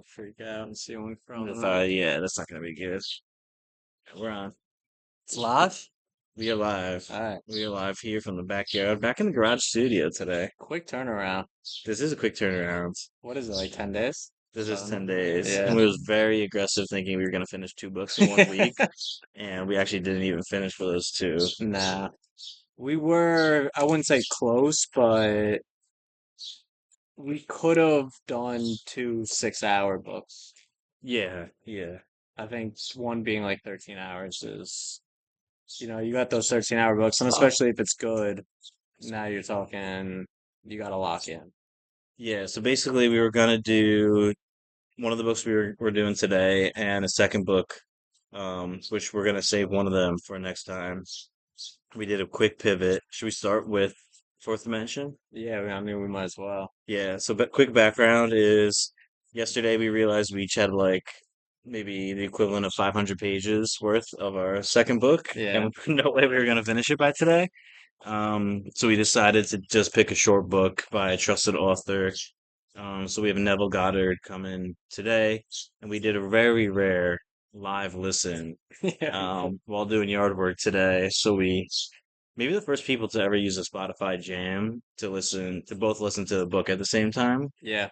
freak out and see when we I from. thought, yeah, that's not gonna be good. We're on. It's live. We are live. All right. We are live here from the backyard, back in the garage studio today. Quick turnaround. This is a quick turnaround. What is it, like 10 days? This is So, 10 days. yeah. And we was very aggressive thinking we were gonna finish 2 books in 1 week, and we actually didn't even finish for those two. Nah. We were, I wouldn't say close, but we could have done 2 6-hour books. Yeah, yeah. I think one being like 13 hours is, you got those 13-hour books, and especially if it's good, now you're talking, you got to lock in. Yeah, so basically we were gonna do one of the books we're doing today and a second book, which we're gonna save one of them for next time. We did a quick pivot. Should we start with Fourth Dimension? Yeah, I mean, we might as well. Yeah, so but quick background is yesterday we realized we each had like maybe the equivalent of 500 pages worth of our second book, Yeah. and no way we were gonna finish it by today. So we decided to just pick a short book by a trusted author. So we have Neville Goddard coming today, and we did a very rare live listen Yeah. while doing yard work today. So we maybe the first people to ever use a Spotify Jam to both listen to the book at the same time. Yeah.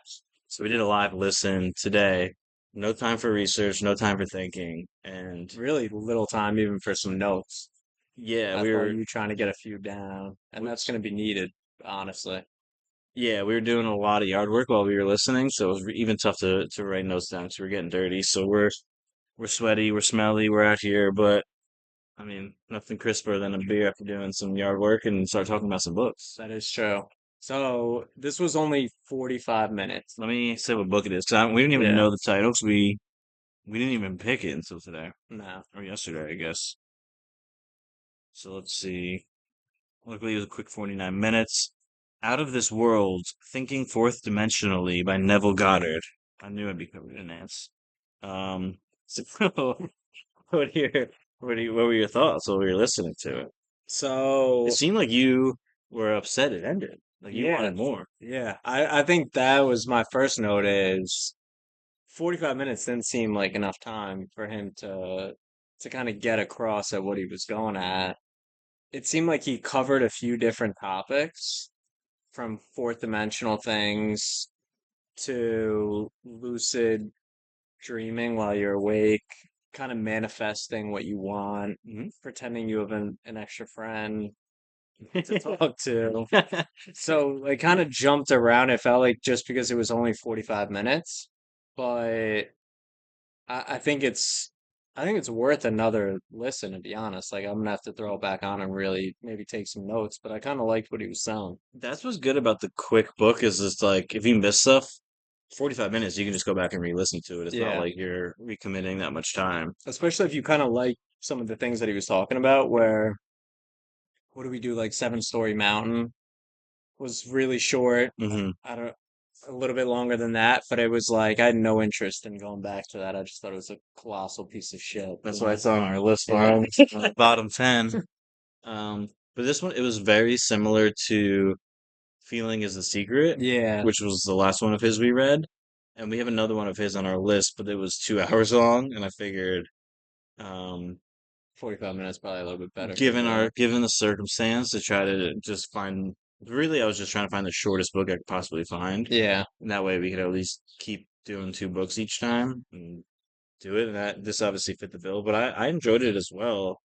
So we did a live listen today. No time for research, no time for thinking, and Really little time even for some notes. yeah, I we thought were. you trying to get a few down, and we, that's going to be needed, honestly. Yeah, we were doing a lot of yard work while we were listening, so it was even tough to write notes down because we were getting dirty. So we're sweaty, we're smelly, we're out here, but I mean, nothing crisper than a beer after doing some yard work and start talking about some books. That is true. So this was only 45 minutes. Let me say what book it is, 'cause we didn't even Yeah. know the title 'cause we didn't even pick it until today No. or yesterday, I guess. So let's see. Luckily, it was a quick 49 minutes. Out of This World, Thinking Fourth Dimensionally by Neville Goddard. I knew I'd be covered in ants. So what are your, what were your thoughts while we were listening to it? It So seemed like you were upset it ended. Like you yeah, wanted more. yeah. I think that was my first note is 45 minutes didn't seem like enough time for him to kind of get across at what he was going at. It seemed like he covered a few different topics from fourth dimensional things to lucid dreaming while you're awake, kind of manifesting what you want, Mhm. pretending you have an extra friend to talk to. So like kind of jumped around. It felt like just because it was only 45 minutes, but I think it's worth another listen to be honest. Like I'm gonna have to throw it back on and really maybe take some notes, but I kind of liked what he was saying. That's what's good about the quick book is just like if you miss stuff, 45 minutes, you can just go back and re-listen to it. It's not Yeah, like you're recommitting that much time. especially if you kind of like some of the things that he was talking about, where what do we do? Like Seven Story Mountain was really short. Hmm. I don't, a little bit longer than that, but it was like I had no interest in going back to that. I just thought it was a colossal piece of shit. That's why it's on our list, Yeah. Lauren. Bottom 10. Um, but this one, it was very similar to Feeling is the Secret, Yeah. which was the last one of his we read. And we have another one of his on our list, but it was 2 hours long. And I figured, um, 45 minutes probably a little bit better for given the given the circumstance, to try to just find, really, I was just trying to find the shortest book I could possibly find. yeah. And that way we could at least keep doing 2 books each time and do it. And this obviously fit the bill, but I enjoyed it as well.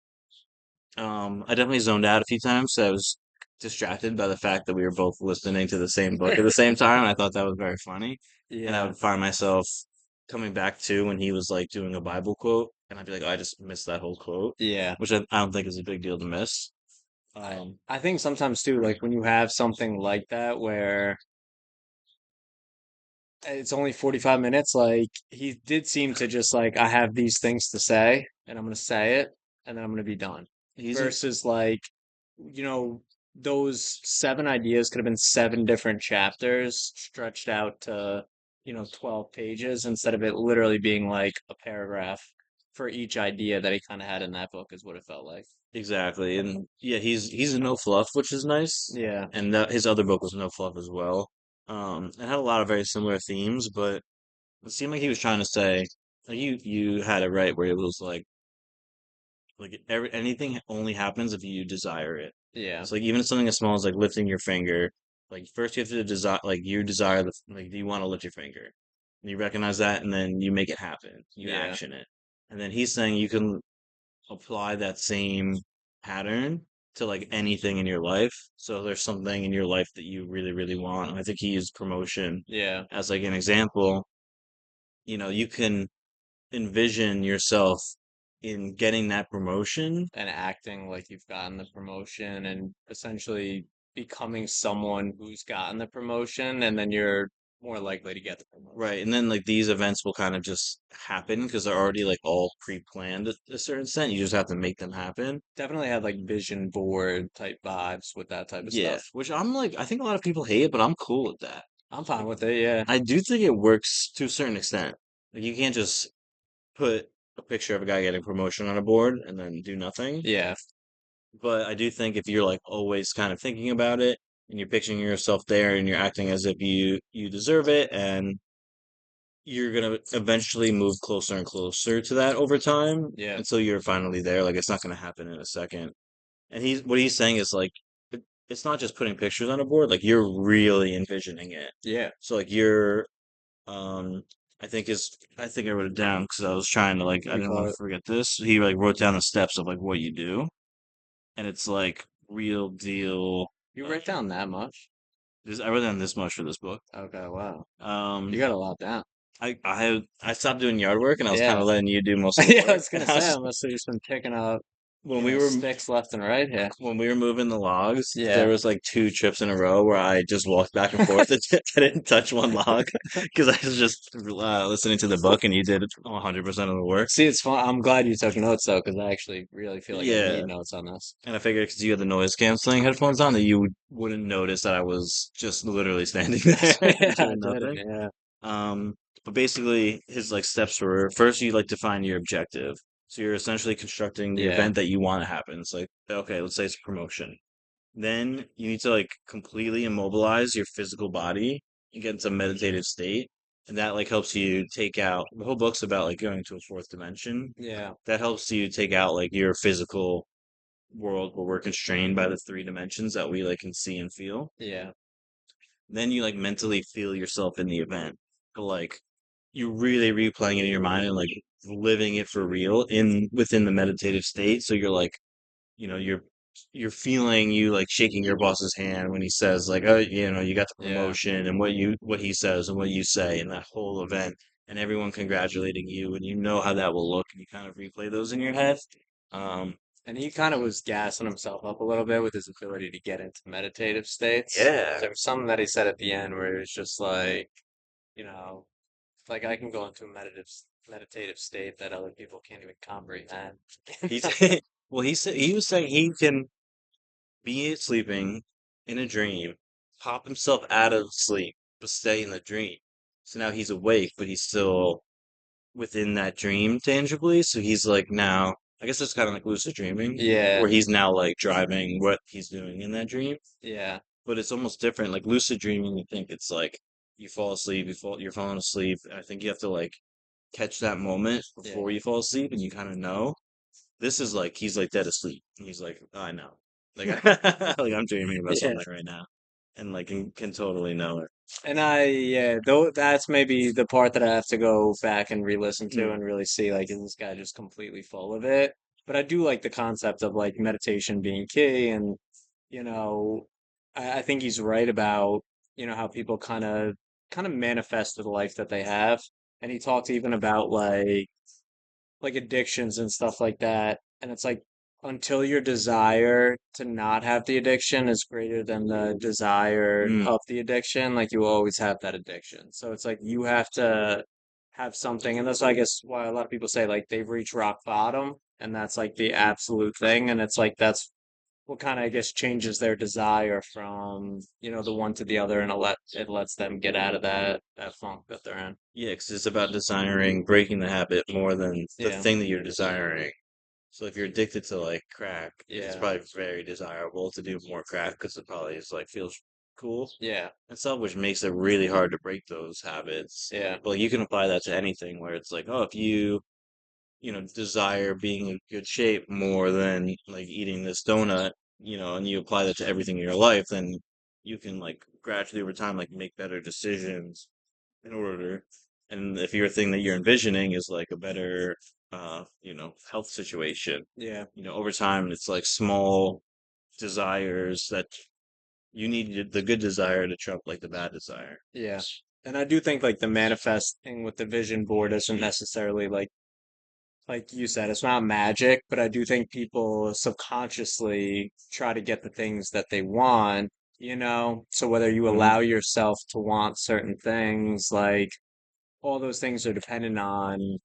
I definitely zoned out a few times. So I was distracted by the fact that we were both listening to the same book at the same time. And I thought that was very funny. And I Yeah. would find myself coming back to when he was like doing a Bible quote, and I'd be like, oh, I just missed that whole quote, Yeah. which I don't think is a big deal to miss. I Um, I think sometimes too, like when you have something like that where it's only 45 minutes, like he did seem to just like I have these things to say and I'm gonna say it and then I'm gonna be done. he's a, Versus like, you know, those 7 ideas could have been 7 different chapters stretched out to, 12 pages instead of it literally being like a paragraph for each idea that he kind of had in that book is what it felt like. exactly, and yeah, he's a no fluff, which is nice. Yeah. And that his other book was no fluff as well. It had a lot of very similar themes, but It seemed like he was trying to say, like you had it right, where it was anything only happens if you desire it. Yeah. So like even something as small as like lifting your finger, like first you have to desire, like you desire the like, do you want to lift your finger? And you recognize that, and then you make it happen. You Yeah. action it, and then he's saying you can apply that same pattern to like anything in your life. So there's something in your life that you really, really want. I think he used promotion Yeah. as like an example. You can envision yourself in getting that promotion. And acting like you've gotten the promotion and essentially becoming someone who's gotten the promotion, and then you're more likely to get the promotion. Right. And then like these events will kind of just happen because they're already like all pre-planned at a certain extent. You just have to make them happen. Definitely had like vision board type vibes with that type of Yeah. stuff. Which I'm like, I think a lot of people hate it, but I'm cool with that. I'm fine Like, with it, yeah. I do think it works to a certain extent. Like you can't just put a picture of a guy getting promotion on a board and then do nothing. Yeah. But I do think if you're like always kind of thinking about it and you're picturing yourself there and you're acting as if you deserve it, and you're gonna eventually move closer and closer to that over time Yeah. until you're finally there. Like it's not gonna happen in a second. And what he's saying is like it's not just putting pictures on a board, like you're really envisioning it. Yeah. So like you're um I think I wrote it down because I was trying to like I What do you didn't call want to it? forget this. He like wrote down the steps of like what you do, and it's like real deal. You Uh, write down that much? I wrote down this much for this book. Okay, wow. You Um, got a lot down. I stopped doing yard work and I was kind Yeah. of letting you do most of the Yeah, I work. was And gonna I was say, I just must have just been picking up, when we were sticks left and right here. when we were moving the logs, Yeah. there was like two trips in a row where I just walked back and forth. I didn't touch one log because I was just listening to the book, and you did 100% of the work. See, it's fun. I'm glad you took notes though, because I actually really feel like I Yeah, need notes on this. and I figured because you had the noise canceling headphones on, that you wouldn't notice that I was just literally standing there Yeah, I doing did. nothing. Yeah. Um, but basically, his like steps were first you like define your objective. So you're essentially constructing the Yeah. event that you want to happen. It's like, okay, let's say it's a promotion. Then you need to like completely immobilize your physical body and get into a meditative state. And that like helps you take out the whole book's about like going to a fourth dimension. Yeah. That helps you take out like your physical world where we're constrained by the three dimensions that we like can see and feel. Yeah. Then you like mentally feel yourself in the event. But like you're really replaying it in your mind and like living it for real in within the meditative state. So you're like, you're feeling you like shaking your boss's hand when he says like, oh, you got the Yeah. promotion, and what he says and what you say in that whole event, and everyone congratulating you, and you know how that will look, and you kind of replay those in your head. Um, And he kind of was gassing himself up a little bit with his ability to get into meditative states. yeah, There was something that he said at the end where it was just like, you know, like I can go into a meditative state that other people can't even comprehend. he's well, he was saying he can be sleeping in a dream, pop himself out of sleep, but stay in the dream. So now he's awake, but he's still within that dream tangibly. So he's like now, I guess it's kind of like lucid dreaming, Yeah. where he's now like driving what he's doing in that dream. Yeah. But it's almost different. Like lucid dreaming, you think it's like you fall asleep, you're falling asleep. I think you have to like catch that moment Yeah. before you fall asleep, and you kind of know. This is like he's like dead asleep. And he's like, I know. Like like I'm dreaming about Yeah. something right now. And like can totally know it. And yeah, though that's maybe the part that I have to go back and re-listen to Mm, and really see, like, is this guy just completely full of it? But I do like the concept of like meditation being key, and you know, I think he's right about, how people kind of manifest the life that they have. And he talks even about like addictions and stuff like that. And it's like until your desire to not have the addiction is greater than the desire mm, of the addiction, like you will always have that addiction. So it's like you have to have something, and that's I guess why a lot of people say like they've reached rock bottom, and that's like the absolute thing. And it's like that's what kind of I guess changes their desire from, the one to the other, and it lets them get out of that funk that they're in. yeah, 'cause it's about desiring breaking the habit more than the Yeah. thing that you're desiring. So if you're addicted to like crack, it's Yeah. probably very desirable to do more crack because it probably is like feels cool Yeah, and stuff, which makes it really hard to break those habits. yeah, But like, you can apply that to anything where it's like, oh, if you desire being in good shape more than like eating this donut, and you apply that to everything in your life, then you can like gradually over time like make better decisions in order. And if your thing that you're envisioning is like a better, health situation, yeah, over time it's like small desires that you need the good desire to trump like the bad desire. yeah. And I do think like the manifesting with the vision board isn't necessarily like you said, it's not magic, but I do think people subconsciously try to get the things that they want, you know? So whether you Hmm. allow yourself to want certain things, like all those things are dependent on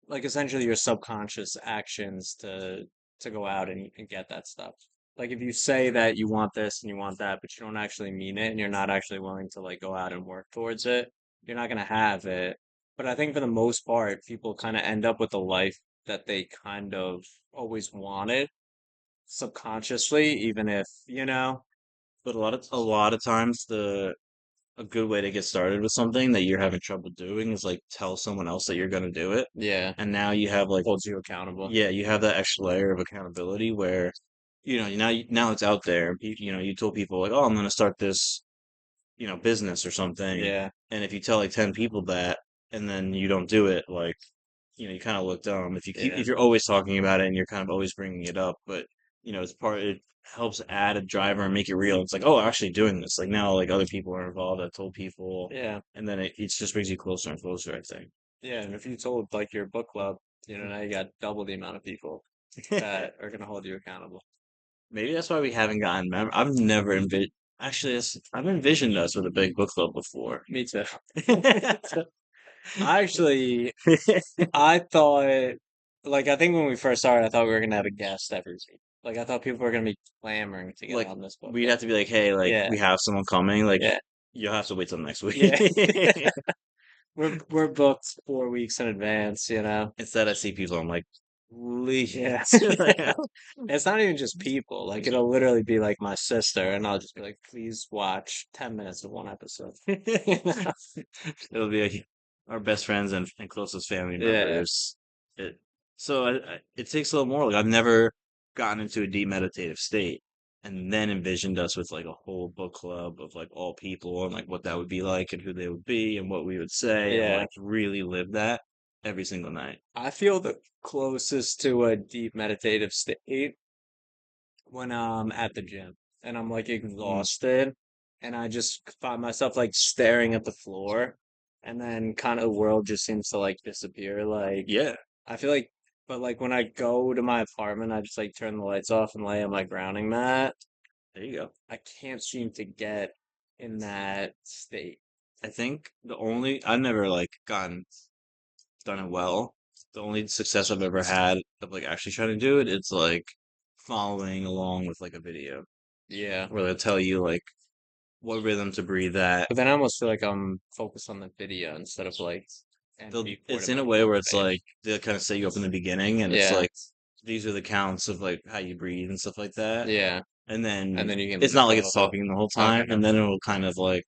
like essentially your subconscious actions to go out and get that stuff. Like if you say that you want this and you want that, but you don't actually mean it and you're not actually willing to like go out and work towards it, you're not gonna have it. But I think for the most part, people kind of end up with a life that they kind of always wanted subconsciously, even if, you know, But a lot of times a good way to get started with something that you're having trouble doing is like tell someone else that you're going to do it. yeah, And now you have like, holds you accountable. yeah, you have that extra layer of accountability where, now it's out there. You told people like, oh, I'm going to start this, business or something. Yeah, And if you tell like 10 people that and then you don't do it, like, you kind of look dumb yeah, if you're always talking about it and you're kind of always bringing it up, but it helps add a driver and make it real. It's like, oh, I'm actually doing this. Like now, like other people are involved. I've told people, yeah. and then it just brings you closer and closer, I think. Yeah, and if you told like your book club, you know, now you got double the amount of people that are gonna hold you accountable. Maybe that's why we haven't gotten I've never envisioned. Actually, I've envisioned us with a big book club before. Me too. Actually, I thought, like, I think when we first started, I thought we were gonna have a guest every week. Like, I thought people were gonna be clamoring to get Like on this book we'd club. have to be like, hey, like Yeah, we have someone coming. Like yeah, you'll have to wait till next week. yeah. We're booked 4 weeks in advance, you know. Instead, I see people. I'm like, Yeah. please. It's not even just people. Like, it'll literally be like my sister, and I'll just be like, please watch 10 minutes of one episode. It'll be our best friends and closest family Yeah. members. It so it takes a little more. Like I've never gotten into a deep meditative state and then envisioned us with like a whole book club of like all people and like what that would be like and who they would be and what we would say and Yeah. like really live that every single night. I feel the closest to a deep meditative state when I'm at the gym and I'm like Mm, exhausted and I just find myself like staring at the floor and then kind of the world just seems to like disappear. Like yeah, I feel like, but like when I go to my apartment, I just like turn the lights off and lay on my grounding mat. there you go. I can't seem to get in that state. I think I've never like gotten done it well. The only success I've ever had of like actually trying to do it, it's like following along with like a video Yeah. where they'll tell you like what rhythm to breathe at. But then I almost feel like I'm focused on the video instead of like and It's recording in my a way where it's brain. like they'll kind of set you up in the beginning and it's Yeah. like these are the counts of like how you breathe and stuff like that. Yeah. And And then then you can it's not like it's follow. talking the whole Okay. time. And then it'll kind of like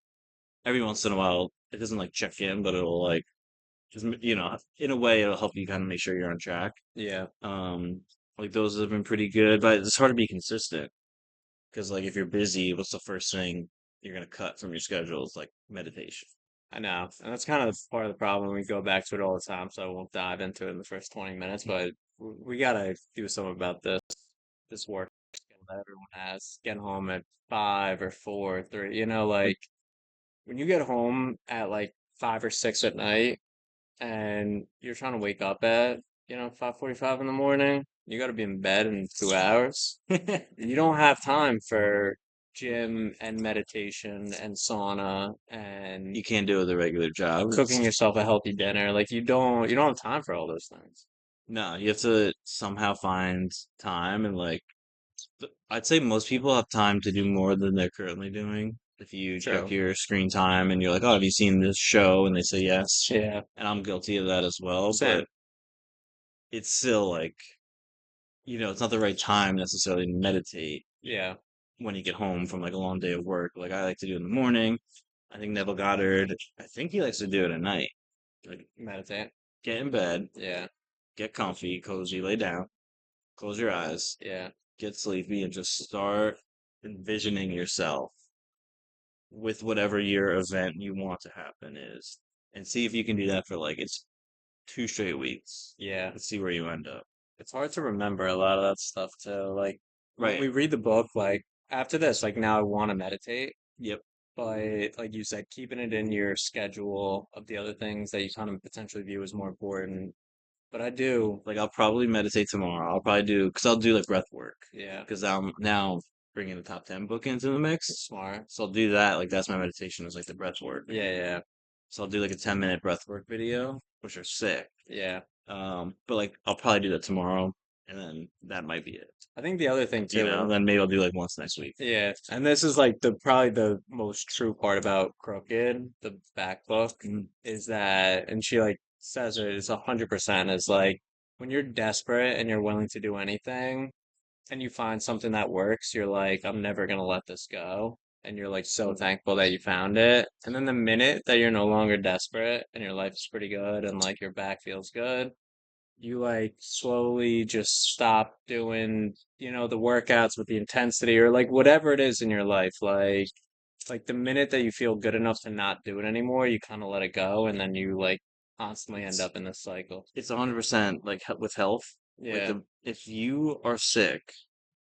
every once in a while, it doesn't like check in, but it'll like just, in a way, it'll help you kind of make sure you're on track. Yeah. Um, like those have been pretty good, but it's hard to be consistent because like if you're busy, what's the first thing you're gonna cut from your schedule? It's like meditation. I know. And that's kind of part of the problem. We go back to it all the time, so I won't dive into it in the first 20 minutes, but we gotta do something about this work schedule that everyone has. Getting home at 5 or 4 or 3, you know, like when you get home at like 5 or 6 at night and you're trying to wake up at, you know, 5:45 in the morning, you got to be in bed in 2 hours. You don't have time for gym and meditation and sauna and You can't do it with a regular job. cooking yourself a healthy dinner. Like you don't have time for all those things. No, you have to somehow find time and like I'd say most people have time to do more than they're currently doing. If you check True. your screen time and you're like, "Oh, have you seen this show?" and they say yes, Yeah. and I'm guilty of that as well, Same. but it's still like, it's not the right time necessarily to meditate. Yeah. when you get home from like a long day of work. Like I like to do it in the morning. I think Neville Goddard, I think he likes to do it at night. Like Meditate. get in bed, Yeah. get comfy, cozy, lay down, close your eyes, Yeah. get sleepy, and just start envisioning yourself with whatever your event you want to happen is. And see if you can do that for like it's 2 straight weeks. Yeah. Let's see where you end up. It's hard to remember a lot of that stuff too. Like when Right. we read the book, like after this, like now I want to meditate, Yep. but like you said, keeping it in your schedule of the other things that you kind of potentially view as more important. But I do, Like I'll probably meditate tomorrow. I'll probably do because I'll do like breath work yeah, because I'm now bringing the top 10 book into the mix. smart. So I'll do that. Like that's my meditation is like the breath work. Yeah, yeah, So I'll do like a 10-minute breath work video, which are sick. yeah. But like I'll probably do that tomorrow, and then that might be it. I think the other thing You know, too, then maybe I'll do like once next week. yeah, and this is like the probably the most true part about Crooked, the back book, Mm. is that, and she like says it is 100% is like when you're desperate and you're willing to do anything and you find something that works, you're like, I'm never gonna let this go. And you're like so thankful that you found it. And then the minute that you're no longer desperate and your life is pretty good and like your back feels good, you like slowly just stop doing, the workouts with the intensity or like whatever it is in your life. Like the minute that you feel good enough to not do it anymore, you kind of let it go and then you like constantly end It's up in this cycle. it's 100% like with health. Like Yeah. the if you are sick,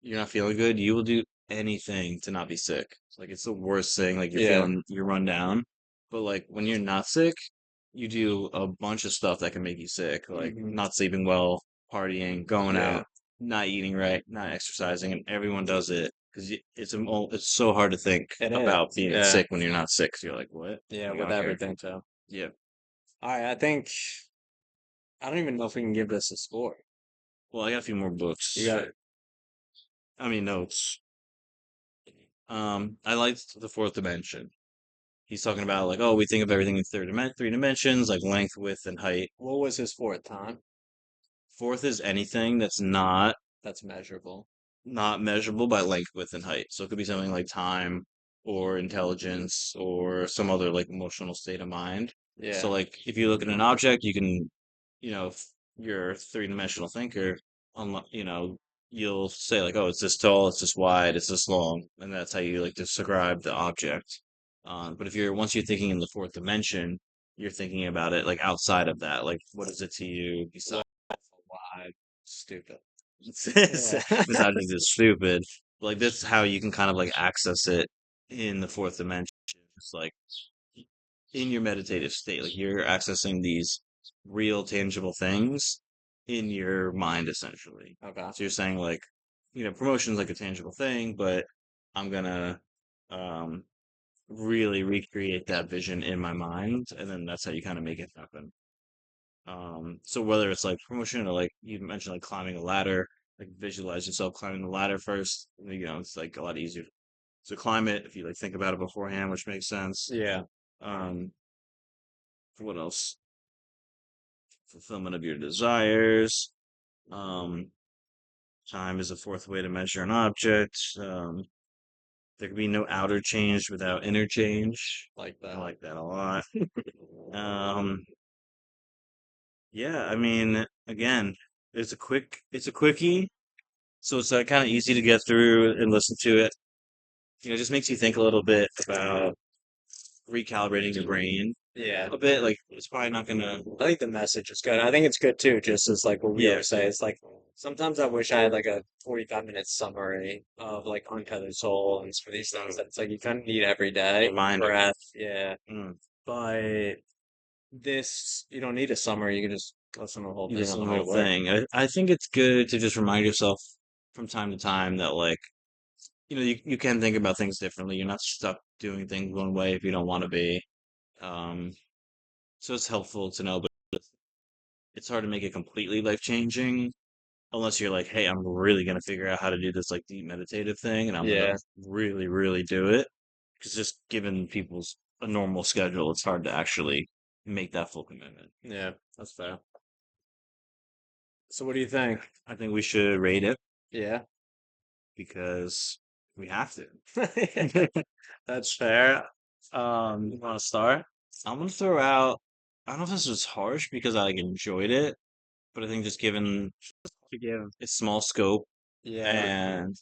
you're not feeling good, you will do anything to not be sick. Like it's the worst thing. Like Yeah. you're run down. But like when you're not sick, you do a bunch of stuff that can make you sick, like Hmm. not sleeping well, partying, going Yeah. out, not eating right, not exercising, and everyone does it because it's so hard to think It is. about being Yeah. sick when you're not sick. So you're like, what? What's Yeah, going with on here? everything too. Yeah. All right, I don't even know if we can give this a score. Well, I got a few more You books. got I mean notes. I liked the fourth dimension. He's talking about like, oh, we think of everything in three dimensions, like length, width, and height. what was his fourth time? Fourth is anything that's That's measurable. not measurable by length, width, and height. So it could be something like time or intelligence or some other like emotional state of mind. So Yeah. like if you look at an object, you can, if you're a three-dimensional thinker, you'll say like, oh, it's this tall, it's this wide, it's this long, and that's how you like describe the object. But if you're once you're thinking in the fourth dimension, you're thinking about it like outside of that. Like, what is it to you besides? Wide. Stupid. This Yeah. this object is stupid. Like this is how you can kind of like access it in the fourth dimension. It's like in your meditative state, like you're accessing these real tangible things in your mind essentially. Okay. So you're saying like, promotion's like a tangible thing, but I'm gonna um really recreate that vision in my mind, and then that's how you kind of make it happen. So whether it's like promotion or like you mentioned like climbing a ladder, like visualize yourself climbing the ladder first, it's like a lot easier to climb it if you like think about it beforehand, which makes sense. Yeah. Um, what else? Fulfillment of your desires. Um, time is a fourth way to measure an object. There can be no outer change without inner change. Like I that. like that a lot. Um, yeah, I mean, again, it's a quickie. So it's kind of easy to get through and listen to it. It just makes you think a little bit about recalibrating your brain Yeah. a bit. Like it's probably not gonna. I think the message is good. I think it's good too, just as like what we Yeah, always say. It's like sometimes I wish I had like a 45-minute summary of like Untethered Soul and for these things that it's like you kind of need every day. reminder. Breath, yeah. Mm. But this, you don't need a summary. You can just listen to the whole You thing listen on to the the way whole to work. thing. I think it's good to just remind yourself from time to time that like you can think about things differently. You're not stuck doing things one way if you don't want to be. Um, so it's helpful to know, but it's hard to make it completely life changing unless you're like, hey, I'm really gonna figure out how to do this like deep meditative thing, and I'm gonna Yeah, really, really do it. Because just given people's a normal schedule, it's hard to actually make that full commitment. yeah, that's fair. So what do you think? I think we should rate it Yeah, because We have to. That's fair. You want to start? I'm gonna throw out. I don't know if this was harsh because I like enjoyed it, but I think just given To give. its small scope Yeah, and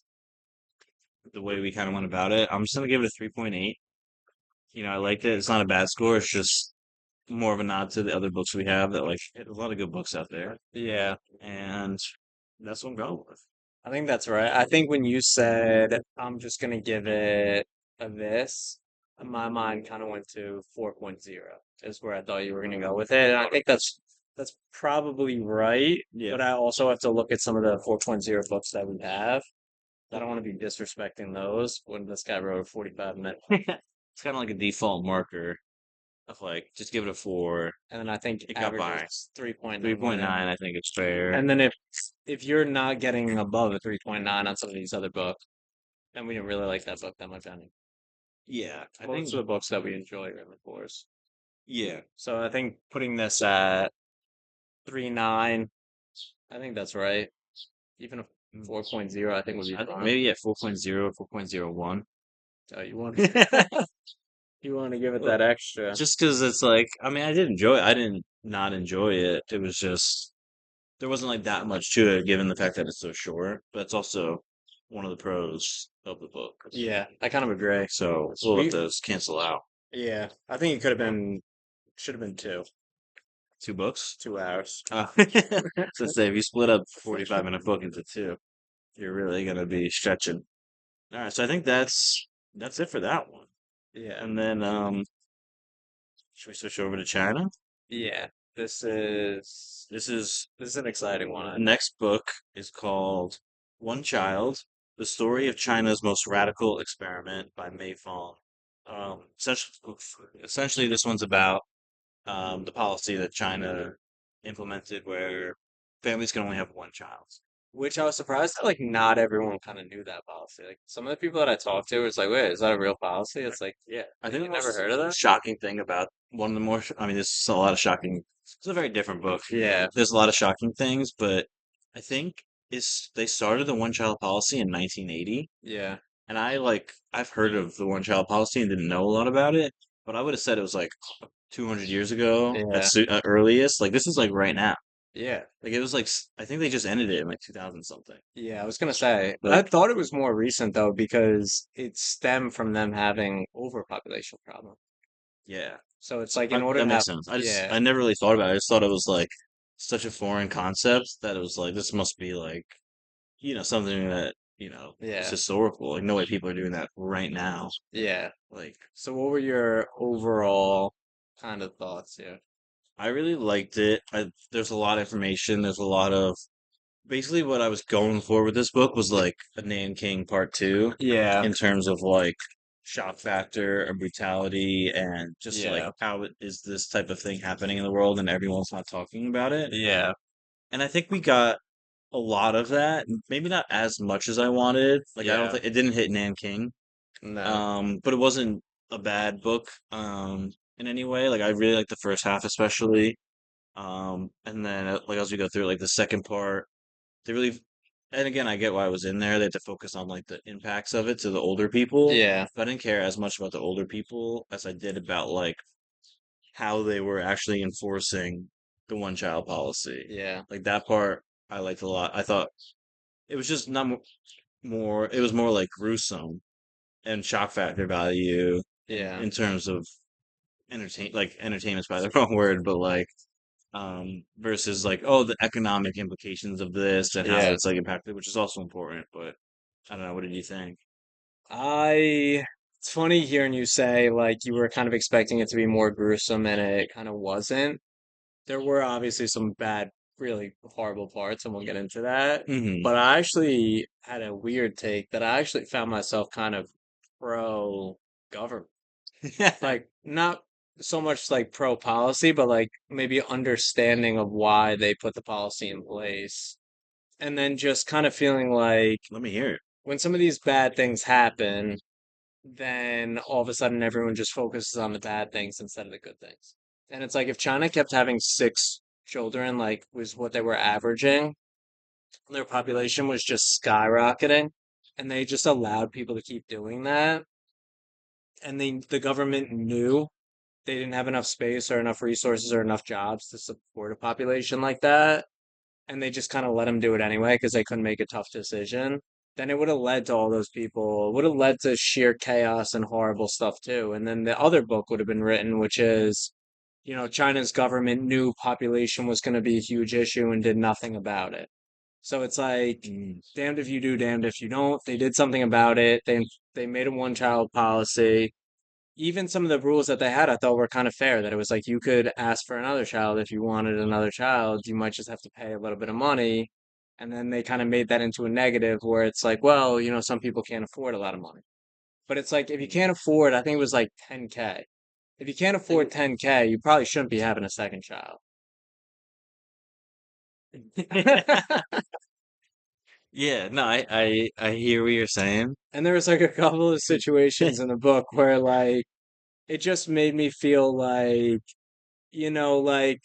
the way we kind of went about it, I'm just gonna give it a 3.8. I liked it. It's not a bad score. It's just more of a nod to the other books we have that like there's a lot of good books out there, yeah. and that's what I'm going with. I think that's right. I think when you said I'm just gonna give it a this, my mind kind of went to 4.0 is where I thought you were gonna go with it. And I think that's probably right, Yeah. but I also have to look at some of the 4.0 books that we have. I don't want to be disrespecting those when this guy wrote a 45 minute. It's kind of like a default marker of like just give it a 4. And then I think It got average by. is 3.9. 3.9, I think it's fair. And then if you're not getting above a 3.9 on some of these other books, then we didn't really like that book that much anyway. Yeah, I think Most of the books that we enjoy are in the fours. yeah. So I think putting this at 3.9, I think that's right. Even a Mm, 4.0, I think would be I think fine. maybe at 4.0, 4.01. So you want you want to give it Well, that extra. just because it's like, I mean, I did enjoy it. I didn't not enjoy it. It was just there wasn't like that much to it, given the fact that it's so short. But it's also one of the pros of the book. Yeah, I kind of agree. So we'll let We those cancel out. yeah, I think it could have been should have been 2 books. 2 hours. So say if you split up 45-minute book into two, you're really gonna be stretching. All right, so I think that's it for that one. Yeah, And then should we switch over to China? yeah. This is This is this is an exciting one, the I think. next book is called One Child: The Story of China's Most Radical Experiment by Mei Fong. Essentially, this one's about the policy that China implemented where families can only have one child. Which I was surprised that like not everyone kind of knew that policy. Like some of the people that I talked to was like, "Wait, is that a real policy?" It's like, yeah, I think you the never most heard of that? shocking thing about one of the more, I mean, there's a lot of shocking, it's a very different book. Yeah, There's a lot of shocking things, but I think they started the one child policy in 1980. yeah, And I've heard of the one child policy and didn't know a lot about it, but I would have said it was like 200 years ago yeah, at earliest. Like this is like right now. yeah, Like it was like, I think they just ended it in like 2000 something. yeah. I was gonna say, I Like, thought it was more recent though because it stemmed from them having overpopulation problem. yeah, So it's like in order that to have, makes sense. yeah, I never really thought about it. I just thought it was like such a foreign concept that it was like, this must be like, something that, is yeah, historical. Like no way people are doing that right now. yeah. Like, So what were your overall kind of thoughts here? I really liked it. There's a lot of information. There's a lot of basically what I was going for with this book was like a Nanking Part Two Yeah, in terms of like shock factor and brutality and just like yeah, how is this type of thing happening in the world and everyone's not talking about it. yeah. And I think we got a lot of that. Maybe not as much as I wanted. Like I don't Yeah, think it didn't hit Nanking. no. But it wasn't a bad book in any way. Like I really liked the first half especially. And then like as we go through like the second part they really, and again, I get why I was in there. They had to focus on like the impacts of it to the older people. Yeah, But I didn't care as much about the older people as I did about like how they were actually enforcing the one child policy. yeah, Like that part I liked a lot. I thought it was just not more, it was more like gruesome and shock factor value yeah, in terms of entertainment's probably the wrong word, but like versus like oh the economic implications of this and how yeah. it's like impacted, which is also important. But I don't know. What did you think? It's funny hearing you say like you were kind of expecting it to be more gruesome and it kind of wasn't. There were obviously some bad, really horrible parts, and we'll get into that. Hmm. But I actually had a weird take that I actually found myself kind of pro government. Like not so much like pro policy, but like maybe understanding of why they put the policy in place. And then just kind of feeling like Let me hear it. when some of these bad things happen, then all of a sudden everyone just focuses on the bad things instead of the good things. And it's like if China kept having 6 children, like was what they were averaging, their population was just skyrocketing. and they just allowed people to keep doing that. And the government knew they didn't have enough space or enough resources or enough jobs to support a population like that, and they just kind of let them do it anyway because they couldn't make a tough decision, then it would have led to all those people, would have led to sheer chaos and horrible stuff too. And then the other book would have been written, which is, China's government knew population was going to be a huge issue and did nothing about it. So it's like, Mm, damned if you do, damned if you don't. They did something about it. They made a one-child policy. Even some of the rules that they had, I thought were kind of fair. That it was like you could ask for another child if you wanted another child. You might just have to pay a little bit of money. And then they kind of made that into a negative where it's like, well, some people can't afford a lot of money. But it's like if you mm. can't afford, I think it was like 10K. If you can't afford Think- 10K, you probably shouldn't be having a second child. Yeah, no, I hear what you're saying. And there was like a couple of situations in the book where like it just made me feel like, like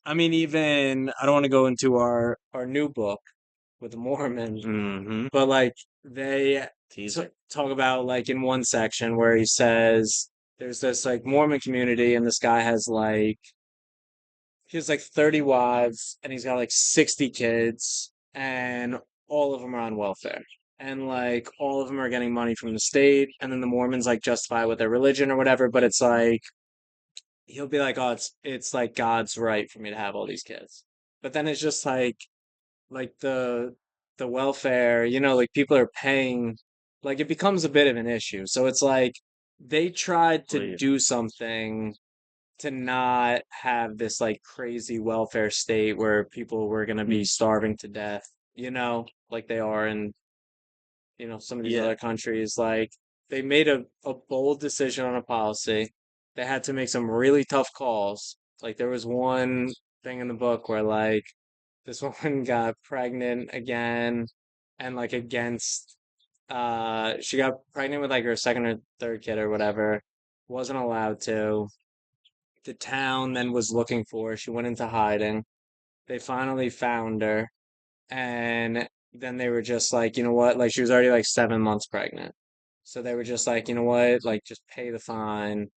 I mean, even I don't want to go into our new book with the Mormon, Hmm. but like they Teaser. talk about like in one section where he says there's this like Mormon community and this guy has like he has like 30 wives and he's got like 60 kids and all of them are on welfare. And like all of them are getting money from the state, and then the Mormons like justify it with their religion or whatever, but it's like he'll be like, "Oh, it's like God's right for me to have all these kids." But then it's just like the welfare, like people are paying, like it becomes a bit of an issue. So it's like they tried to Please. do something to not have this like crazy welfare state where people were going to be starving to death, like they are in some of these Yeah. other countries. Like they made a bold decision on a policy. They had to make some really tough calls. Like there was one thing in the book where like this woman got pregnant again and like against she got pregnant with like her second or third kid or whatever, wasn't allowed to. The town then was looking for her. She went into hiding. They finally found her, and then they were just like, you know what? Like she was already like 7 months pregnant. So they were just like, you know what? Like just pay the fine,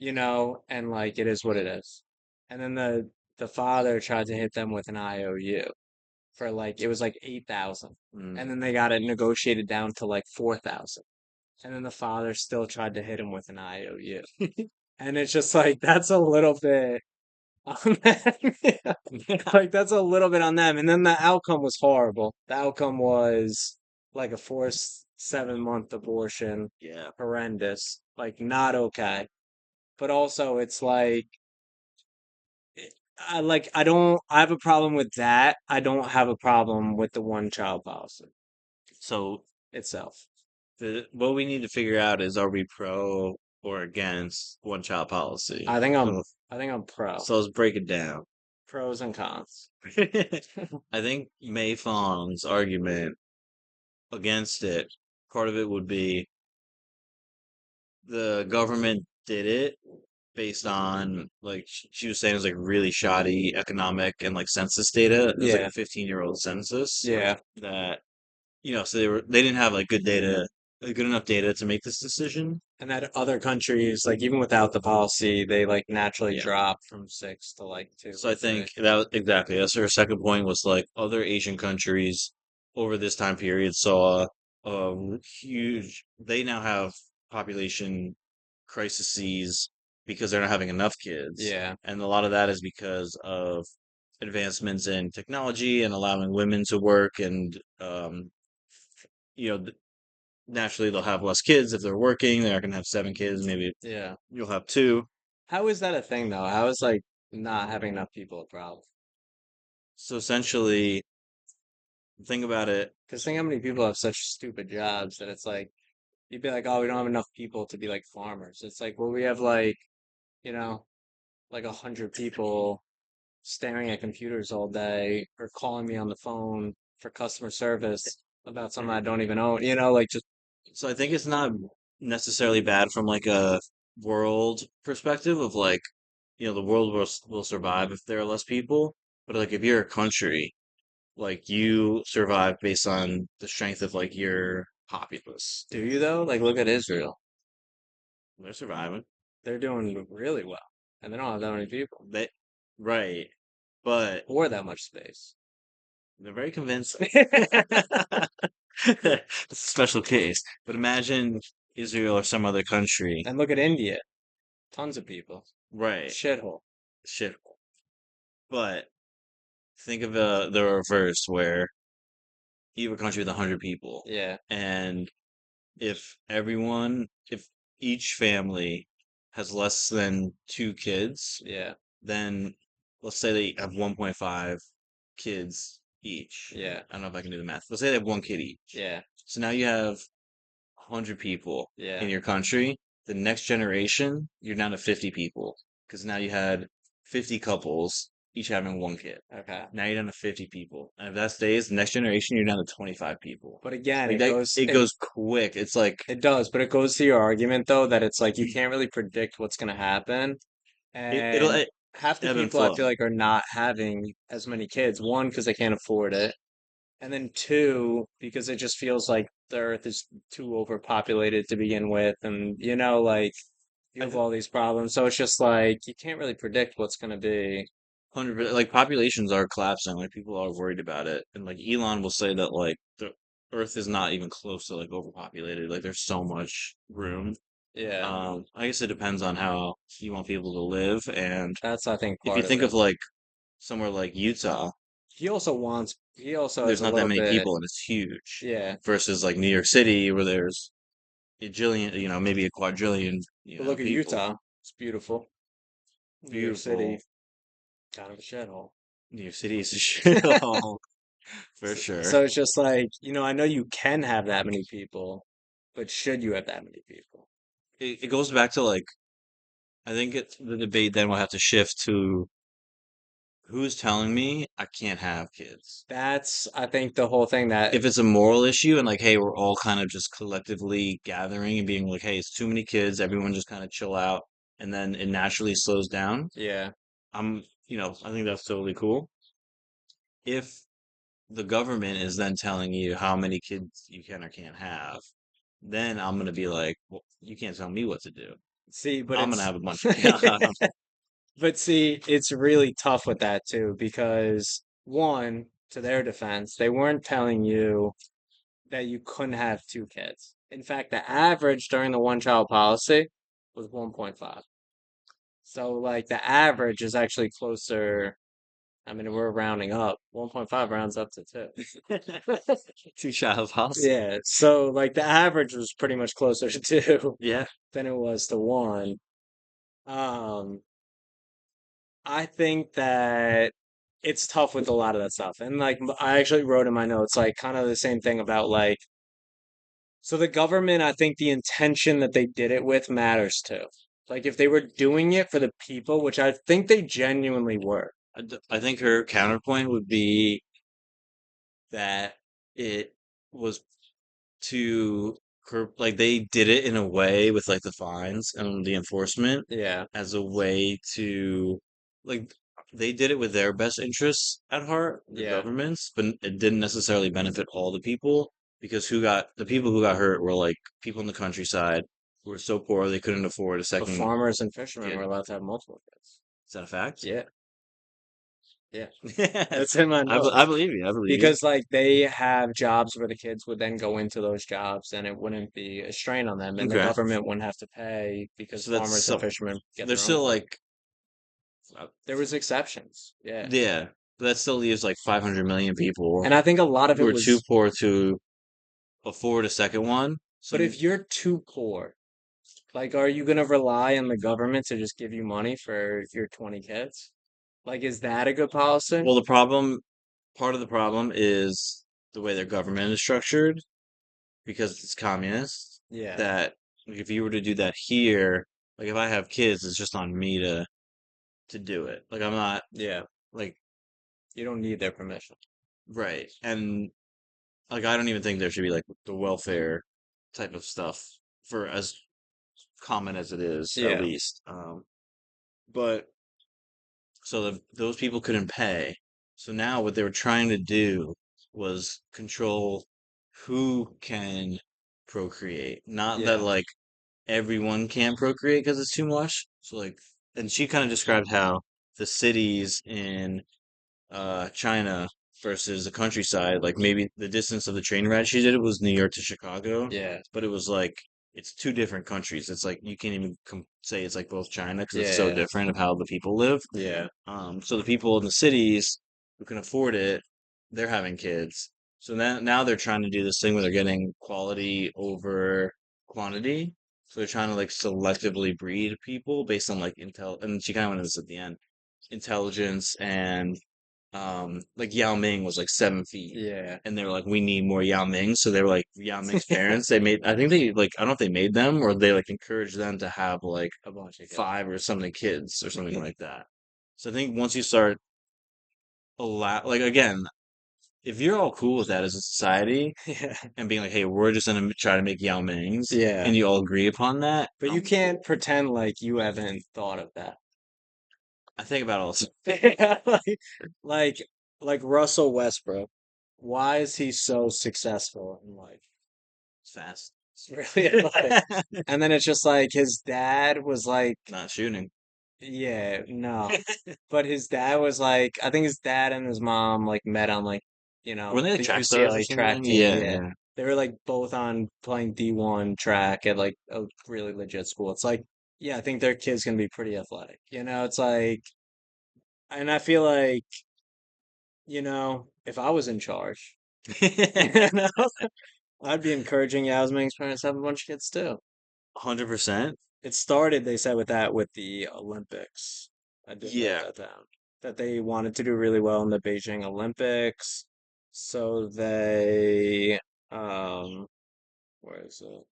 and like it is what it is. And then the father tried to hit them with an IOU for like it was like 8,000. And Mm. then they got it negotiated down to like 4,000. And then the father still tried to hit him with an IOU. And it's just like that's a little bit on them. Like that's a little bit on them. And then the outcome was horrible. The outcome was like a forced 7 month abortion. Yeah. Horrendous. Like not okay. But also it's like I have a problem with that. I don't have a problem with the one child policy So itself. the what we need to figure out is, are we pro or against one child policy? I think I'm So I think I'm pro. so let's break it down. Pros and cons. I think May Fong's argument against it, part of it would be the government did it based on, like, she was saying, it was like really shoddy economic and like census data. It was like Yeah, a 15-year-old census yeah. that, so they didn't have like good data, good enough data to make this decision. And that other countries, like even without the policy, they like naturally Yeah. drop from six to like two So or I three. think that exactly, that's her second point, was like other Asian countries over this time period saw a huge, they now have population crises because they're not having enough kids. Yeah, And a lot of that is because of advancements in technology and allowing women to work, and you know, th- naturally they'll have less kids if they're working. They're not gonna have seven kids, maybe yeah. you'll have two. How is that a thing though? How is like not having enough people a problem? So essentially, think about it. Because think how many people have such stupid jobs that it's like you'd be like, oh, we don't have enough people to be like farmers. It's like, well, we have like, you know, like 100 people staring at computers all day or calling me on the phone for customer service about something I don't even own. Like just So I think it's not necessarily bad from like a world perspective of like, the world will survive if there are less people. But like if you're a country, like you survive based on the strength of like your populous. Do you though? Like, look at Israel. They're surviving. They're doing really well, and they don't have that many people They right, but or that much space. they're very convincing. It's a special case. But imagine Israel or some other country. And look at India. Tons of people. Right. Shithole. Shit. But think of the reverse where you have a country with 100 people, Yeah, and if each family has less than two kids, yeah, then let's say they have 1.5 kids each. yeah, I don't know if I can do the math. Let's say they have one kid each. yeah, So now you have 100 people yeah. in your country. The next generation, you're down to 50 people because now you had 50 couples, each having one kid. Okay. Now you're down to 50 people. And if that stays, the next generation, you're down to 25 people. But again, Like that, it goes quick. It's like it does, but it goes to your argument though that it's like you can't really predict what's gonna happen. it'll And half the ebb and people I flow. feel like are not having as many kids. One, because they can't afford it. And then two, because it just feels like the earth is too overpopulated to begin with. And like you I have th- all these problems. So it's just like you can't really predict what's gonna be. 100%, like populations are collapsing. Like people are worried about it, and like Elon will say that like the Earth is not even close to like overpopulated. Like there's so much room. Yeah, I guess it depends on how you want people to live, and that's I think if you part of think of it. like somewhere like Utah, He also has there's a not that little many bit, people, and it's huge. yeah. Versus like New York City, where there's a jillion, maybe a quadrillion, But look at people. Utah. It's beautiful. New York City, Beautiful. kind of a shithole. New York City is a shithole for sure. So it's just like, I know you can have that many people, but should you have that many people? It goes back to like I think the debate then will have to shift to who's telling me I can't have kids. That's, I think, the whole thing that, If it's a moral issue and like, hey, we're all kind of just collectively gathering and being like, hey, it's too many kids, everyone just kind of chill out, and then it naturally slows down. yeah. I think that's totally cool. If the government is then telling you how many kids you can or can't have, then I'm gonna be like, well, you can't tell me what to do. See, but I'm gonna it's, have a bunch of kids. but see, it's really tough with that too, because one, to their defense, they weren't telling you that you couldn't have two kids. In fact, the average during the one child policy was 1.5. So like the average is actually closer. I mean, we're rounding up. 1.5 rounds up to two. Two-child policy. Yeah. So like the average was pretty much closer to two Yeah. than it was to one. Um, I think that it's tough with a lot of that stuff. And like I actually wrote in my notes, like kind of the same thing about like, so the government, I think the intention that they did it with matters too. Like if they were doing it for the people, which I think they genuinely were. I think her counterpoint would be that it was to like they did it in a way with like the fines and the enforcement Yeah. as a way to like they did it with their best interests at heart, the Yeah. government's, but it didn't necessarily benefit all the people because the people who got hurt were like people in the countryside who were so poor they couldn't afford a But second farmers and fishermen kid. were allowed to have multiple kids. Is that a fact? Yeah. Yeah. Yes. That's in my I notes. believe you. I believe you. Because like they have jobs where the kids would then go into those jobs and it wouldn't be a strain on them and the Okay. government wouldn't have to pay because So that's farmers and so fishermen get there's their own still thing. like uh, There was exceptions. Yeah. yeah, but that still leaves like 500 million people And I think a lot of who it are too was, poor to afford a second one. So but if you're too poor, like, are you gonna rely on the government to just give you money for your 20 kids? Like, is that a good policy? well, part of the problem is the way their government is structured because it's communist. Yeah. That like, if you were to do that here, like if I have kids, it's just on me to do it. Like I'm not Yeah. like You don't need their permission. right, and like I don't even think there should be like the welfare type of stuff for as common as it is, at Yeah. least. But so those people couldn't pay. So now what they were trying to do was control who can. procreate. Not that Yeah. like everyone can't procreate because it's too much. So like, and she kind of described how the cities in China versus the countryside, like maybe the distance of the train ride she did was New York to Chicago, Yeah. but it was like it's two different countries. It's like you can't even say it's like both China because it's so Yeah. different of how the people live. Yeah. So the people in the cities who can afford it, they're having kids. So now they're trying to do this thing where they're getting quality over quantity. So they're trying to like selectively breed people based on like intel. And she kind of went into this at the end, intelligence and like Yao Ming was like 7 feet. Yeah. And they were like, we need more Yao Ming. So they were like Yao Ming's parents. They made, I think they like, I don't know if they made them or they like encouraged them to have like A bunch of kids. five or something kids or something like that. So I think once you start like again, if you're all cool with that as a society Yeah. and being like, hey, we're just gonna try to make Yao Mings Yeah. and you all agree upon that, But you can't pretend like you haven't thought of that. I think about all this Yeah, like like Russell Westbrook. Why is he so successful in life? fast. It's really athletic. And then it's just like his dad was like, Not shooting. yeah, no. But his dad was like, I think his dad and his mom like met on like, Were they like the track stars or UCLA track something? team. Yeah, Yeah. yeah. They were like both on playing D1 track at like a really legit school. It's like, yeah, I think their kid's gonna be pretty athletic. It's like, and I feel like, if I was in charge, you know, I'd be encouraging Yasmin's parents to have a bunch of kids too. 100%. It started, they said, with that with the Olympics. I did write Yeah. that down. That they wanted to do really well in the Beijing Olympics. So um, where is it?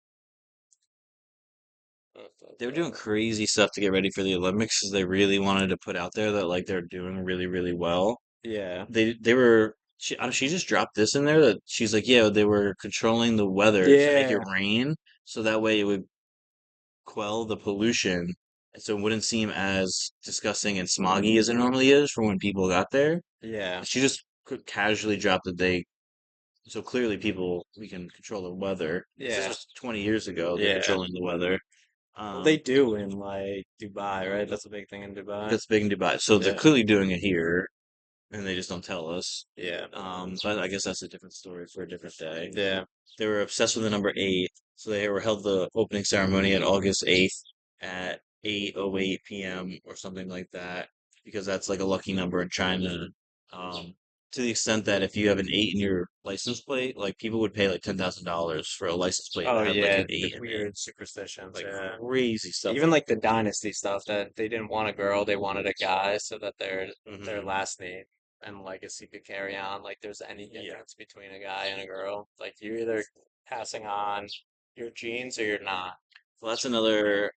Da, da, They were doing da. crazy stuff to get ready for the Olympics because they really wanted to put out there that like they're doing really, really well. Yeah. They were she just dropped this in there that she's like, yeah, they were controlling the weather to make it Yeah. rain so that way it would quell the pollution and so it wouldn't seem as disgusting and smoggy as it normally is for when people got there. Yeah. She just casually dropped that they so clearly people we can control the weather. This Yeah. was 20 years ago. They're Yeah. controlling the weather. Well, they Um, do in like Dubai, right? That's a big thing in Dubai. that's big in Dubai. So they're Yeah. clearly doing it here, and they just don't tell us. Yeah. But I guess that's a different story for a different day. Yeah. They were obsessed with the number eight, so they were held the opening ceremony at August 8th at 8:08 p.m. or something like that, because that's like a lucky number in China. Um, to the extent that if you have an eight in your license plate, like people would pay like $10,000 for a license plate Oh that had like yeah, an the eight in it, weird superstitions. like Yeah. crazy stuff Even like like the dynasty stuff that they didn't want a girl, they wanted a guy so that their hmm last name and legacy could carry on. Like there's any Yeah. difference between a guy and a girl. Like you're either passing on your genes or you're not. Well, that's another.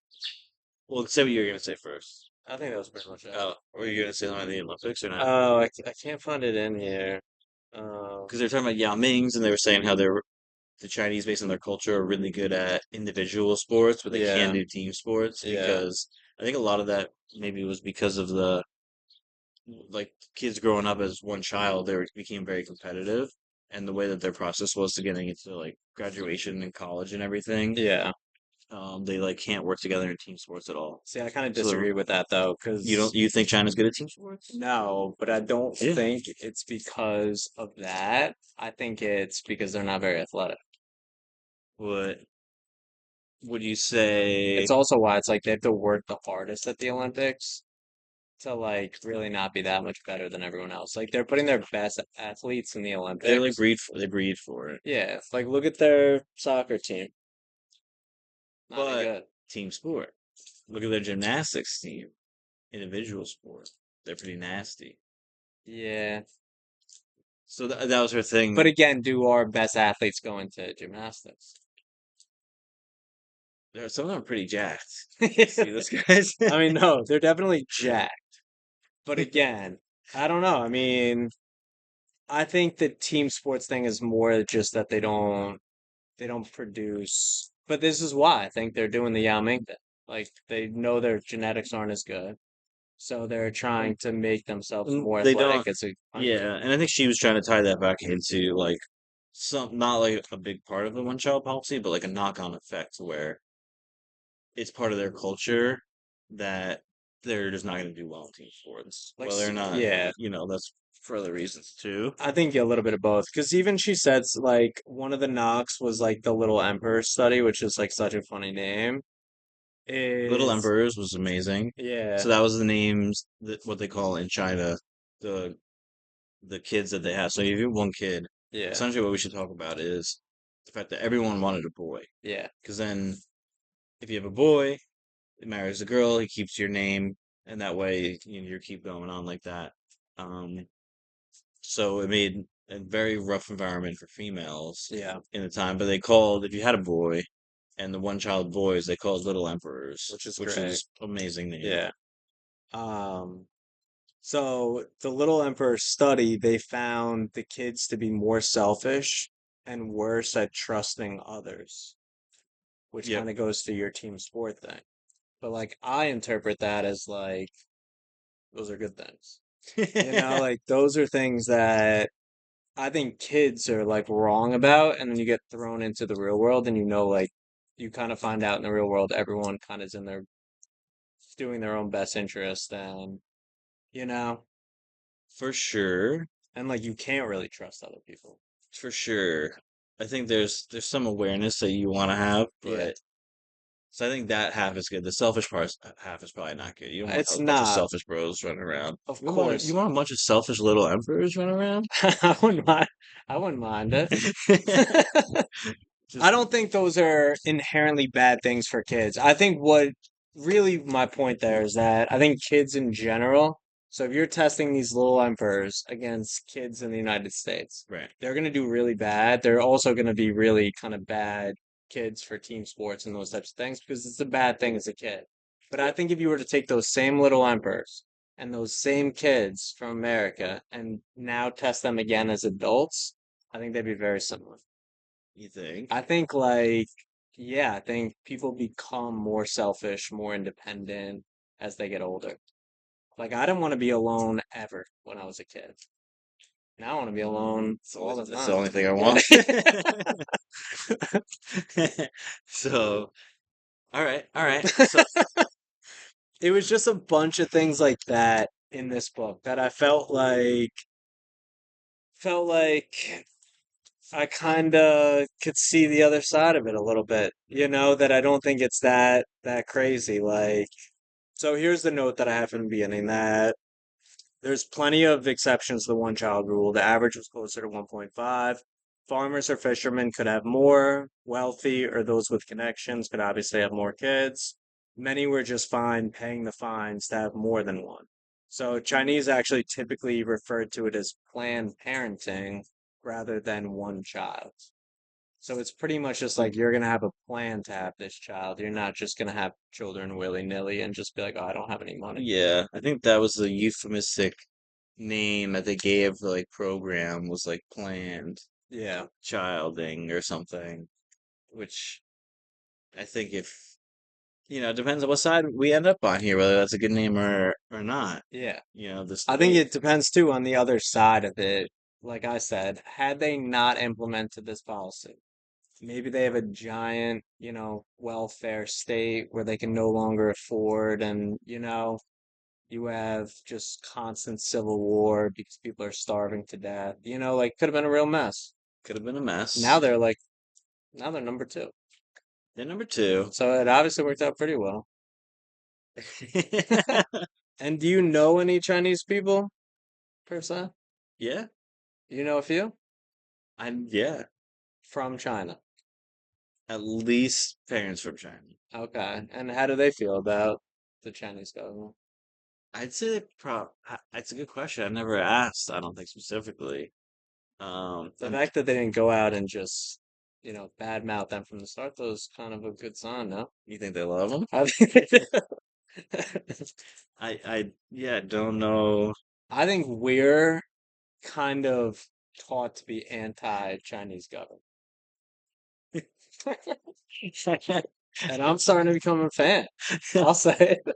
Well, say what you were gonna say first. I think that was pretty much it. Oh, were you gonna say something about the Olympics or not? Oh, I can't find it in here. Because they're talking about Yao Mings and they were saying how the Chinese, based on their culture, are really good at individual sports, but they can Yeah, do team sports yeah, because I think a lot of that maybe was because of the like kids growing up as one child, became very competitive, and the way that their process was to getting into like graduation and college and everything, yeah. they like can't work together in team sports at all. See, I kind of So disagree with that though, you don't because you think China's good at team sports? no, but I don't Yeah. think it's because of that. I think it's because they're not very athletic. What would you say? It's also why it's like they have to work the hardest at the Olympics to like really not be that much better than everyone else. Like they're putting their best athletes in the They like Olympics. they breed for it. Yeah, like look at their soccer team. Not any But good. team sport. Look at their gymnastics team. Individual sport. They're pretty nasty. Yeah. So that was her But thing. again, do our best athletes go into gymnastics? Some of them are pretty jacked. See I this guys? mean, no, they're definitely jacked. But again, I don't know. I mean, I think the team sports thing is more just that they don't produce. But this is why I think they're doing the Yao Ming thing. Like they know their genetics aren't as good, so they're trying to make themselves more They athletic don't. as a country. Yeah, and I think she was trying to tie that back into like some not like a big part of the one child policy, but like a knock-on effect where it's part of their culture that they're just not going to do well in team sports. Like, Whether or not, yeah, that's for other reasons too. I think a little bit of both. Because even she said, like, one of the knocks was like the Little Emperor study, which is like such a funny name. Little Is Emperors was amazing. yeah, So that was the names that what they call in China the the kids that they have. So if you have one kid, yeah, essentially what we should talk about is the fact that everyone wanted a boy. yeah, Because then if you have a boy, it marries a girl, he keeps your name, and that way you keep going on like that. Um, so it made a very rough environment for females yeah, in the time. But they called if you had a boy, and the one child boys, they called little emperors, which is which great. is amazing name. Yeah. Um, so the Little Emperor study, they found the kids to be more selfish and worse at trusting others, which Yep. kind of goes to your team sport thing. But like I interpret that as like those are good things. Like those are things that I think kids are like wrong about, and then you get thrown into the real world and like you kind of find out in the real world everyone kind of is in their doing their own best interest and you know, For sure. and like you can't really trust other people. For sure. I think there's some awareness that you want to have, Yeah, but so I think that half is good. The selfish half is probably not good. You don't want it's a bunch of not, selfish bros running around. of You course. want a bunch of selfish little emperors running around? I wouldn't mind. I wouldn't mind it. I Just don't think those are inherently bad things for kids. I think what really my point there is that I think kids in general, so if you're testing these little emperors against kids in the United States, right. they're going to do really bad. They're also going to be really kind of bad kids for team sports and those types of things because it's a bad thing as a kid. But I think if you were to take those same little emperors and those same kids from America and now test them again as adults, I think they'd be very similar. You think? I think like yeah, I think people become more selfish, more independent as they get older. Like I didn't want to be alone ever when I was a kid. Now I want to be alone all the That's the time. only thing I Yeah. want. So, all right. So, It was just a bunch of things like that in this book that I felt like I kind of could see the other side of it a little bit. That I don't think it's that crazy. Like so here's the note that I have from the beginning that there's plenty of exceptions to the one child rule. The average was closer to 1.5. Farmers or fishermen could have more. Wealthy or those with connections could obviously have more kids. Many were just fine paying the fines to have more than one. So Chinese actually typically referred to it as planned parenting rather than one child. So it's pretty much just like you're gonna have a plan to have this child. You're not just gonna have children willy-nilly and just be like, oh, I don't have any money. yeah, I think that was the euphemistic name that they gave the like program was like planned Yeah, childing or something, which I think if it depends on what side we end up on here, whether that's a good name or not. yeah. This I think debate. it depends too on the other side of it. Like I said, had they not implemented this policy, maybe they have a giant, welfare state where they can no longer afford, and, you have just constant civil war because people are starving to death. Like could have been a real mess. Could have been a Now mess. they're like, now they're number two. Then number two. So it obviously worked out pretty well. And do you know any Chinese people per se? Yeah, You know a few yeah. from China. At least parents from China. Okay. And how do they feel about the Chinese government? I'd say it's a good question. I've never asked, I don't think specifically. The I'm, fact that they didn't go out and just, badmouth them from the start, though, is kind of a good sign, no? you think they love them? I think they do. Yeah, don't know. I think we're kind of taught to be anti-Chinese government. And I'm starting to become a fan. I'll say it.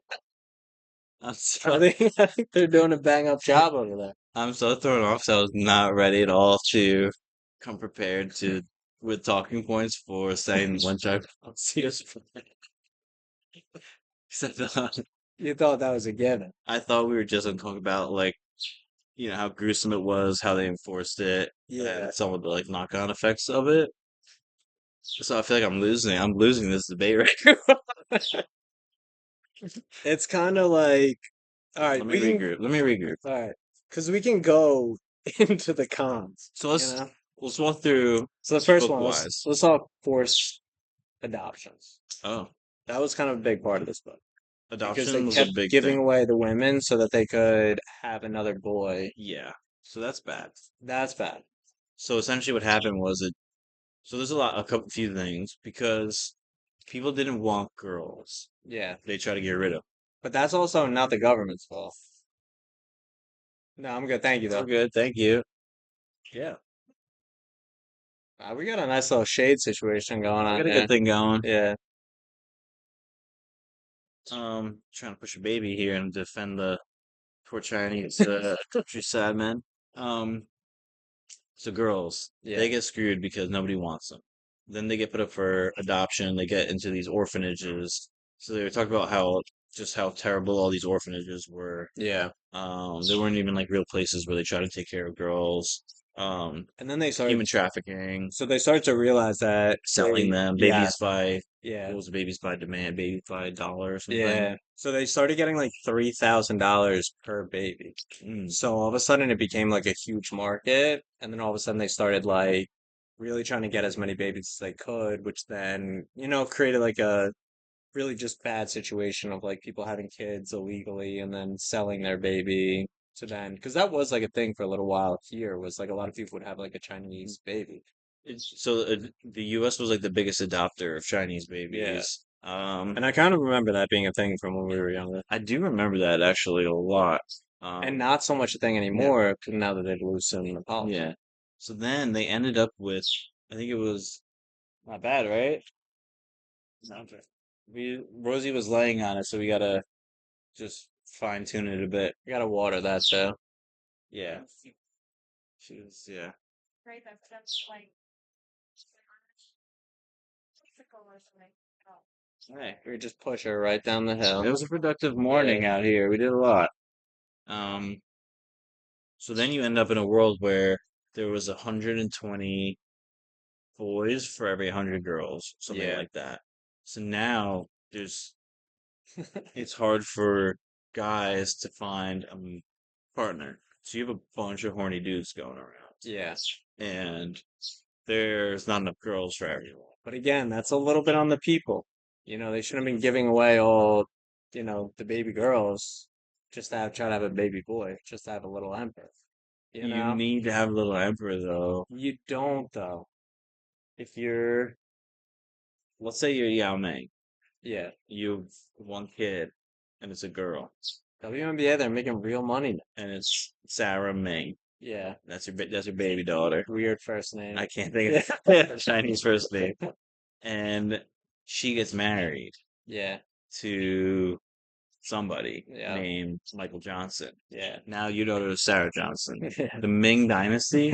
I'm I so, think I think they're doing a bang up job over there. I'm so thrown off, so I was not ready at all to come prepared to with talking points for saying one child policy is except You thought that was a given. I thought we were just gonna talk about like how gruesome it was, how they enforced it, Yeah. and some of the like knock-on effects of it. So I feel like I'm losing. I'm losing this debate right now. It's kind of like, all right, Let me we can, regroup. Let me regroup. all right, because we can go into the cons, So you know? let's walk through So the first book one, wise. let's talk forced adoptions. Oh, That was kind of a big part of this book because they adoption was a kept big giving thing. away the women so that they could have another boy. Yeah. So that's bad. That's bad. So essentially what happened was it so there's a couple few things because people didn't want girls. Yeah. They try to get rid of. But that's also not the government's fault. No, I'm good. Thank you, Oh though. good, thank you. Yeah. We got a nice little shade situation going We on got a good here. thing going. Yeah. Trying to push a baby here and defend the poor Chinese countryside man. Um So girls, Yeah. they get screwed because nobody wants them. Then they get put up for adoption. They get into these orphanages. So they were talking about how terrible all these orphanages were. Yeah. They weren't even like real places where they try to take care of girls. And then they Human started, trafficking, so they started to realize that selling them, yeah, babies by yeah, what was it, babies by demand, babies by dollar or something. yeah. So they started getting like $3,000 per baby. Mm. So all of a sudden it became like a huge market, and then all of a sudden they started like really trying to get as many babies as they could, which then, created like a really just bad situation of like people having kids illegally and then selling their baby to then, because that was like a thing for a little while here, was like a lot of people would have like a Chinese baby. The U.S. was like the biggest adopter of Chinese Yeah. babies. And I kind of remember that being a thing from when we were younger. I do remember that actually a lot. And Um, not so much a thing yeah, anymore now that they've loosened the policy. yeah. So then they ended up with, I think it was not bad, right? Sounds right. Rosie was laying on it, so we gotta just fine tune it a bit. You gotta water that though. Yeah, she was, yeah. Hey, We just push her right down the hill. it was a productive Yeah. morning out here. We did a lot. Um, so then you end up in a world where there was 120 boys for every 100 girls, something Yeah. like that. So now it's hard for guys to find a partner. So you have a bunch of horny dudes going around, Yeah. and there's not enough girls for everyone. But again, that's a little bit on the people. They shouldn't have been giving away all, the baby girls just to try to have a baby boy, just to have a little emperor. You You know? need to have a little emperor, though. You don't though. If you're, Let's say you're Yao Ming. yeah, You've one kid, and it's a girl, WNBA, they're making real money now. and it's Sarah Ming. Yeah. That's your baby daughter. Weird first name. I can't think Yeah. of a Chinese first name. And she gets married Yeah. to somebody Yeah. named Michael Johnson. Yeah. Now you know there's Sarah Johnson. Yeah. The Ming Dynasty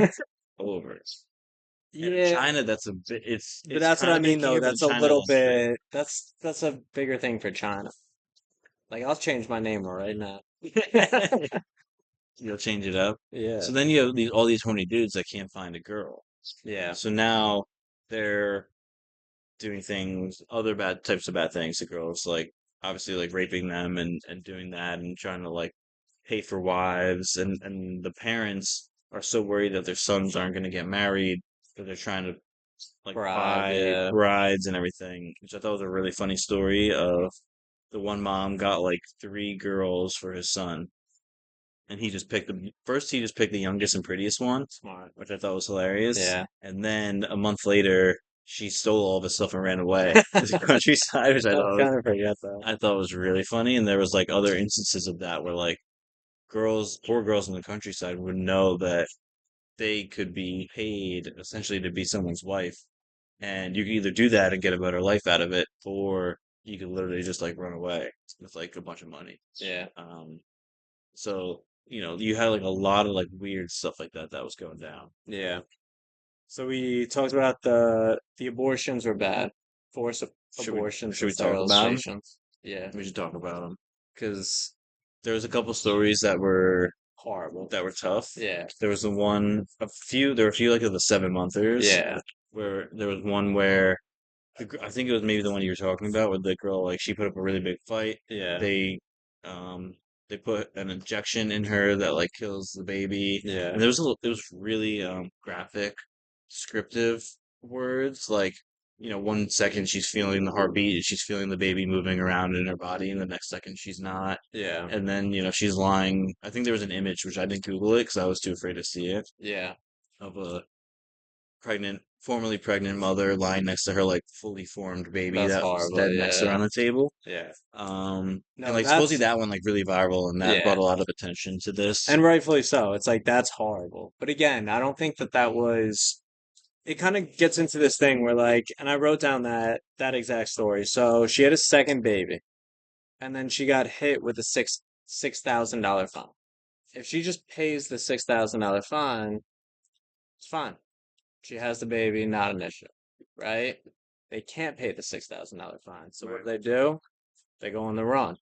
over. And in Yeah. China, that's a bit. But It's that's what kind I of big mean though. here, but in That's a China, little that's big. bit, that's a bigger thing for China. Like I'll change my name right now. You'll change it up. Yeah. So then you have all these horny dudes that can't find a girl. Yeah. So now they're doing things, other bad types of bad things to girls, like obviously like raping them and doing that and trying to like pay for wives and the parents are so worried that their sons aren't going to get married that they're trying to like Bribe, buy yeah. brides and everything, which I thought was a really funny story of the one mom got like three girls for his son and he just picked the youngest and prettiest one, Smart. which I thought was hilarious. Yeah. And then a month later, she stole all of his stuff and ran away to the countryside, which I kind of forget that. I thought was really funny. And there was like other instances of that where like poor girls in the countryside would know that they could be paid essentially to be someone's wife, and you can either do that and get a better life out of it, or you could literally just like run away with like a bunch of money. Yeah. So you had like a lot of like weird stuff like that that was going down. Yeah. So we talked about the abortions were bad, forced Should we abortions should and we talk about them? sterilizations. Yeah, We should talk about them because there was a couple stories that were tough. yeah, There was the one, there were a few like of the 7 monthers yeah, where there was one where I think it was maybe the one you were talking about, where the girl like she put up a really big fight. yeah, They um they put an injection in her that like kills the baby, yeah, and it was really graphic, descriptive words like 1 second she's feeling the heartbeat, she's feeling the baby moving around in her body, and the next second she's not. yeah, And then she's lying. I think there was an image which I didn't Google it because I was too afraid to see it yeah. of a formerly pregnant mother lying next to her like fully formed baby That's that was horrible. dead next to her Yeah, on the table. yeah. And No, like supposedly that's that one like really viral and that yeah, brought a lot of attention to this. and rightfully so. It's like that's horrible. But again, I don't think that that was. It kind of gets into this thing where like, and I wrote down that exact story. So she had a second baby, and then she got hit with a $6,000 fine. If she just pays the $6,000 fine, it's fine. She has the baby, not an issue, right? They can't pay the $6,000 fine. So what Right. do they do? They go on the run.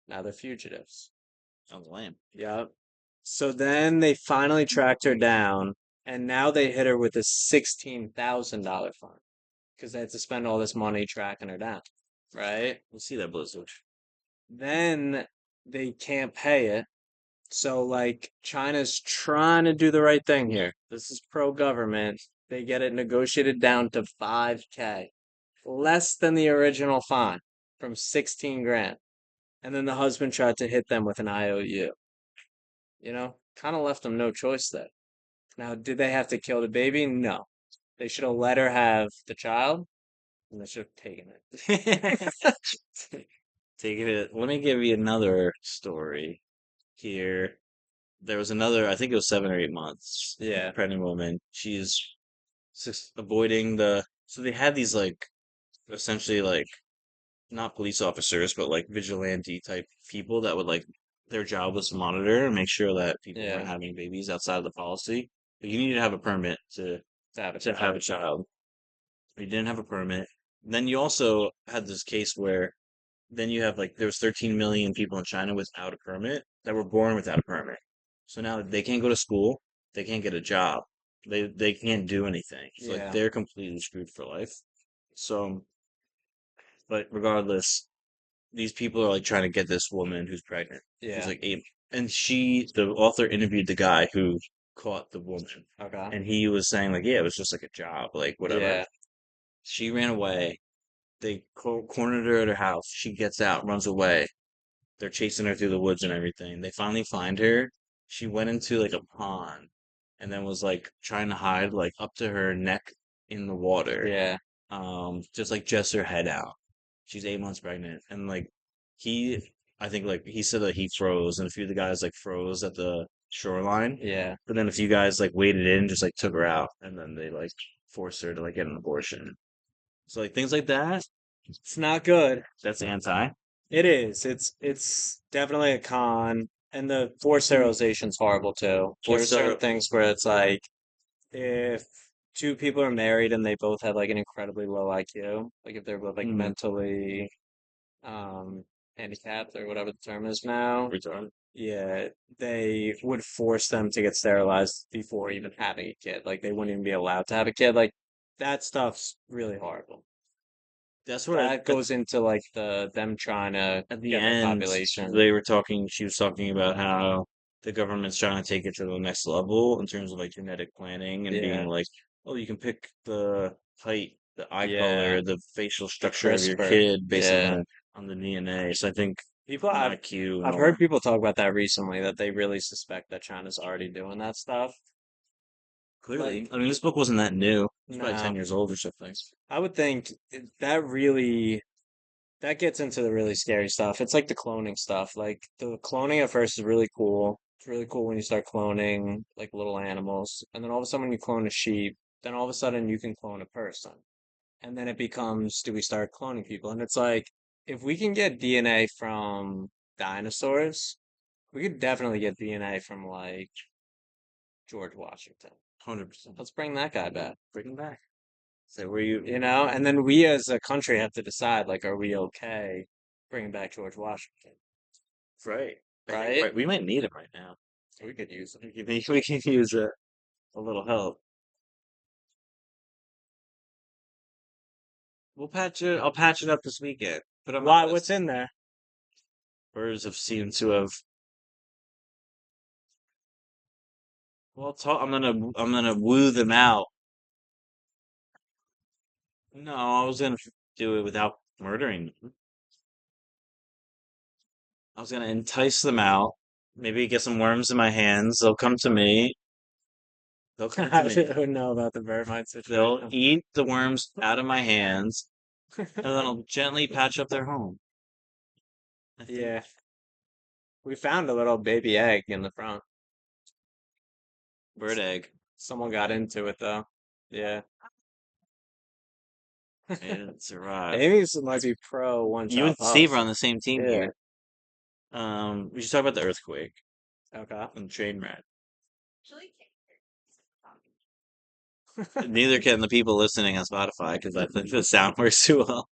Now they're fugitives. Sounds lame. Yep. So then they finally tracked her down, and now they hit her with a $16,000 fine because they had to spend all this money tracking her down, right? We'll see that Blizzard. Then they can't pay it. So, like, China's trying to do the right thing here. This is pro-government. They get it negotiated down to 5K, less than the original fine from 16 grand. And then the husband tried to hit them with an IOU. Kind of left them no choice there. Now, did they have to kill the baby? No. They should have let her have the child, and they should have taken it. Taking it. Let me give you another story here. There was another, I think it was 7 or 8 months. Yeah, Pregnant woman. She's avoiding the. So they had these like essentially like not police officers, but like vigilante type people that would like their job was to monitor and make sure that people weren't yeah, having babies outside of the policy. But you need to have a permit to have a to have child. a child. You didn't have a permit. Then you also had this case where then you have like there was 13 million people in China without a permit that were born without a permit. So now they can't go to school, they can't get a job, they can't do anything. So like Yeah, they're completely screwed for life. So, but regardless, these people are like trying to get this woman who's pregnant. She's yeah. like 8, and the author interviewed the guy who caught the woman, Okay. and he was saying like, yeah, it was just like a job, like whatever. Yeah, She ran away. They cornered her at her house. She gets out, runs away. They're chasing her through the woods and everything. They finally find her. She went into like a pond and then was like trying to hide like up to her neck in the water. yeah, Just her head out. She's 8 months pregnant. And like he I think like he said that he froze and a few of the guys like froze at the shoreline. yeah. But then a few guys like waded in, just like took her out, and then they like forced her to like get an abortion. So like things like that, It's not good. that's anti. It is. It's definitely a con, and the forced sterilization's horrible too. There are Forced certain sterile. things where it's like if two people are married and they both have like an incredibly low IQ, like if they're both like Mm, mentally um handicapped or whatever the term is now, retard. yeah, they would force them to get sterilized before even having a kid. Like they wouldn't even be allowed to have a kid. Like that stuff's really horrible. That's what That goes into like them trying to at the get their end population. they were talking. She was talking about how the government's trying to take it to the next level in terms of like genetic planning and being Yeah, like, oh, you can pick the height, the eye yeah, color, the facial the structure of your CRISPR. kid based Yeah, on the DNA. So I think people. an I've IQ and I've all. heard people talk about that recently. That they really suspect that China's already doing that stuff. Clearly, Like, I mean, this book wasn't that new. It's probably no, 10 years old or something. I would think that really that gets into the really scary stuff. It's like the cloning stuff. Like the cloning at first is really cool. It's really cool when you start cloning like little animals, and then all of a sudden when you clone a sheep, then all of a sudden you can clone a person. And then it becomes, do we start cloning people? And it's like, if we can get DNA from dinosaurs, we could definitely get DNA from like George Washington. 100%. Let's bring that guy back. Bring him back. So where you? And then we as a country have to decide, like, are we okay bringing back George Washington, Right. I think right? right. We might need him right now. We could use him. We can use a little help. We'll patch it. I'll patch it up this weekend. Put on my Why? What's list. in there? Birds have seemed to have. Well, I'm gonna woo them out. No, I was gonna do it without murdering them. I was gonna entice them out. Maybe get some worms in my hands. They'll come to me. They'll come to I me. don't know about the Vermont They'll situation. eat the worms out of my hands, and then I'll gently patch up their home. I think Yeah, we found a little baby egg in the front. bird egg. Someone got into it though. Yeah. Made it survive. Amy's might be pro one You child and Steve are policy. on the same team Yeah. here. We should talk about the earthquake Okay. and train wreck. Neither can the people listening on Spotify because I think the sound works too well.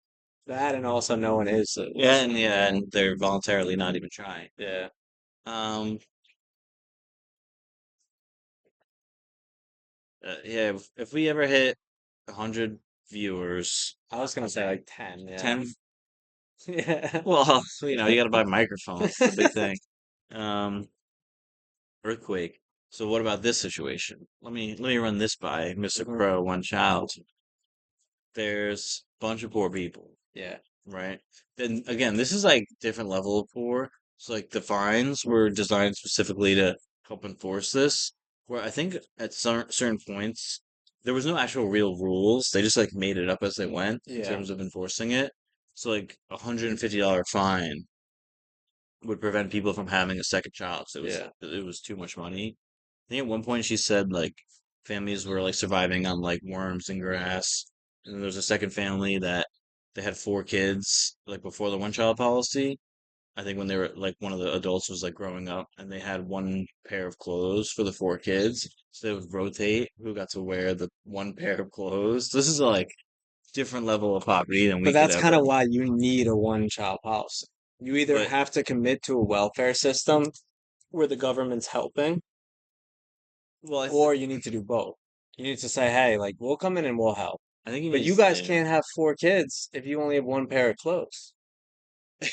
That and also no one is listening. Yeah, and they're voluntarily not even trying. Yeah. Um, yeah, if we ever hit 100 viewers, I was gonna say like 10. Yeah. 10, Yeah. well, you got to buy microphones. It's a big thing. Um, earthquake. So what about this situation? Let me run this by Mr. Mhm. Crow, one child. There's a bunch of poor people, Yeah. right? Then again, this is like different level of poor. So like the fines were designed specifically to help enforce this. Where I think at certain points there was no actual real rules. They just like made it up as they went in Yeah. terms of enforcing it. So like $150 fine would prevent people from having a second child. So Yeah. it was too much money. I think at one point she said like families were like surviving on like worms and grass. And there was a second family that they had 4 kids like before the one child policy. I think when they were like one of the adults was like growing up and they had one pair of clothes for the 4 kids. So they would rotate who got to wear the one pair of clothes. This is like different level of poverty than But we could that's kind ever. of why you need a one child policy. You either But have to commit to a welfare system where the government's helping, well, or you need to do both. You need to say, hey, like, we'll come in and we'll help. I think you But need you guys yeah. can't have 4 kids if you only have one pair of clothes.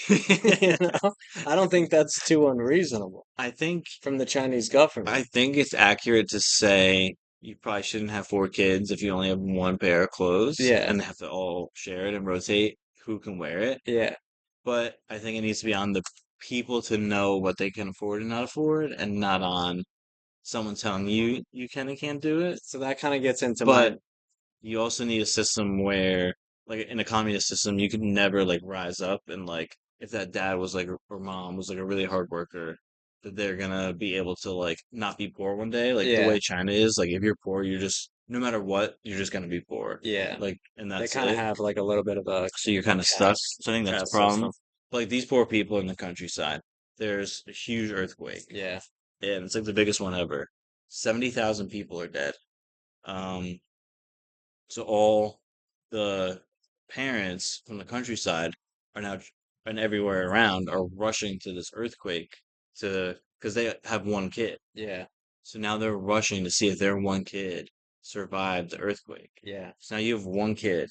You know? I don't think that's too unreasonable I think from the Chinese government. I think it's accurate to say you probably shouldn't have 4 kids if you only have one pair of clothes Yeah, and they have to all share it and rotate who can wear it. yeah, But I think it needs to be on the people to know what they can afford and not afford, and not on someone telling you you can and can't do it. so that kind of gets into my But you also need a system where, like in a communist system, you could never like rise up and like if that dad was like or mom was like a really hard worker, that they're gonna be able to like not be poor one day. Like the yeah, way China is, like if you're poor, you're just no matter what, you're just gonna be poor. yeah. Like and They that's kind of it. have like a little bit of a So you're kind of stuck. caste So I think that's a caste system. problem. Like these poor people in the countryside, there's a huge earthquake, Yeah, and it's like the biggest one ever. 70,000 people are dead. Um, so all the parents from the countryside are now and everywhere around are rushing to this earthquake to because they have one kid. yeah, So now they're rushing to see if their one kid survived the earthquake. yeah, So now you have one kid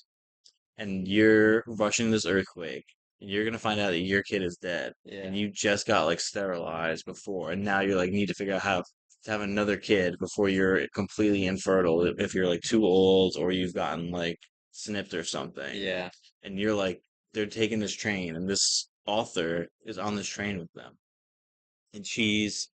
and you're rushing this earthquake and you're gonna find out that your kid is dead yeah, and you just got like sterilized before and now you're like need to figure out how to have another kid before you're completely infertile if you're like too old or you've gotten like snipped or something yeah. and you're like they're taking this train and this author is on this train with them and she's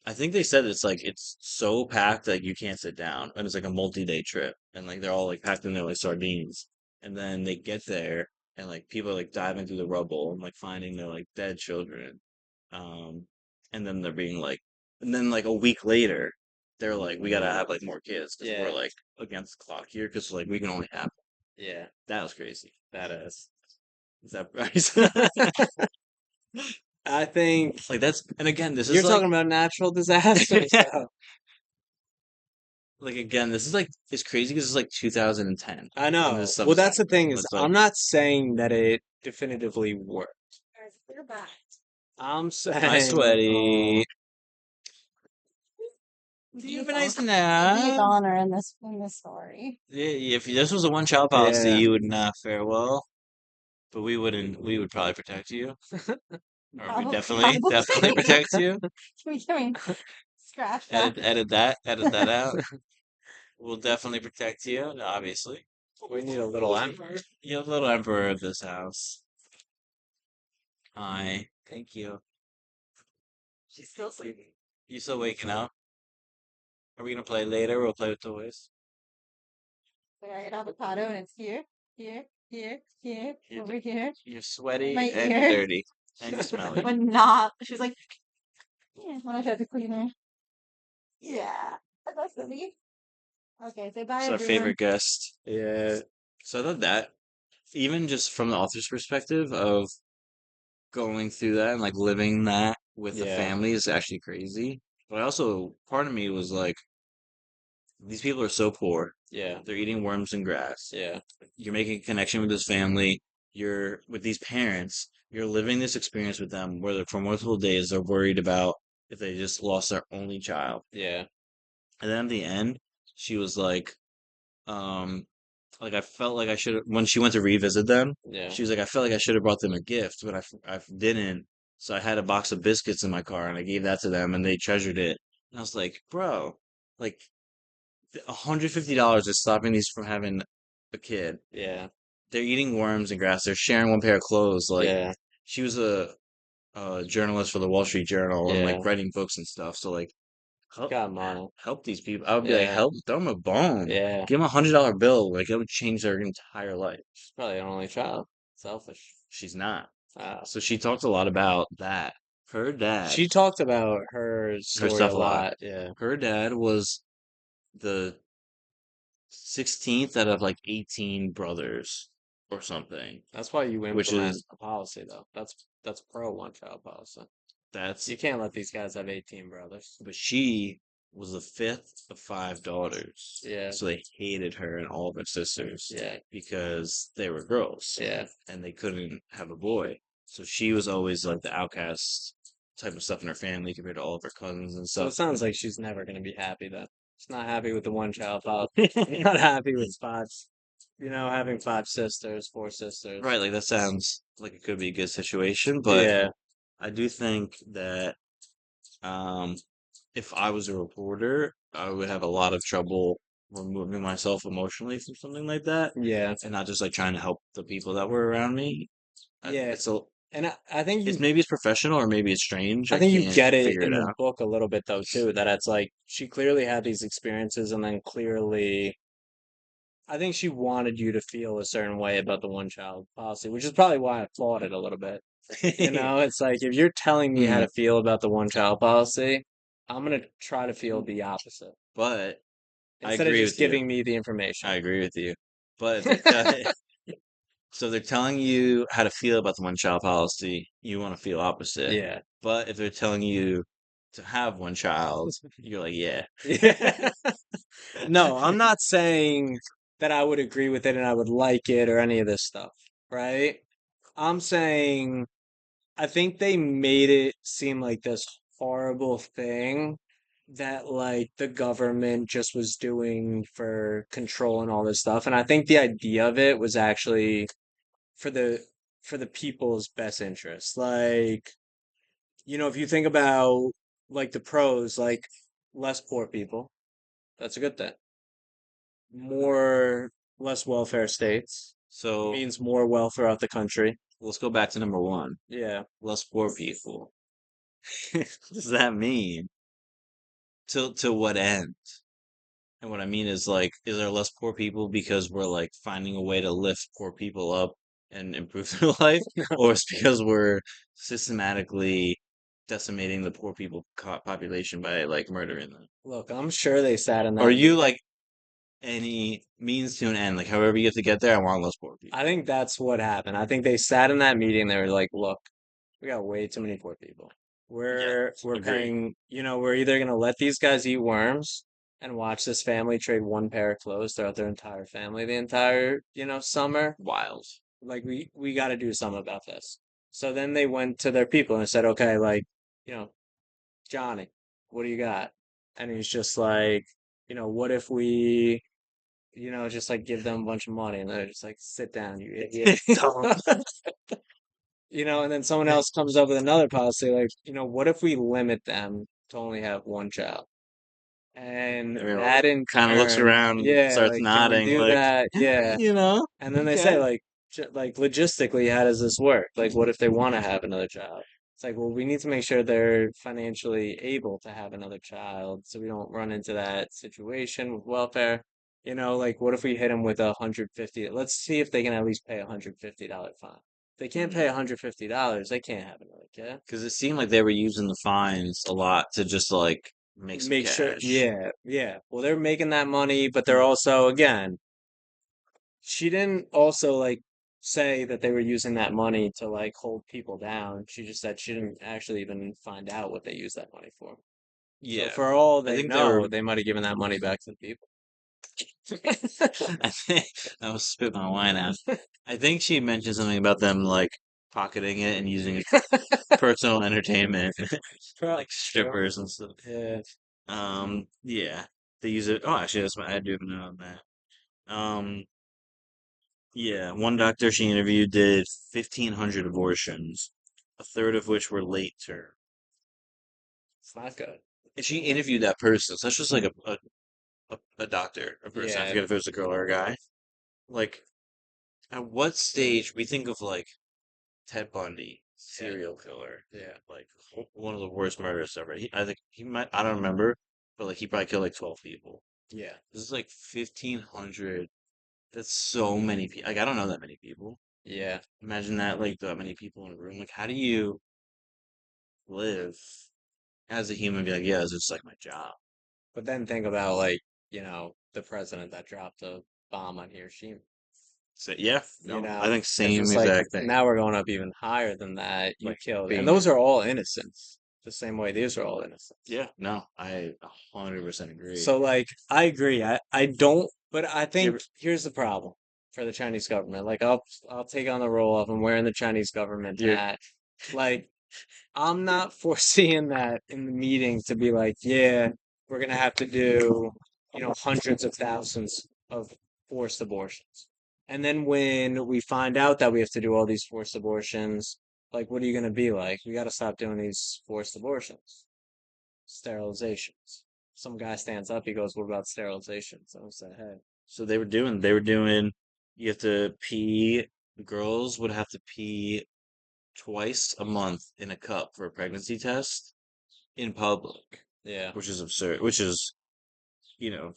I think they said it's like it's so packed that you can't sit down, and it's like a multi-day trip, and like they're all like packed in there like sardines. And then they get there, and like people are like diving through the rubble and like finding their like dead children. Um, and then they're being like, and then like a week later, they're like, we gotta have like more kids because we're Yeah, like against the clock here because like we can only have. yeah, That was crazy. that is. Is that right? I think Like that's and again, this you're is like talking about natural disasters, though. like again, this is like it's crazy because it's like 2010 I when know. this stuff Well, is that's the thing happening. But is, it's like I'm not saying that it definitively worked. I'm hi, saying, sweaty. You have a nice nap. Honor in this story. Yeah, if this was a one-child policy, yeah, you would not fare well. But we wouldn't. We would probably protect you, or we definitely Probably. protect you. I mean, scratch that. Edit that out. We'll definitely protect you, obviously. we need a little emperor. You're the little emperor of this house. Hi, thank you. She's still sleeping. You still waking up? Are we gonna play later? We'll play with toys. So I get avocado and it's here, here, here, here, You're, over here. you're sweaty My and ear. dirty and you smelly. But not. She was like, yeah, when I tried to clean her. Yeah, that's silly. Okay, say bye, It's our everyone. favorite guest. Yeah, So I thought that, even just from the author's perspective of going through that and like living that with the yeah, family is actually crazy. But I also, part of me was like, these people are so poor. yeah, They're eating worms and grass. yeah, You're making a connection with this family. You're with these parents. You're living this experience with them where for multiple days they're worried about if they just lost their only child. yeah, And then at the end, she was um, like I felt like I should have, when she went to revisit them, yeah. she was like, I felt like I should have brought them a gift, but I didn't. So I had a box of biscuits in my car and I gave that to them and they treasured it. And I was like, bro, like $150 is stopping these from having a kid. Yeah, They're eating worms and grass. They're sharing one pair of clothes. Like yeah, she was a journalist for the Wall Street Journal and like yeah. writing books and stuff. So like help Got money. help these people. I would be like, Yeah, help, throw them a bone. yeah. Give them $100 bill. Like it would change their entire life. She's probably an only child. Selfish. She's not. Uh, So she talked a lot about that. Her dad, she talked about her her story a stuff a lot. lot. Yeah, Her dad was the 16th out of like 18 brothers or something, that's why you which implement is a policy, though. That's pro one child policy. that's You can't let these guys have 18 brothers. but she was the fifth of five daughters. Yeah, So they hated her and all of her sisters yeah, because they were girls yeah. and they couldn't have a boy. So she was always like the outcast type of stuff in her family compared to all of her cousins and So it stuff. sounds like she's never going to be happy then. She's not happy with the one child policy. Not happy with five, having five sisters, four sisters. Right, like that sounds like it could be a good situation, but Yeah, I do think that um if I was a reporter, I would have a lot of trouble removing myself emotionally from something like that yeah, and not just like trying to help the people that were around me. yeah. It's a And I think it's maybe it's professional or maybe it's strange. I I think you can't get it figure in it the out. book a little bit though too, that it's like she clearly had these experiences and then clearly I think she wanted you to feel a certain way about the one child policy, which is probably why I fought it a little bit. It's like if you're telling me how Hmm. to feel about the one child policy, I'm gonna try to feel the opposite But I instead of agree just with you. giving me the information. I agree with you. But if so they're telling you how to feel about the one child policy, you want to feel opposite. Yeah. But if they're telling you to have one child, you're like, yeah. Yeah. No, I'm not saying that I would agree with it and I would like it or any of this stuff, right? I'm saying I think they made it seem like this horrible thing that like the government just was doing for control and all this stuff. And I think the idea of it was actually for the people's best interest. Like, if you think about like the pros, like less poor people, that's a good thing. More less welfare states So means more wealth throughout the country. let's go back to number one. Yeah. Less poor people. What does that mean? To what end? And what I mean is like, is there less poor people because we're like finding a way to lift poor people up and improve their life, or it's because we're systematically decimating the poor people population by like murdering them? Look, I'm sure they sat in Or are that. you like any means to an end, like however you have to get there? I want less poor I people. think that's what happened. I think they sat in that meeting. They were like, "Look, we got way too many poor people. Yeah, We're agree. paying. We're either gonna let these guys eat worms and watch this family trade one pair of clothes throughout their entire family the entire, summer. Wild. Like we got to do something about this. So then they went to their people and said, okay, like, you know, Johnny, what do you got? And he's just like, what if we, just like give them a bunch of money and they're just like, sit down, you idiot. Don't. And then someone else comes up with another policy like, what if we limit them to only have one child? And Everyone that in kind of looks turn, around, and yeah, starts like, can we nodding, do like, that? Yeah. you know, And then they say, okay. like, like logistically, how does this work? Like, what if they want to have another child? It's like, well, we need to make sure they're financially able to have another child, so we don't run into that situation with welfare. Like, what if we hit them with 150? Let's see if they can at least pay $150 fine. If they can't pay $150, they can't have another kid. Because it seemed like they were using the fines a lot to just like make some Make sure, cash. yeah, yeah. Well, they're making that money, but they're also, again, she didn't also like say that they were using that money to like hold people down. She just said she didn't actually even find out what they used that money for. So Yeah, for all I they think they were. know, they might have given that money back to the people. I think I was spit my wine out. I think she mentioned something about them like pocketing it and using it for personal entertainment, Probably like true. strippers and stuff. Yeah. Yeah, they use it. Oh, actually, I do have a note on that. Yeah, one doctor she interviewed did 1,500 abortions, a third of which were late term. It's not good. And she interviewed that person, so that's just like a doctor, a person. I Yeah. forget if it was a girl or a guy. Like, at what stage we think of like Ted Bundy, Yeah. serial killer, Yeah. like one of the worst murderers ever. I think he might, I don't remember, but like he probably killed like 12 people. Yeah. This is like 1,500. That's so many people. Like, I don't know that many people. Yeah. Imagine that, like, that many people in a room. Like, how do you live as a human? Be like, yeah, it's just like my job. But then think about like, the president that dropped a bomb on Hiroshima. So, yeah, You no, I know, think it's same just like exact thing. now we're going up even higher than that. You Like, killed, and being, those are all innocents, the same way these are all innocents. yeah, no, I 100% agree. So, like, I agree. I don't, but I You think ever, here's the problem for the Chinese government. Like, I'll take on the role of I'm wearing the Chinese government you're, hat. Like, I'm not foreseeing that in the meeting to be like, yeah, we're gonna have to do, hundreds of thousands of forced abortions. And then when we find out that we have to do all these forced abortions, like, what are you gonna be like? We gotta stop doing these forced abortions, sterilizations. Some guy stands up, he goes, "What about sterilizations?" I say, "Hey, so they were doing, you have to pee, girls would have to pee twice a month in a cup for a pregnancy test in public, yeah, which is absurd, which is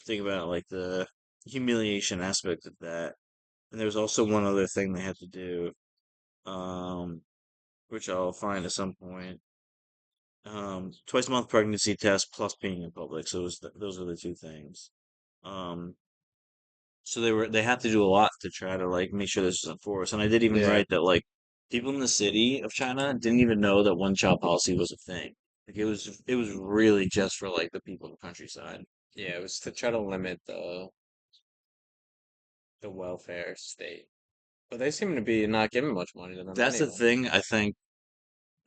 think about like the humiliation aspect of that. And there's also one other thing they had to do, um, which I'll find at some point. Twice a month pregnancy test plus being in public. So those are the two things. Um, so they had to do a lot to try to like make sure this was enforced. And I did even yeah, write that like people in the city of China didn't even know that one child policy was a thing. Like it was really just for like the people in the countryside. yeah." It was to try to limit the welfare state. But they seem to be not giving much money to them That's the anyway. thing.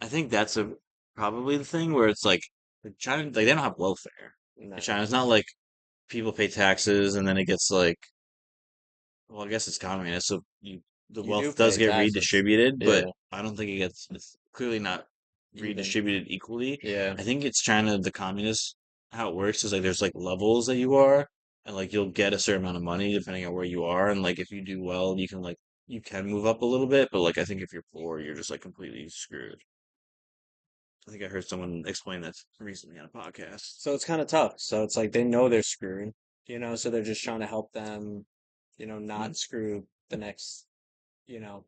I think that's a probably the thing where it's like China, like they don't have welfare. In No. China, it's not like people pay taxes and then it gets like, well, I guess it's communist, so the You do wealth does pay get taxes. redistributed, Yeah, but I don't think it's clearly not even. redistributed equally. Yeah. I think it's China, the communist, how it works is like there's like levels that you are, and like you'll get a certain amount of money depending on where you are, and like if you do well, you can move up a little bit, but like I think if you're poor, you're just like completely screwed. I think I heard someone explain that recently on a podcast. So it's kind of tough. So it's like they know they're screwed, so they're just trying to help them, Mhm. not screw the next, you know,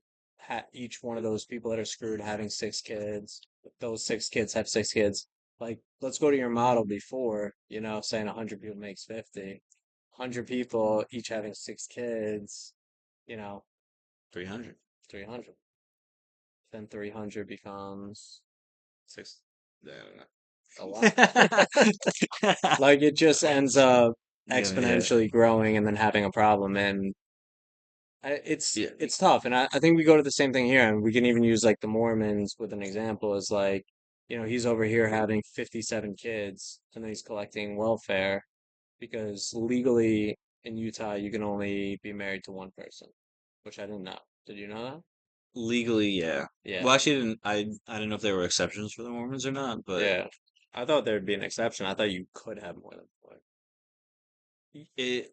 each one of those people that are screwed having 6 kids. Those 6 kids have 6 kids. Like, let's go to your model before, saying 100 people makes 50. 100 people each having 6 kids, you know, 300. 300. Then 300 becomes Six. I don't know. a lot. Like it just ends up Yeah. exponentially growing and then having a problem. And Yeah. it's tough. And I think we go to the same thing here. And we can even use like the Mormons with an example as like, he's over here having 57 kids and then he's collecting welfare because legally in Utah you can only be married to one person, which I didn't know. Did you know that? Legally, yeah. Yeah. Well, actually, I didn't know if there were exceptions for the Mormons or not, but Yeah. I thought there'd be an exception. I thought you could have more than four, it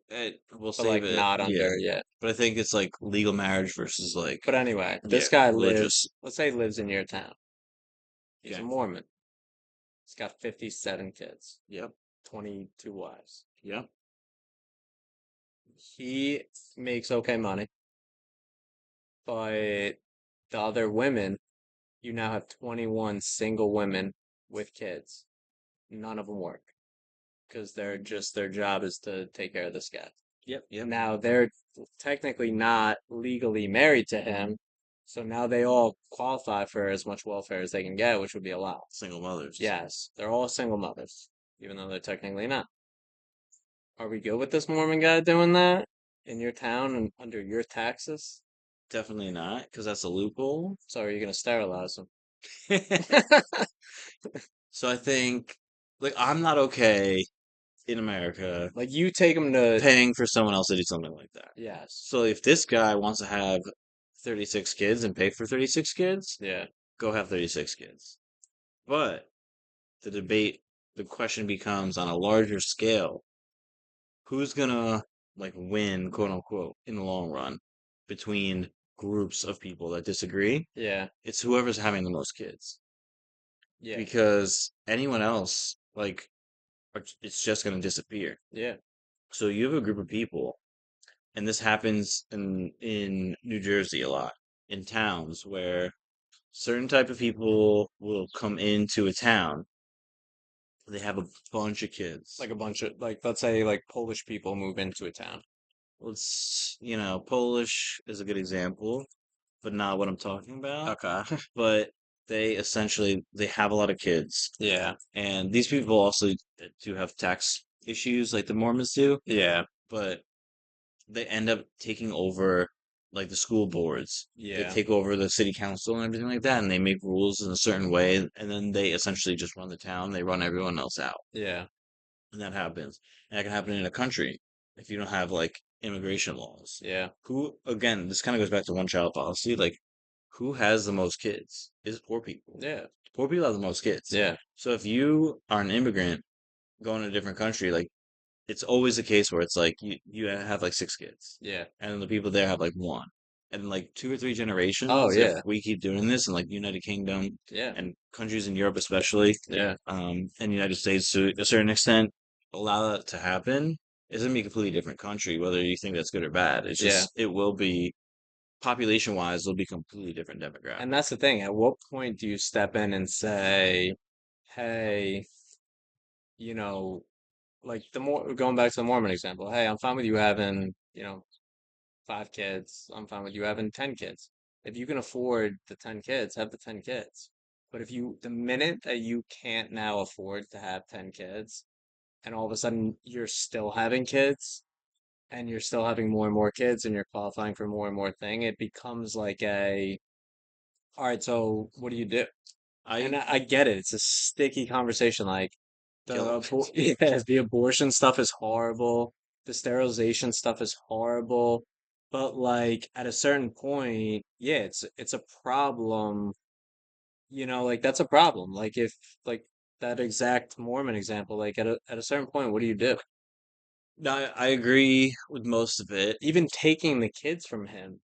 we'll but save like it. not Yeah, under yet. but I think it's like legal marriage versus like But anyway, yeah, this guy religious. lives, let's say he lives in your town. He's a Okay. Mormon. He's got 57 kids, Yep. 22 wives. Yep. He makes okay money, but the other women, you now have 21 single women with kids. None of them work because their job is to take care of this guy. Yep. Yep. Now they're technically not legally married to him, so now they all qualify for as much welfare as they can get, which would be a lot. Single mothers. Yes, they're all single mothers, even though they're technically not. Are we good with this Mormon guy doing that in your town and under your taxes? Definitely not, because that's a loophole. So are you gonna sterilize him? So I think like I'm not okay in America Like you take him to, paying for someone else to do something like that. yes, So if this guy wants to have 36 kids and pay for 36 kids, yeah, go have 36 kids. But the debate, the question becomes on a larger scale, who's gonna like win, quote unquote, in the long run between groups of people that disagree? yeah, It's whoever's having the most kids. yeah, Because anyone else, like, it's just gonna disappear. yeah, So you have a group of people, and this happens in New Jersey a lot, in towns where certain type of people will come into a town. They have a bunch of kids. like a bunch of like let's say like Polish people move into a town. Let's, Polish is a good example, but not what I'm talking about. Okay. But they have a lot of kids, Yeah, and these people also do have tax issues like the Mormons do, yeah, but they end up taking over like the school boards. They yeah, take over the city council and everything like that, and they make rules in a certain way, and then they essentially just run the town. They run everyone else out, yeah, and that happens. And that can happen in a country if you don't have like immigration laws. yeah, Who, again, this kind of goes back to one child policy. Like, who has the most kids? Is poor people. yeah, Poor people have the most kids. yeah, So if you are an immigrant going to a different country, like it's always a case where it's like you have like six kids, yeah. and then the people there have like one, and like two or three Oh generations, if yeah, we keep doing this in like United Kingdom yeah, and countries in Europe especially, yeah, and United States to a certain extent, allow that to happen, it's gonna be a completely different country, whether you think that's good or bad. It's yeah. just it will be population wise, it'll be completely different And demographic. that's the thing. At what point do you step in and say, hey, you know, like the more going back to the Mormon example, hey, I'm fine with you having, five kids. I'm fine with you having 10 kids. If you can afford the 10 kids, have the 10 kids. But the minute that you can't now afford to have 10 kids, and all of a sudden you're still having kids, and you're still having more and more kids, and you're qualifying for more and more thing, it becomes like all right, so what do you do? And I I get it. It's a sticky conversation. Like kill yeah, the abortion stuff is horrible. The sterilization stuff is horrible. But like at a certain point, yeah, it's a problem. Like that's a problem. Like if like that exact Mormon example, like at a certain point, what do you do? no, I agree with most of it. Even taking the kids from him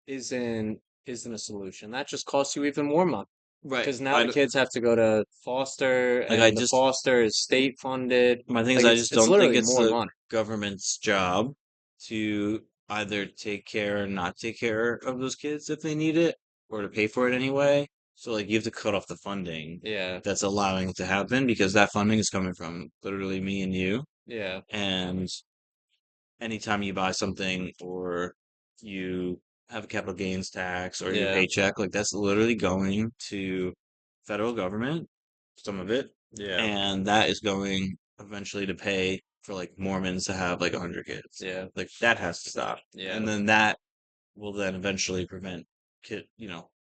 isn't a solution. That just costs you even more money. Right. Because now the kids have to go to foster, Like I and the just foster is state funded. My thing is, Like I it's just it's don't think literally it's more the money. government's job to either take care or not take care of those kids if they need it, or to pay for it anyway. So, like, you have to cut off the funding Yeah, that's allowing it to happen because that funding is coming from literally me and you. yeah, And anytime you buy something or you have a capital gains tax or your yeah, paycheck, like, that's literally going to federal government, some of it, Yeah. and that is going eventually to pay for like Mormons to have like 100 kids. Yeah. Like that has to stop, Yeah. and then that will then eventually prevent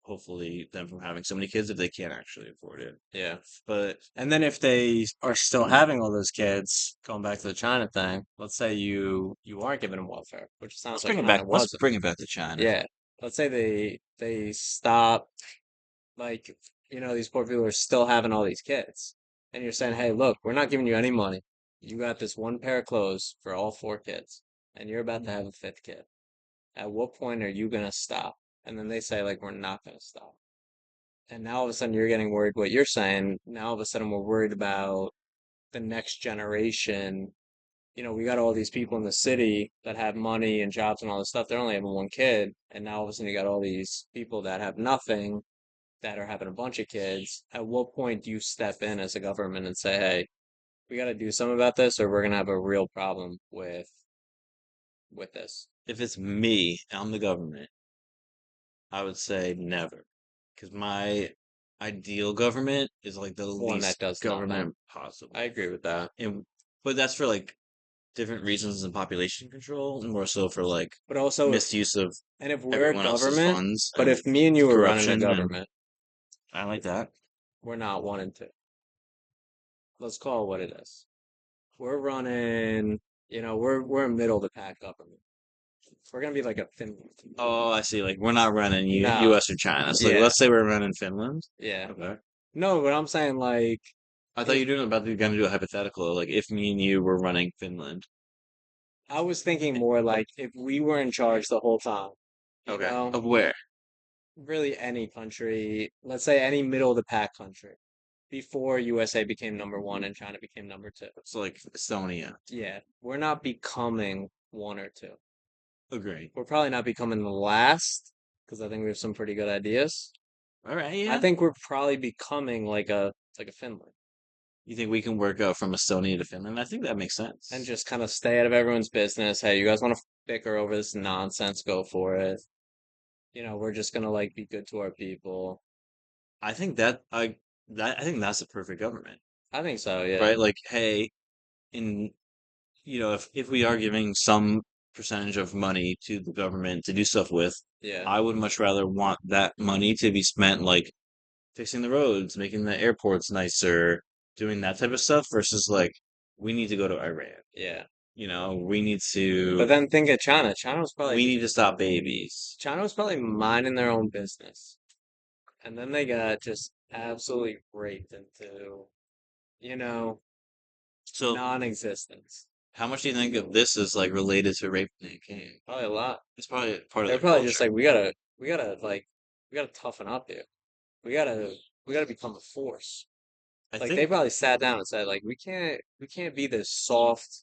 hopefully them from having so many kids if they can't actually afford it. Yeah. But And then if they are still having all those kids, going back to the China thing, let's say you aren't giving them welfare, which it sounds let's like bring it it kind back. of Let's wasn't. bring it back to China. Yeah. Let's say they stop, like, these poor people are still having all these kids. And you're saying, hey, look, we're not giving you any money. You got this one pair of clothes for all four kids, and you're about to have a fifth kid. At what point are you gonna stop? And then they say, like, we're not gonna stop. And now all of a sudden you're getting worried what you're saying. Now all of a sudden we're worried about the next generation. We got all these people in the city that have money and jobs and all this stuff. They're only having one kid. And now all of a sudden you got all these people that have nothing that are having a bunch of kids. At what point do you step in as a government and say, hey, we got to do something about this, or we're gonna have a real problem with this? If it's me, I'm the government, I would say never. Because my ideal government is like the One that least does nothing. government possible. I agree with that. And but that's for like different reasons than population control, and more so for like But also, misuse of and if we're everyone else's government, funds but and if me and you were running a corruption, and government, I like that. we're not wanting to. Let's call it what it is. We're running, we're a middle of the pack government. We're gonna be like a Finland. Oh, I see. Like we're not running No, U.S. or China. So like, yeah, let's say we're running Finland. yeah. Okay. No, but I'm saying like I thought if you were gonna do a hypothetical, like if me and you were running Finland. I was thinking more like if we were in charge the whole time, you Okay. know, Of where? really any country, let's say any middle of the pack country, before USA became number one and China became number two. So like Estonia. Yeah, we're not becoming one or two. Agree. We're probably not becoming the last because I think we have some pretty good ideas. All right, I yeah. think we're probably becoming like a Finland You think we can work out from Estonia to Finland? I think that makes and sense. just kind of stay out of everyone's business. Hey, you guys want to bicker over this nonsense? Go for it. We're just gonna like be good to our people. I think I think that's a perfect government, I think so, yeah. right? Like, hey, in if we are giving some percentage of money to the government to do stuff with, Yeah. I would much rather want that money to be spent like fixing the roads, making the airports nicer, doing that type of stuff versus like we need to go to Iran. Yeah. We need to But then think of China. China was probably we need to stop babies. China was probably minding their own business. And then they got just absolutely raped into, you know, So non-existence. how much do you think of this is like related to rape and Nanking? Probably a lot. It's probably part of They're their probably just culture. like we gotta toughen up here. We gotta become a force. I Like they think probably sat down and said, like, we can't be this soft.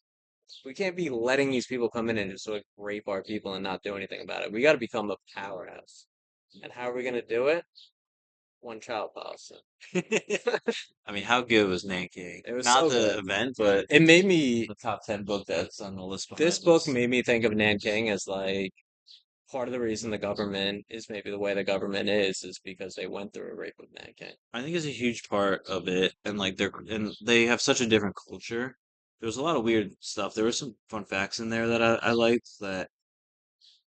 We can't be letting these people come in and just like rape our people and not do anything about it. We gotta become a powerhouse. And how are we gonna do it? One child policy. I mean, how good was Nanking? It was Not so the good. event, but It made me the top 10 book that's on the list behind This book this. made me think of Nanking as like part of the reason the government is maybe the way the government is because they went through a rape of Nanking. I think it's a huge part of it, and like they have such a different culture. There was a lot of weird stuff. There were some fun facts in there that I liked. That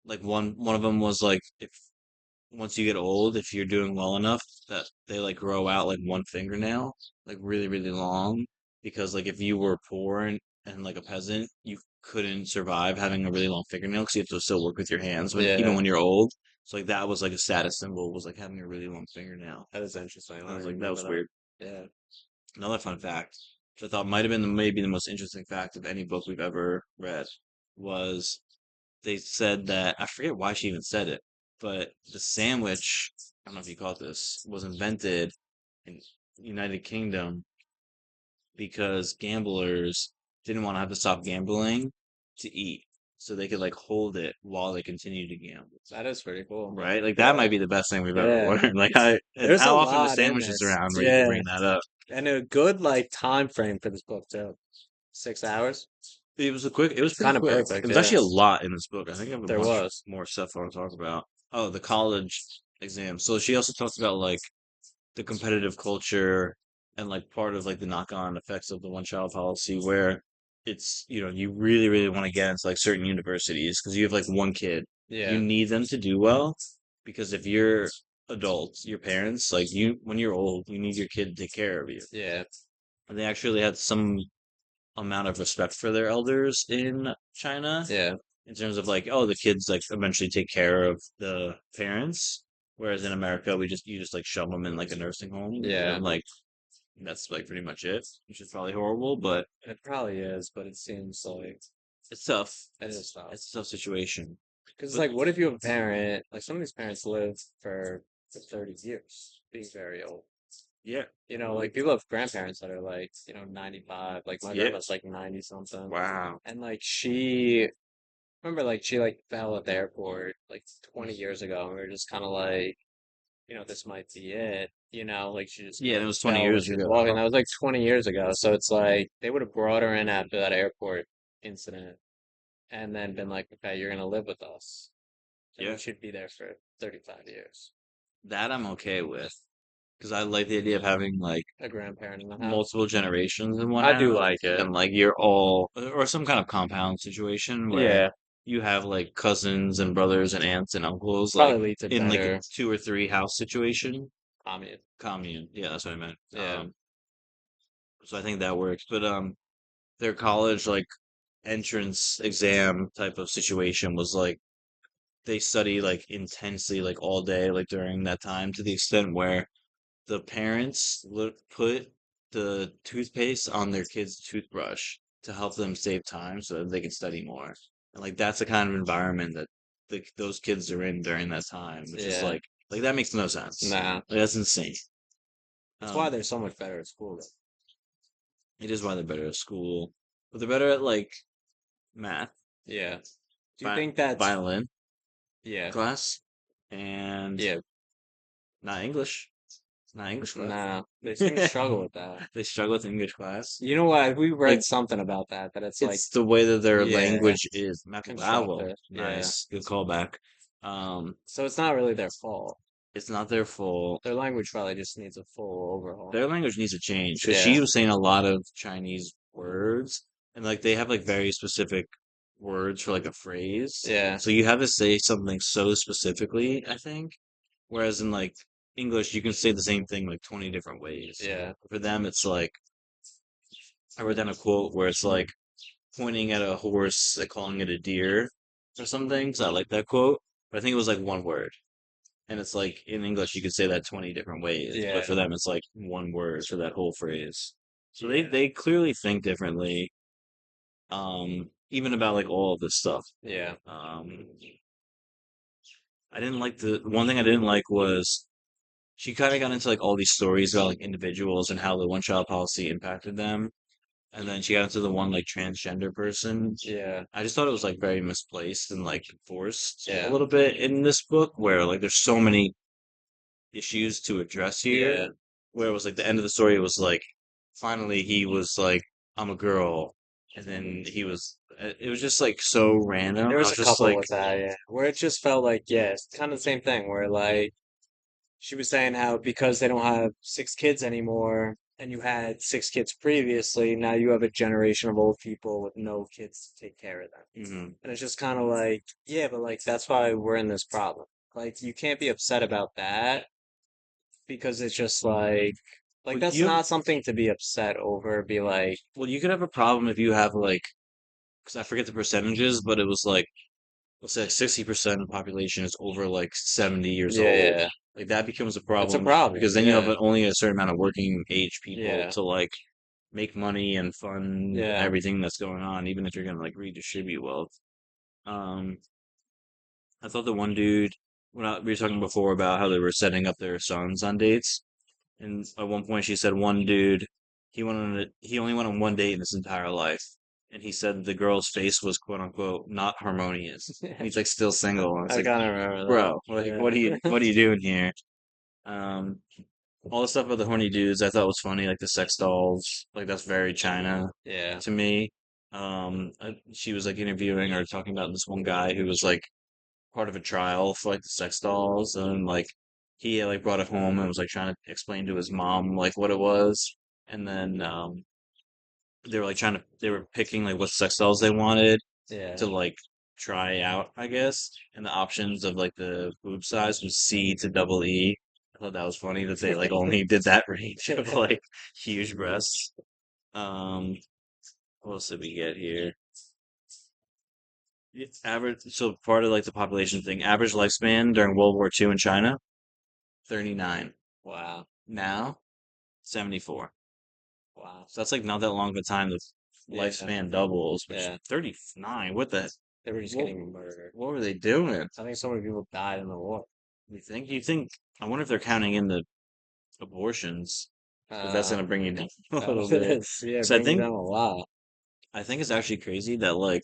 like one of them was like if once you get old, if you're doing well enough, that they like grow out like one fingernail, like really, really long. Because like if you were poor and like a peasant, you couldn't survive having a really long fingernail because you have to still work with your hands even Yeah, when you're old. So like that was like a status symbol was like having a really long fingernail. that is interesting. I I was don't like, that remember was that. weird. Yeah. Another fun fact, which I thought might have been maybe the most interesting fact of any book we've ever read, was they said that I forget why she even said it, but the sandwich, I don't know if you caught this, was invented in United Kingdom because gamblers didn't want to have to stop gambling to eat, so they could like hold it while they continued to gamble. That is pretty cool. Right? Like that Yeah. might be the best thing we've ever Yeah. learned. Like I and There's a how often the lot in sandwich is this. around where you can Yeah. bring that up. And a good like time frame for this book too. 6 hours. It was It's pretty kind of quick. perfect, It was yeah. actually a lot in this book. I think I have a There bunch was. more stuff I want to talk about. Oh, the college exam. So she also talks about like the competitive culture and like part of like the knock-on effects of the one-child policy where it's, you really, really want to get into like certain universities because you have like one kid. You Yeah. need them to do well because if you're adults, your parents, like you, when you're old, you need your kid to take care of you. Yeah. And they actually had some amount of respect for their elders in China Yeah. in terms of like, oh, the kids like eventually take care of the parents. Whereas in America, you just like shove them in like a nursing home Yeah. and like that's like pretty much it, which is probably horrible, but It probably is, but it seems like it's tough. it is tough. It's a tough situation. Because it's But like, what if you have a parent, like some of these parents live for 30 years, being very old. yeah, Like people have grandparents that are like, 95. Like my yeah, grandma's like 90 something. wow, And like remember like she like fell at the airport like 20 years ago and we were just kind of like, this might be it. Like she just yeah. kind And it of was 20 fell when years she was ago. walking. That was like 20 years ago. So it's like they would have brought her in after that airport incident and then been like, okay, you're gonna live with us. And Yeah, you should be there for 35 years. that I'm okay with because I like the idea of having like A grandparent in the house. multiple generations in one I do house, like it. and like you're all or some kind of compound situation where Yeah, you have like cousins and brothers and aunts and uncles like probably lead to in like a better two or three house situation. commute. Commune, yeah, that's what I meant. Yeah, So I think that works. But their college like entrance exam type of situation was like they study like intensely like all day like during that time to the extent where the parents put the toothpaste on their kid's toothbrush to help them save time so that they can study more. And like that's the kind of environment that those kids are in during that time, which is yeah. like that makes no sense. Nah, Like that's insane. that's why Um, they're so much better at school. it is why they're better at school, but they're better at like math, Yeah. Do you think that's violin yeah, class, and yeah, not English. Not English class. nah. They seem to struggle with that. They struggle with English class. You know what? We Like read something about that, that it's like, it's the way that their yeah, language is. Macaulay. constructive. Yeah. Nice. Good callback. Um, So it's not really their fault. it's not their fault. Their language probably just needs a full overhaul. Their language needs to change because Yeah, she was saying a lot of Chinese words and like they have like very specific words for like a phrase. yeah, So you have to say something so specifically, I think. Whereas in like English, you can say the same thing like 20 different ways. yeah, For them, it's like I wrote down a quote where it's like pointing at a horse, like calling it a deer or something. So I like that quote. But I think it was like one word. And it's like in English, you could say that 20 different ways. But yeah, for them, it's like one word for that whole phrase. So yeah, they clearly think differently, even about like all of this stuff. yeah, I didn't like the one thing I didn't like was she kind of got into like all these stories about like individuals and how the one child policy impacted them. And then she got into the one like transgender person. yeah, I just thought it was like very misplaced and like forced a yeah, little bit in this book where like there's so many issues to address here. yeah. Where it was like the end of the story was like finally he was like, I'm a girl. And then it was just like so random. There I was was a just couple like, with that, yeah, where it just felt like, yeah, it's kind of the same thing, where like she was saying how because they don't have six kids anymore, and you had six kids previously, now you have a generation of old people with no kids to take care of them. mhm. And it's just kind of like, yeah, but like that's why we're in this problem. Like you can't be upset about that because it's just like Well, that's not something to be upset over. Be like, you could have a problem if you have like, because I forget the percentages, but it was like, let's say 60% of the population is over like 70 years yeah, old. yeah, Like that becomes a it's a problem problem. because then you have Yeah, only a certain amount of working age people yeah, to like make money and fund yeah, everything that's going on, even if you're gonna like redistribute wealth. Um, I thought the one dude, we were talking before about how they were setting up their sons on dates, and at one point she said one dude, he only went on one date in his entire life, and he said the girl's face was quote unquote not harmonious. And he's like still single, and it's I like, kind of remember bro, like that. Yeah, what are you doing here? Um, all the stuff about the horny dudes I thought was funny, like the sex dolls, like that's very China yeah, to me. She was like interviewing or talking about this one guy who was like part of a trial for like the sex dolls, and like he like brought it home and was like trying to explain to his mom like what it was, and then they were like they were picking like what sex dolls they wanted Yeah. to like try out, I guess. And the options of like the boob size was C to double E. I thought that was funny that they like only did that range of like huge breasts. Um, what else did we get here? It's average, so part of like the population thing, average lifespan during World War II in China, 39. Wow. Now, 74. Wow. So that's like not that long of a time the Yeah. lifespan doubles, which Yeah. 39, what the, They were just what, getting murdered. what were they doing? I think so many people died in the war. You think, I wonder if they're counting in the abortions, because that's Uh, going to bring you down a little bit. this, yeah, So bring you down a lot. I think it's actually crazy that like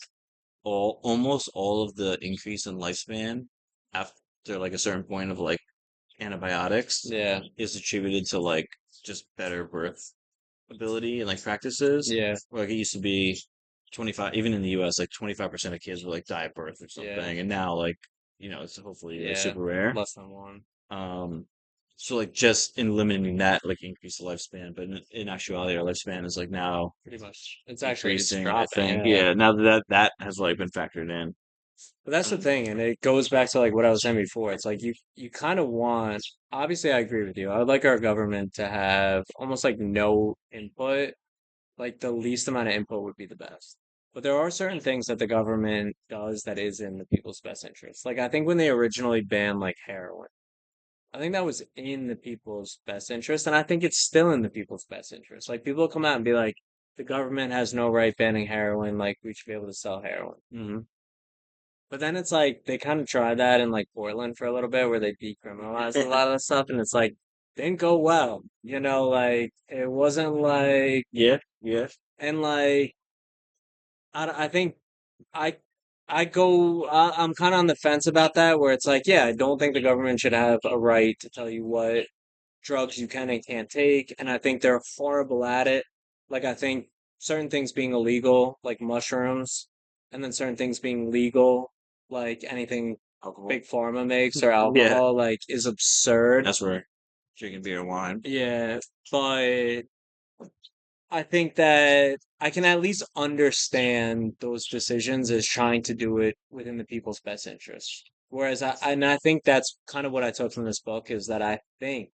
almost all of the increase in lifespan after like a certain point of like antibiotics Yeah. is attributed to like just better birth ability and like practices. Yeah. Like it used to be 25, even in the US, like 25% of kids would like die at birth or Yeah. something. And now like, it's hopefully like Yeah. super rare. Less than one. Um, so like just in limiting that, like increase the lifespan, but in actuality, our lifespan is like now Pretty much. It's decreasing, I dropping. think. Yeah. Yeah, now that has like been factored in. But that's the Um, thing, and it goes back to like what I was saying before. It's like you kind of want, obviously I agree with you. I would like our government to have almost like no input, like the least amount of input would be the best. But there are certain things that the government does that is in the people's best interest. Like I think when they originally banned like heroin, I think that was in the people's best interest, and I think it's still in the people's best interest. Like people come out and be like, the government has no right banning heroin, like we should be able to sell heroin. mhm. But then it's like they kind of tried that in like Portland for a little bit where they decriminalized a lot of that stuff and it's like didn't go well. Like it wasn't like Yeah, yeah. and like I think I I'm kind of on the fence about that where it's like yeah, I don't think the government should have a right to tell you what drugs you can and can't take and I think they're horrible at it. Like I think certain things being illegal like mushrooms and then certain things being legal like anything Alcohol. big pharma makes or Yeah, alcohol like is absurd. that's where drinking beer and wine. Yeah, but I think that I can at least understand those decisions as trying to do it within the people's best interest. Whereas I think that's kind of what I took from this book is that I think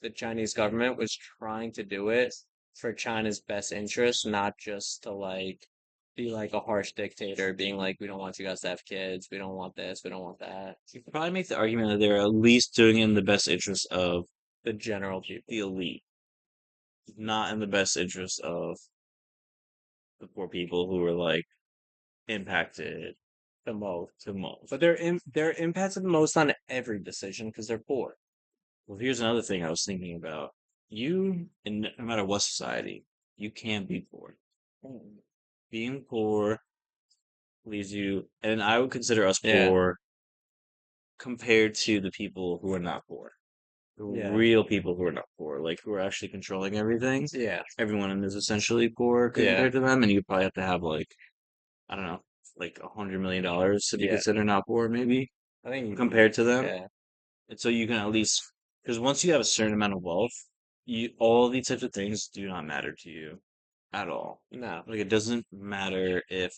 the Chinese government was trying to do it for China's best interest, not just to like be like a harsh dictator, being like, we don't want you guys to have kids, we don't want this, we don't want that. You could probably make the argument that they're at least doing it in the best interest of The general people. the elite, not in the best interest of the poor people who were like impacted The most. the most. But they're impacted the most on every decision because they're poor. Well, here's another thing I was thinking about. No matter what society, you can't be poor. Being poor leaves you, and I would consider us Yeah, poor compared to the people who are not poor. The yeah, real people who are not poor, like who are actually controlling everything. yeah, Everyone is essentially poor yeah, compared to them, and you probably have to have like, I don't know, like $100 million to be yeah. considered not poor, maybe I think you need, compared to them. yeah, And so you can at least, because once you have a certain amount of wealth, all these types of things do not matter to you at all. no, Like it doesn't matter if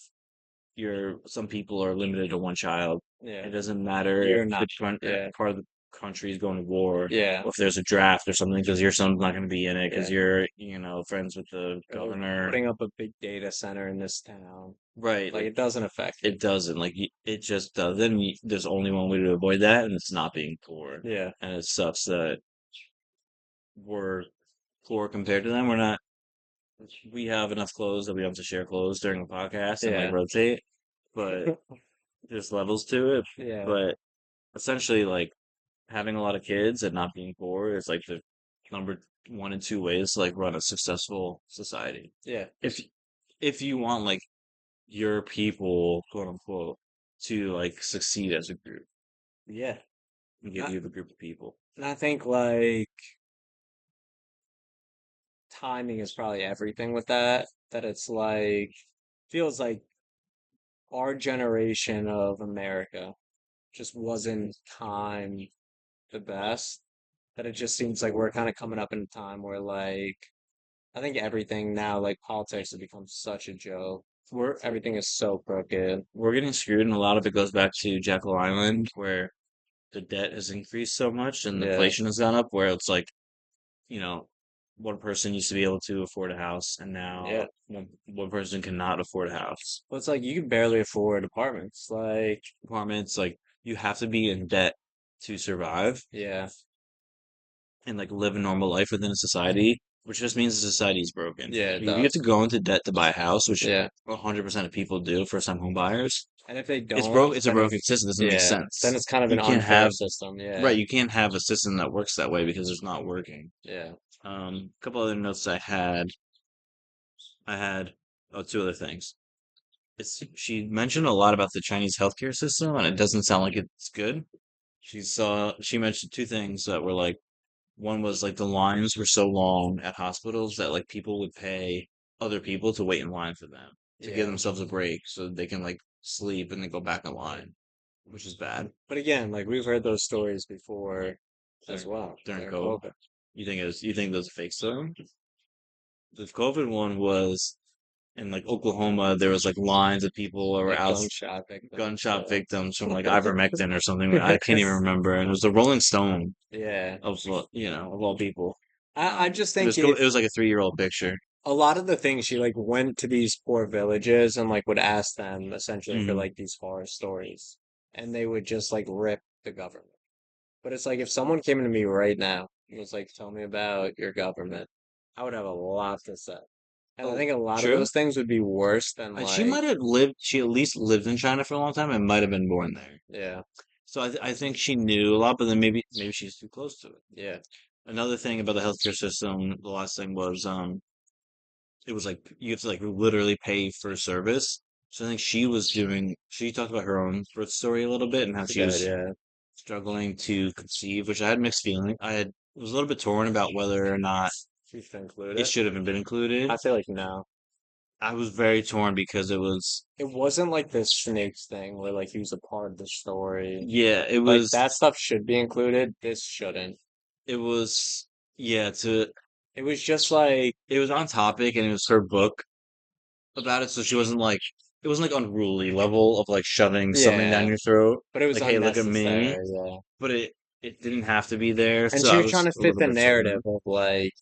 some people are limited to one child. yeah. It doesn't matter if You're not, yeah, part of the country is going to war, yeah, or if there's a draft or something, because your son's not going to be in it, because yeah. you're, friends with the Or they're governor. putting up a big data center in this town. Right. Like Like it doesn't affect you. it doesn't. Like it just doesn't. There's only one way to avoid that, and it's not being poor. Yeah, And it sucks that we're poor compared to them. We have enough clothes that we don't have to share clothes during the podcast and like yeah, rotate, but there's levels to it. yeah, But essentially, like having a lot of kids and not being poor is like the number one and two ways to like run a successful society. yeah, If you want like your people, quote unquote, to like succeed as a group yeah. and give I, you the group of people. and I think like timing is probably everything with that. That it's like feels like our generation of America just wasn't timed the best. That it just seems like we're kind of coming up in a time where like I think everything now, like politics, has become such a joke. We're Everything is so crooked. we're getting screwed, and a lot of it goes back to Jekyll Island, where the debt has increased so much and the Yeah, inflation has gone up, where it's like, you know, one person used to be able to afford a house, and yeah. now one person cannot afford a house. Well, it's like you can barely afford apartments. Like, Apartments, like you have to be in debt to survive yeah, and like live a normal life within a society, which just means the society is broken. yeah, it Like, if you have does. to go into debt to buy a house, which Yeah. 100% of people do, first time home buyers, And if they it's don't, broke. It's a then broken it's, system. It doesn't make yeah, then sense. it's kind of You an can't unfair have system. Yeah, right. You can't have a system that works that way because it's not working. yeah, A couple other notes I had. I had two other things. She mentioned a lot about the Chinese healthcare system, and it doesn't sound like it's good. She mentioned two things that were like one was like the lines were so long at hospitals that like people would pay other people to wait in line for them to give yeah. themselves a break so they can like sleep and then go back in line, which is bad But again, like we've heard those stories before as during well during during COVID. COVID. You think those are fake story? The COVID one was in like Oklahoma. There was like lines of people that were Like out gunshot victims. gunshot victims from like ivermectin or something. I can't even remember. And it was the Rolling Stone Yeah. of all people. I just think if It was like a 3-year-old picture. a lot of the things she like went to these poor villages and like would ask them essentially for Hmm. like these horror stories and they would just like rip the government. But it's like if someone came to me right now and was like, tell me about your government, I would have a lot to say. And I Oh, think a lot of true. those things would be worse than She like, might have lived. She at least lived in China for a long time and might have been born there. yeah, So I think she knew a lot, but then maybe she's too close to it. yeah, Another thing about the healthcare system, the last thing was it was like you have to like literally pay for a service. So I think she talked about her own birth story a little bit and how she she did, was yeah. struggling to conceive, which I had mixed feeling. I was a little bit torn about whether or not She should include it it. should have been included. I feel like no. I was very torn because it was, It wasn't like this snakes thing where like he was a part of the story. yeah, Like that stuff should be included. This shouldn't. it was, yeah, to, It was just like, it was on topic and it was her book about it. So she wasn't like, it wasn't like unruly level of like shoving something down yeah, your throat. but it was Like, hey, look at me. unnecessary, yeah. But it didn't have to be there. And So she I was trying was to a fit little the bit narrative torn. of like,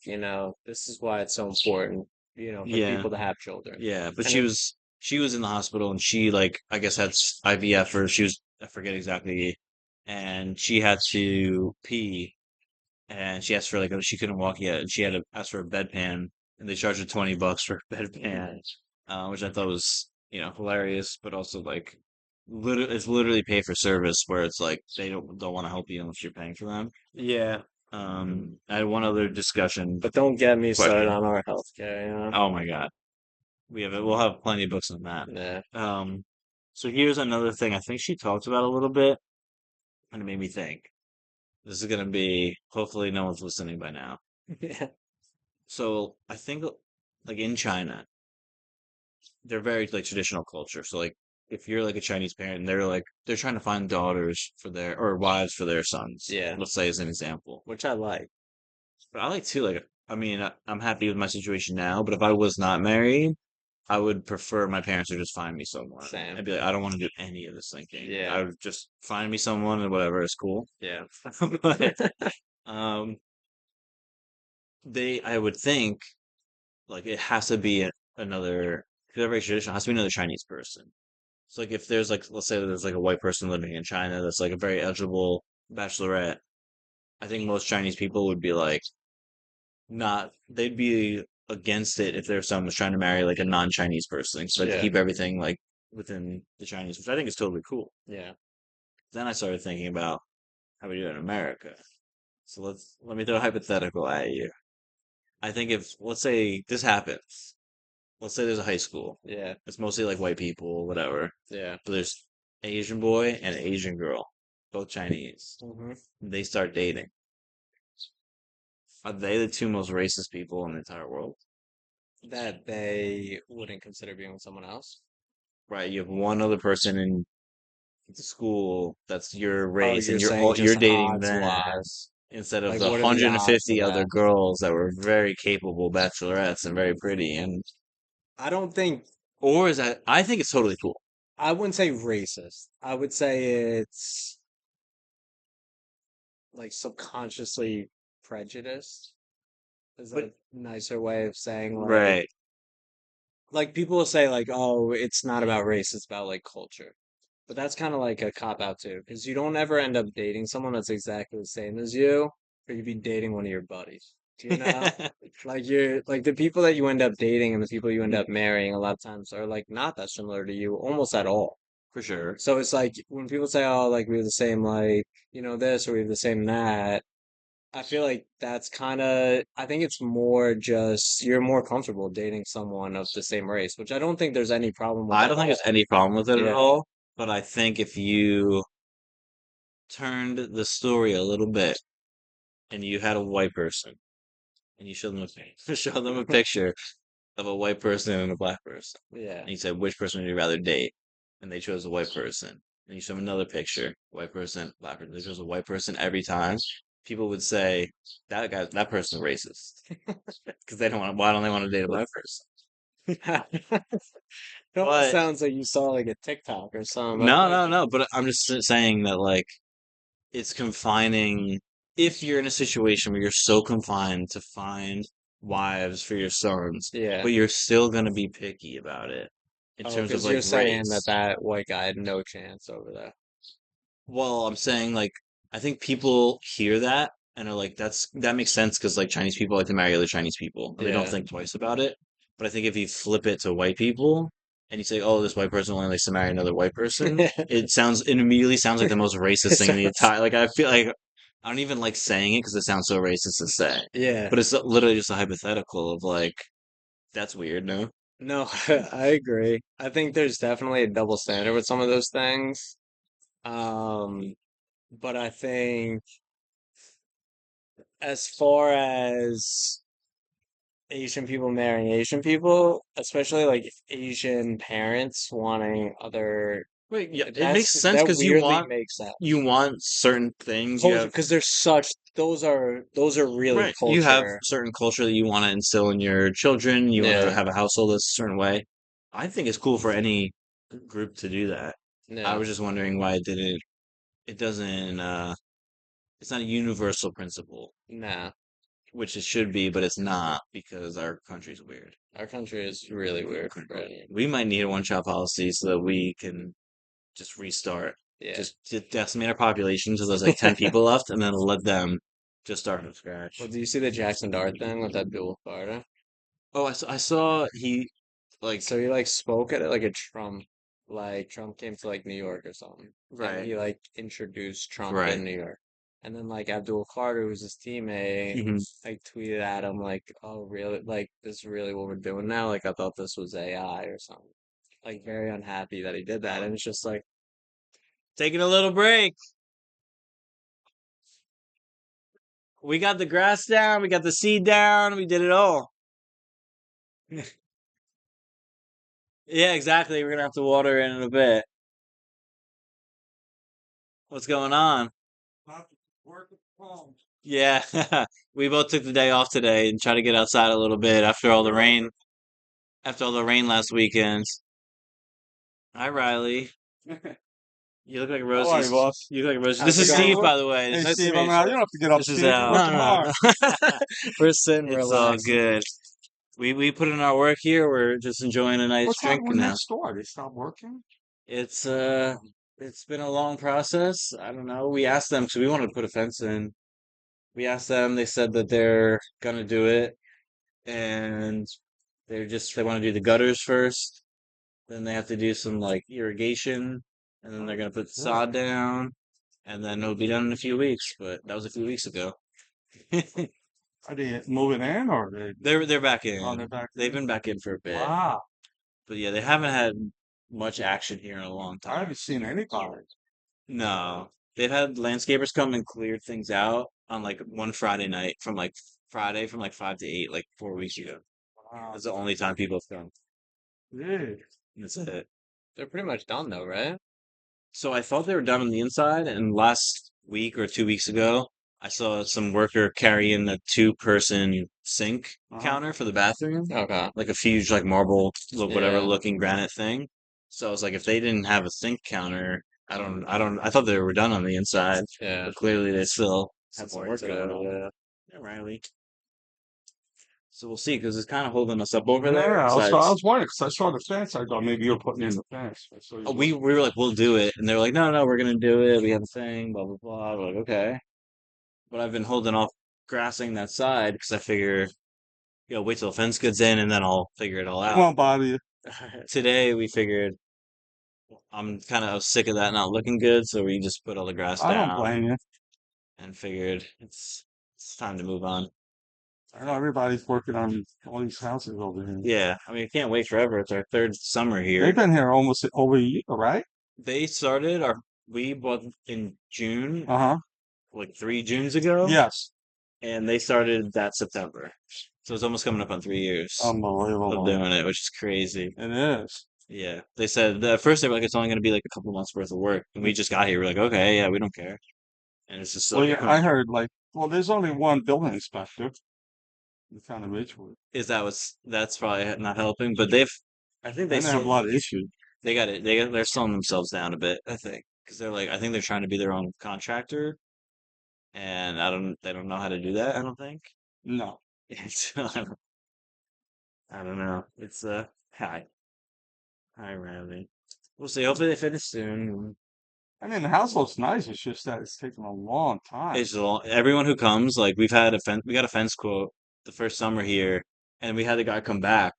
this is why it's so important, for Yeah. people to have children. Yeah, but And it, she was in the hospital and she like I guess had IVF or she was I forget exactly, and she had to pee and she asked for like she couldn't walk yet and she had to ask for a bedpan and they charged her $20 for a bedpan, which I thought was hilarious, but also like it's literally pay for service where it's like they don't want to help you unless you're paying for them. yeah, I had one other discussion but don't get me started question. on our healthcare, Oh my God. We'll have plenty of books on that. Yeah. Um, so here's another thing I think she talked about a little bit, and it made me think. This is gonna be hopefully no one's listening by now. Yeah. So I think like in China, they're very like traditional culture. So like if you're like a Chinese parent, and they're trying to find daughters for their or wives for their sons. Yeah. Let's say as an example. Which I like. But I like too like I mean I'm happy with my situation now, but if I was not married, I would prefer my parents to just find me someone. Same. I'd be like, I don't want to do any of this thinking. Yeah. I would just find me someone and whatever is cool. Yeah. But um, I would think like it has to be another, because they're very traditional, it has to be another Chinese person. So like if there's like, let's say there's like a white person living in China that's like a very eligible bachelorette, I think most Chinese people would be like, not, they'd be against it if there's someone who's trying to marry like a non-Chinese person. So to Yeah. keep everything like within the Chinese, which I think is totally cool. Yeah. Then I started thinking about how we do it in America. So let me throw a hypothetical at you. I think if let's say this happens, let's say there's a high school. Yeah. It's mostly like white people, whatever. Yeah. But there's an Asian boy and an Asian girl, both Chinese. Hmm. They start dating. Are they the two most racist people in the entire world? That they wouldn't consider being with someone else. Right, you have one other person in the school that's your Oh, race, you're and saying you're just dating odds them. wise. instead of Like, the what are the odds of 150 other that? girls that were very capable bachelorettes and very pretty. And I don't think or is that? I think it's totally cool. I wouldn't say racist. I would say it's like subconsciously prejudiced is But a nicer way of saying right, like people will say like, oh, it's not about race, it's about like culture. But that's kind of like a cop out too, because you don't ever end up dating someone that's exactly the same as you, or you'd be dating one of your buddies. You know? Like you're like the people that you end up dating and the people you end up marrying a lot of times are like not that similar to you almost at all. for sure. So it's like when people say, oh, like we have the same like, this or we have the same that, I feel like that's kind of, I think it's more just you're more comfortable dating someone of the same race, which I don't think there's any problem with I don't at think there's all. any problem with it at Yeah. all. But I think if you turned the story a little bit and you had a white person and you showed them show them a picture of a white person and a black person, Yeah. and you said which person would you rather date, and they chose a white person, and you show them another picture, white person, black person, they chose a white person every time. People would say that person's racist because they don't want. Why don't they want to date a black person? It almost But sounds like you saw like a TikTok or something of no, like, no, no. But I'm just saying that like it's confining if you're in a situation where you're so confined to find wives for your sons, yeah. but you're still gonna be picky about it in Oh, terms of because like you're saying that race. that white guy had no chance over there. Well, I'm saying like I think people hear that and are like, that makes sense because like Chinese people like to marry other Chinese people and they don't Yeah. think twice about it. But I think if you flip it to white people and you say, "Oh, this white person only likes to marry another white person," it immediately sounds like the most racist It thing in the sounds, entire. Like I feel like I don't even like saying it because it sounds so racist to say, yeah. but it's literally just a hypothetical of like that's weird, no? No, I agree. I think there's definitely a double standard with some of those things. Um, but I think as far as Asian people marrying Asian people, especially like Asian parents wanting other, Wait, yeah, it makes that's sense that because weirdly makes sense. you want certain things. You Culture, have because there's such those are really right. You have culture. certain culture that you want to instill in your children. You want to Yeah, have a household that's a certain way. I think it's cool for any group to do that. I yeah, was just wondering why it didn't. It doesn't. It's not a universal principle, nah. which it should be, but it's not because our country's weird. Our country is really weird, right? We might need a one-child policy so that we can just restart, Yeah. just to decimate our population so there's like 10 people left, and then let them just start from Well, scratch. do you see the Jackson Dart thing with that dual Florida? Oh, I saw he like So he like spoke at it like a Trump, like Trump came to like New York or something, and right, he like introduced Trump right. in New York, and then like Abdul Carter, who's his teammate, Hmm. like tweeted at him like, "Oh, really? Like this is really what we're doing now? Like I thought this was AI or something." Like very unhappy that he did that, and it's just like, Taking a little break. We got the grass down, we got the seed down, we did it all. Yeah, exactly. We're gonna have to water in a bit. What's going on? Yeah, we both took the day off today and tried to get outside a little bit after all the rain. After all the rain last weekend. Hi, Riley. You look like How are you, Rosie's. boss? You look like Rosie. how's This it is Hey, going? Steve, look. by the way. Hey, Nice to Steve, meet I'm you. out. You don't have to get up, This is Steve. Come Al. work No, no, tomorrow. no. We're sitting It's all relaxing. good. We put in our work here. We're just enjoying a nice What's drink happening with now. next door? They stopped working? It's it's been a long process. I don't know. We asked them because we wanted to put a fence in. We asked them. They said that they're gonna do it, and they want to do the gutters first. Then they have to do some like irrigation, and then they're gonna put the Good. sod down, and then it'll be done in a few weeks. But that was a few weeks ago. Are they moving in or they? They're back Oh, they're in. back They've in. been back in for a bit, Wow. but yeah, they haven't had much action here in a long I time. haven't seen anybody. No, they've had landscapers come and clear things out on like one Friday night from like 5 to 8, like 4 weeks ago. Wow. That's the only time people have come. Yeah. That's it. They're pretty much done though, right? So I thought they were done on the inside, and last week or 2 weeks ago, I saw some worker carrying a two-person sink Uh-huh. counter for the bathroom, Okay. like a huge like marble, whatever Yeah. looking granite thing. So I was like, if they didn't have a sink counter, I thought they were done on the inside, Yeah. but clearly they still Some have some work work to going do. on. Yeah. Yeah, Riley. So we'll see, because it's kind of holding us up over there. Yeah, so I Besides, was wondering because I saw the fence. I thought maybe you were putting in the fence. I saw you we were like, we'll do it, and they were like, no, no, we're gonna do it. We have a thing, blah blah blah. We're like, okay, but I've been holding off grassing that side because I figure, wait till the fence gets in, and then I'll figure it all It out. won't bother you. Today we figured I'm kind of sick of that not looking good, so we just put all the grass I don't down blame you. and figured it's time to move on. I know everybody's working on all these houses over here. Yeah, I mean, I can't wait forever. It's our third summer here. They've been here almost over a year, right? They started we bought in June, Uh-huh. like 3 Junes ago, Yes. and they started that September. So it's almost coming up on 3 years of Unbelievable. doing it, which is crazy. It is. Yeah, they said at first they were like it's only going to be like a couple months worth of work, and we just got here. We're like, okay, yeah, we don't care, and it's just Well, like, yeah, I heard well, there's only one building inspector in the town of Ridgewood, is that's probably not helping, but I think and they have a lot of issues. they got it, they're slowing themselves down a bit, I think, because they're like, I think they're trying to be their own contractor, and they don't know how to do that. I don't think. No. So, I don't know. It's hi, Randy. We'll see. Hopefully they finish soon. I mean, the house looks nice. It's just that it's taking a long time. Everyone who comes, like we got a fence quote the first summer here, and we had the guy come back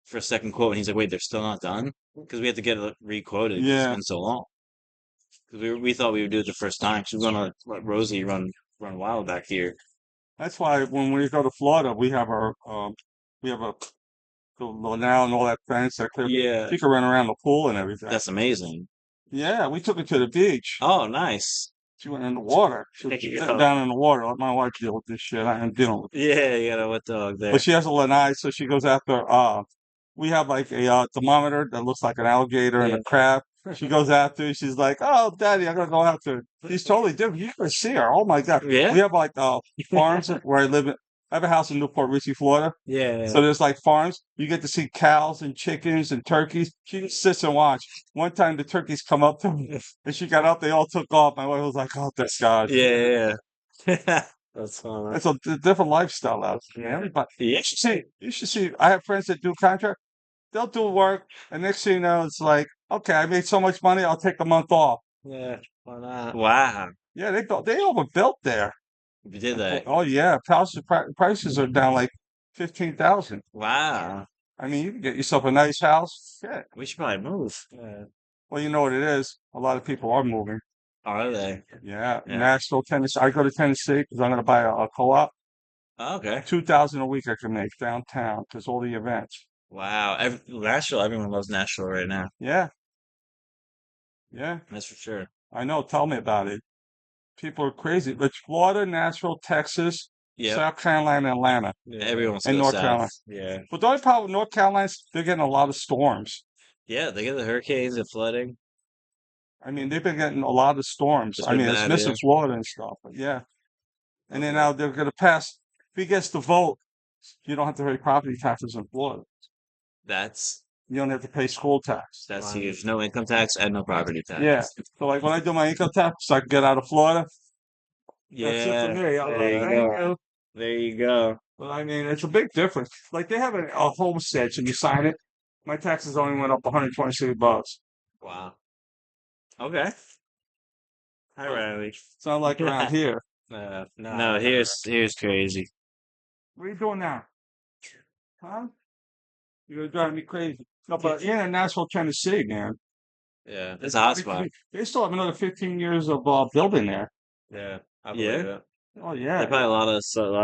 for a second quote, and he's like, "Wait, they're still not done," because we had to get it re-quoted because it's Yeah. been so long. Because we thought we would do it the first time. She was gonna let Rosie run wild back here. That's why when we go to Florida, we have we have a the now and all that fence that clear. Yeah, She can run around the pool and everything. that's amazing. Yeah, we took her to the beach. Oh, nice. She went in the water. She was There you sitting go. down in the water. Let my wife deal with this shit. I ain't dealing with it. Yeah, you got a wet dog there. But she has a lanai, so she goes after we have like a thermometer that looks like an alligator and Yeah. a crab. She goes after it. She's like, "Oh, Daddy, I'm gonna go after it." She's totally different. You can see her. Oh my God. Yeah. We have like farms where I live in. I have a house in Newport Richey, Florida. Yeah. So there's like farms. You get to see cows and chickens and turkeys. She just sits and watch. One time the turkeys come up to me and she got up. They all took off. My wife was like, "Oh, thank God." Yeah. That's fun. It's a different lifestyle out there. Everybody. Yeah. You should see. You should see. I have friends that do contract. They'll do work, and next thing you know, it's like, okay, I made so much money, I'll take a month off. Yeah. Why not? Wow. Yeah, they overbuilt there. Did they? Oh yeah, prices are down like 15,000. Wow. I mean, you can get yourself a nice house. Yeah. We should probably move. Yeah. Well, you know what it is. A lot of people are moving. Are they? Yeah, Yeah. Nashville, Tennessee. I go to Tennessee because I'm going to buy a co-op. Oh, okay. 2,000 a week I can make downtown because all the events. Wow. Nashville, everyone loves Nashville right now. Yeah, yeah. That's for sure. I know. Tell me about it. People are crazy. But Florida, Nashville, Texas, Yep. South Carolina, Atlanta, Yeah. Everyone wants to and go North south. Carolina. Yeah. But the only problem with North Carolina is they're getting a lot of storms. Yeah, they get the hurricanes and flooding. I mean, they've been getting a lot of storms. It's I been mean, it's bad, missing yeah. Florida and stuff. But yeah. And then Okay. now they're going to pass. If he gets the vote, you don't have to pay property taxes in Florida. That's You don't have to pay school tax. that's Wow. huge. No income tax and no property tax. Yeah. So like when I do my income tax, I can get out of Florida. That's it for Yeah. me. I'm There like, you thank go. you. There you go. But I mean, it's a big difference. Like they have a homestead, so you sign it. My taxes only went up $126. Wow. Okay. Hi, Well, Riley. it's not like around here. No, No, here's crazy. What are you doing now? Huh? You're driving me crazy. No, but in Nashville, Tennessee, man. Yeah. It's a hot spot. They still have another 15 years of building there. Yeah. I Yeah. believe it. Oh They yeah. probably a lot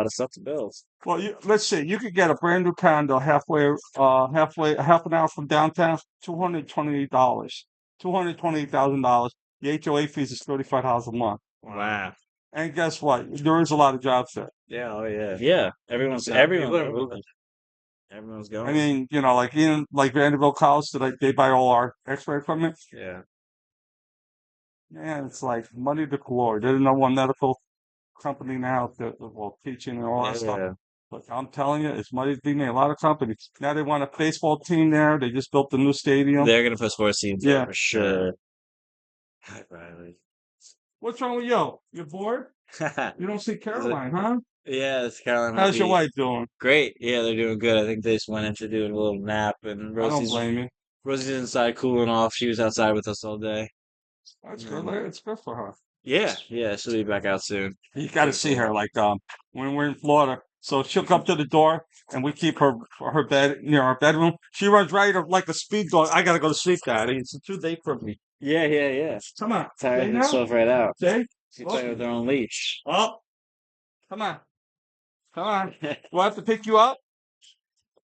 of stuff to build. Well, let's see. You could get a brand new condo half an hour from downtown, $228, $228,000. The HOA fees is $35 a month. Wow. And guess what? There is a lot of jobs there. Yeah. Oh yeah. Yeah. Everyone's People are moving. moving. Everyone's I going. mean, like even like Vanderbilt College, they buy all our X-ray equipment. Yeah. Yeah, it's like money to glory. There's no one medical company now that well teaching and all that stuff. Yeah. But I'm telling you, it's money to be made. A lot of companies now they want a baseball team there. They just built the new stadium. They're gonna put sports teams there Yeah. for sure. Hi, Riley. What's wrong with you? You're bored? You don't see Caroline, huh? Yeah, it's Caroline How's your Hubby. wife doing? Great. Yeah, they're doing good. I think they just went in to do a little nap, and I don't blame you. Rosie's inside cooling off. She was outside with us all day. That's good. Um, It's good for her. yeah, yeah, she'll be back out soon. You got to see her like when we're in Florida. So she'll come to the door and we keep her bed near our bedroom. She runs right up like a speed dog. I gotta go to sleep, Daddy. It's too late for me. Yeah, yeah, yeah. Come on. Tired Stay now. herself right out. Stay. She's playing with her own leash. Oh, come on. Come on. Do I have to pick you up?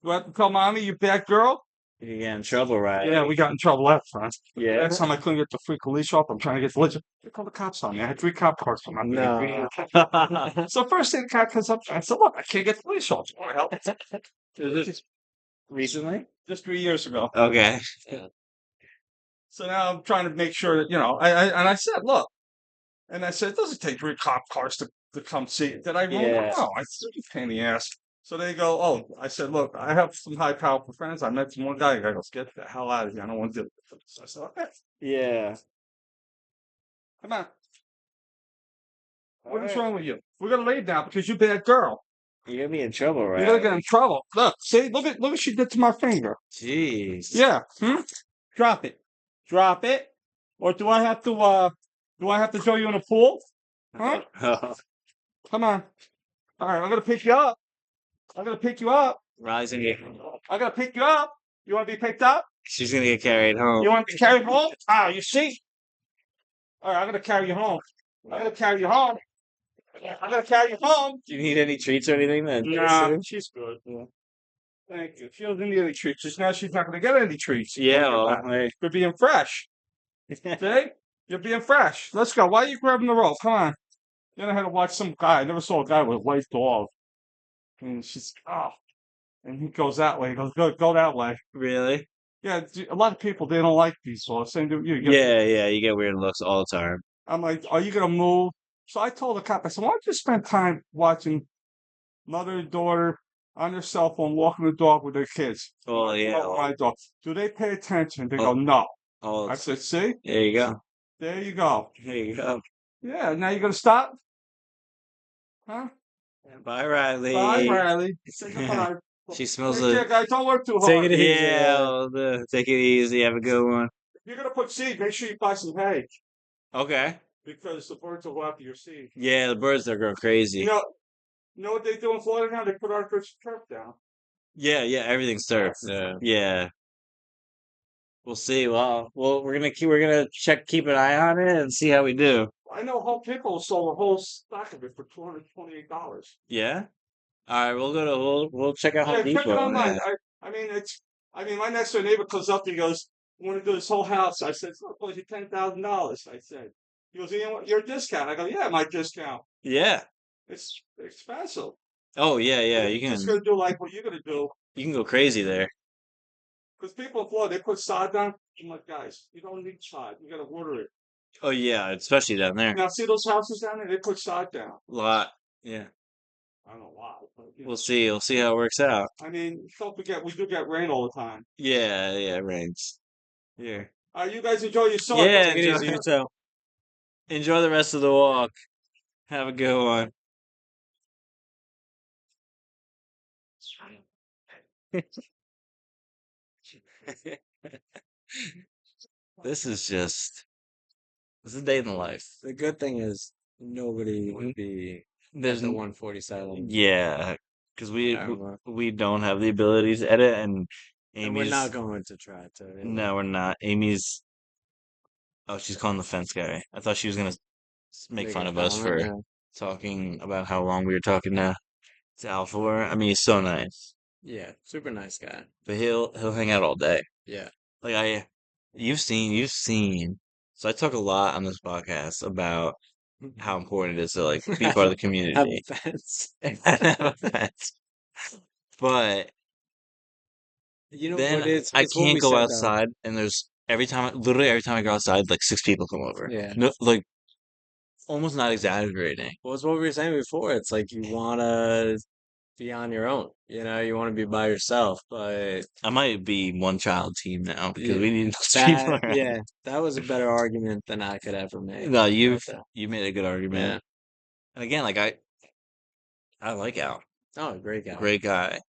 Do I have to tell mommy you bad girl? You get in trouble, right? Yeah, we got in trouble last time. Yeah. Last time I couldn't get the freaking leash off. I'm trying to get the leash. They called the cops on me. I had 3 cop cars for my No. So first thing the cop comes up, I said, look, I can't get the leash off. You want to help? Is it recently? Just 3 years ago. Okay. So now I'm trying to make sure that, I said, look, and I said, it doesn't take 3 cop cars to come see it. Did I wrong? Yeah. No, I said, you pain in the ass. So they go, oh, I said, look, I have some high powerful friends. I met one guy. I goes, get the hell out of here. I don't want to deal with this. I said, okay, Yeah. come on. What is Alright. wrong with you? We're gonna leave now because you bad girl. You're gonna be in trouble, You're right? gonna get in trouble. Look, see, look at what she did to my finger. Jeez. Yeah. Drop it. Drop it. Or do I have to throw you in a pool? Huh? Come on. All right, I'm gonna pick you up. I'm gonna pick you up. Riley's gonna get. I'm gonna pick you up. You want to be picked up? She's gonna get carried home. You want to be carried home? Ah, you see? All right, I'm gonna carry you home. I'm gonna carry you home. I'm gonna carry you home. Do you need any treats or anything? Then Nah, she's good. Yeah. Thank you. She doesn't need any treats. Just now she's not gonna get any treats. Yeah. Well, hey. You're being fresh. See? You're being fresh. Let's go. Why are you grabbing the rope? Come on. Then I had to watch some guy. I never saw a guy with a white dog. And and he goes that way. He goes, go that way. Really? Yeah, a lot of people, they don't like these laws. Same to you. Yeah, yeah. You get weird looks all the time. I'm like, are you going to move? So I told the cop, I said, why don't you spend time watching mother and daughter on their cell phone walking the dog with their kids? Oh, yeah. My dog. Do they pay attention? They go, no. Oh, I said, see? there you go. There you go. There you go. Yeah, now you're going to stop? Huh? Bye, Riley. Bye, Riley. Say goodbye. She smells Take care, it. guys. Don't work too hard. Take it easy. Yeah, take it easy. Have a good one. If you're going to put seed, make sure you buy some hay. Okay. Because the birds will go after your seed. Yeah, the birds are going crazy. You know what they do in Florida now? They put artificial turf down. Yeah, yeah. Everything's turf. Yeah. Yeah. We'll see. Well, we're gonna keep an eye on it and see how we do. I know Home Depot sold a whole stock of it for $228. Yeah. All right, we'll check out Yeah, Home check it Depot. online. I mean, my next door neighbor comes up and he goes, "I want to do this whole house." I said, "It's going to cost you $10,000." I said, he goes, "You know what? Your discount." I go, "Yeah, my discount. Yeah. It's expensive." Oh yeah, yeah. You're just going to do like what you're going to do. You can go crazy there. Because people in Florida, they put sod down. I'm like, guys, you don't need sod. You got to water it. Oh yeah, especially down there. Now, see those houses down there? They put sod down. A lot. Yeah. I don't know why. But, We'll see. We'll see how it works out. I mean, don't forget, we do get rain all the time. Yeah, yeah. It rains. Here. You guys enjoy your summer. Yeah, Take it easy, you too. Enjoy the rest of the walk. Have a good one. This is a day in the life. The good thing is nobody would be There's at the n- 147. Yeah, because However. we don't have the ability to edit, and And we're Amy's not going to try to. no, we're not. Amy's she's calling the fence guy. I thought she was gonna make fun of us for talking about how long we were talking to Al for. I mean, he's so nice, Yeah, super nice guy. but he'll hang out all day. Yeah. Like you've seen. So I talk a lot on this podcast about how important it is to like be part of the Have community a fence. and have a fence. But You know then what it's I it's what can't we go said, though. outside, and there's literally every time I go outside, like 6 people come over. Yeah. No, like almost not exaggerating. Well, it's what we were saying before. It's like you wanna be on your own. You want to be by yourself. But I might be one child team now because yeah, we need those people around. that was a better argument than I could ever make. No, Right there. you made a good argument. Yeah. And again, like I like Al. Oh, great guy. Great guy.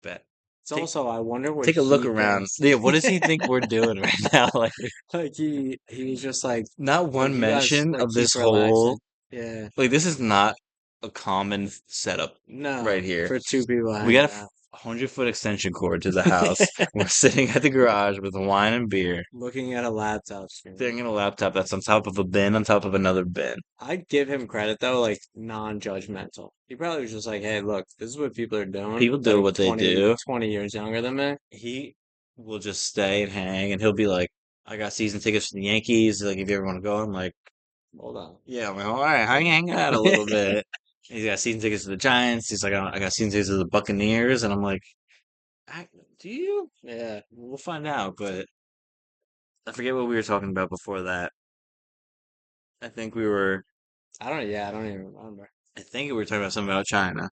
But It's take also, I wonder what take a look he around. thinks. Yeah, what does he think we're doing right now? Like Like he was just not like one you guys mention like of keep this relaxing. whole Yeah. like this is not a common setup right No, here. for two people We got hanging a out. 100-foot extension cord to the house. We're sitting at the garage with wine and beer, Looking at a laptop screen. staring at a laptop that's on top of a bin on top of another bin. I'd give him credit though, like non-judgmental. He probably was just like, hey, look, this is what people are doing People that do are what they 20, do. 20 years younger than me. He will just stay and hang, and he'll be like, "I got season tickets for the Yankees. Like, if you ever want to go," I'm like, Hold on. "Yeah, I'm like, all right, hang out a little bit." He's got season tickets to the Giants. He's like, I got season tickets to the Buccaneers," and I'm like, "Do you?" Yeah. We'll find out. But I forget what we were talking about before that. I think we were. I don't even remember. I think we were talking about something about China.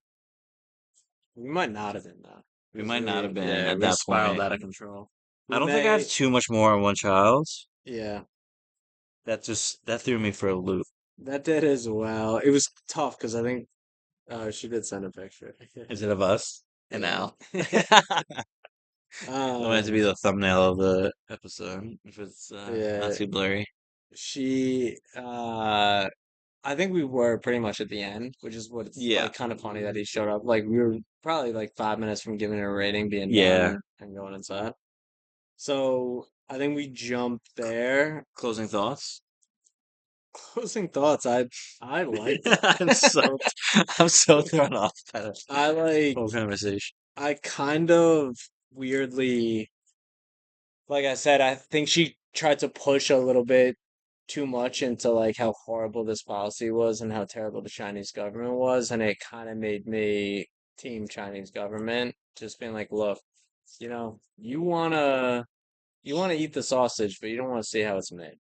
We might not have been though. We 'Cause might not have been at we that spiraled point. out of control. I We don't think I had may, too much more on one child. yeah, That threw me for a loop. that did as well. It was tough because I think she did send a picture. Instead of us and Yeah. Al. That might have to be Um, the thumbnail of the episode if it's not yeah, too blurry. she I think we were pretty much at the end, which is what's Yeah. like kind of funny that he showed up. Like we were probably like 5 minutes from giving it a rating, being Yeah. done and going inside. So I think we jumped there. Closing thoughts? Closing thoughts. I liked it. I'm so I'm so thrown off by the I like whole conversation. I kind of weirdly, like I said, I think she tried to push a little bit too much into like how horrible this policy was and how terrible the Chinese government was, and it kind of made me team Chinese government, just being like, look, you wanna eat the sausage, but you don't want to see how it's made.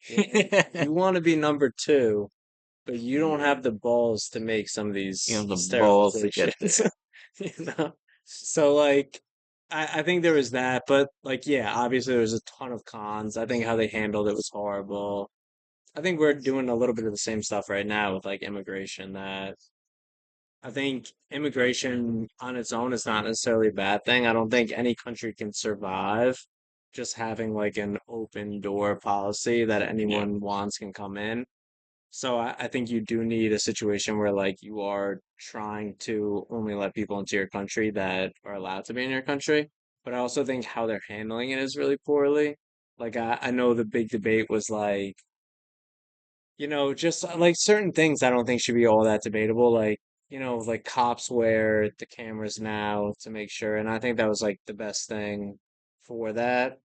You want to be number two, but you don't have the balls to make some of these You know, the balls to get sterilizations. You know? So like I think there was that, but like yeah, obviously there was a ton of cons. I think how they handled it was horrible. I think we're doing a little bit of the same stuff right now with like immigration that I think immigration on its own is not necessarily a bad thing. I don't think any country can survive just having like an open door policy that Yeah. anyone wants can come in. So I think you do need a situation where like you are trying to only let people into your country that are allowed to be in your country. But I also think how they're handling it is really poorly. Like I know the big debate was like, just like certain things I don't think should be all that debatable. Like, like cops wear the cameras now to make sure, and I think that was like the best thing for that.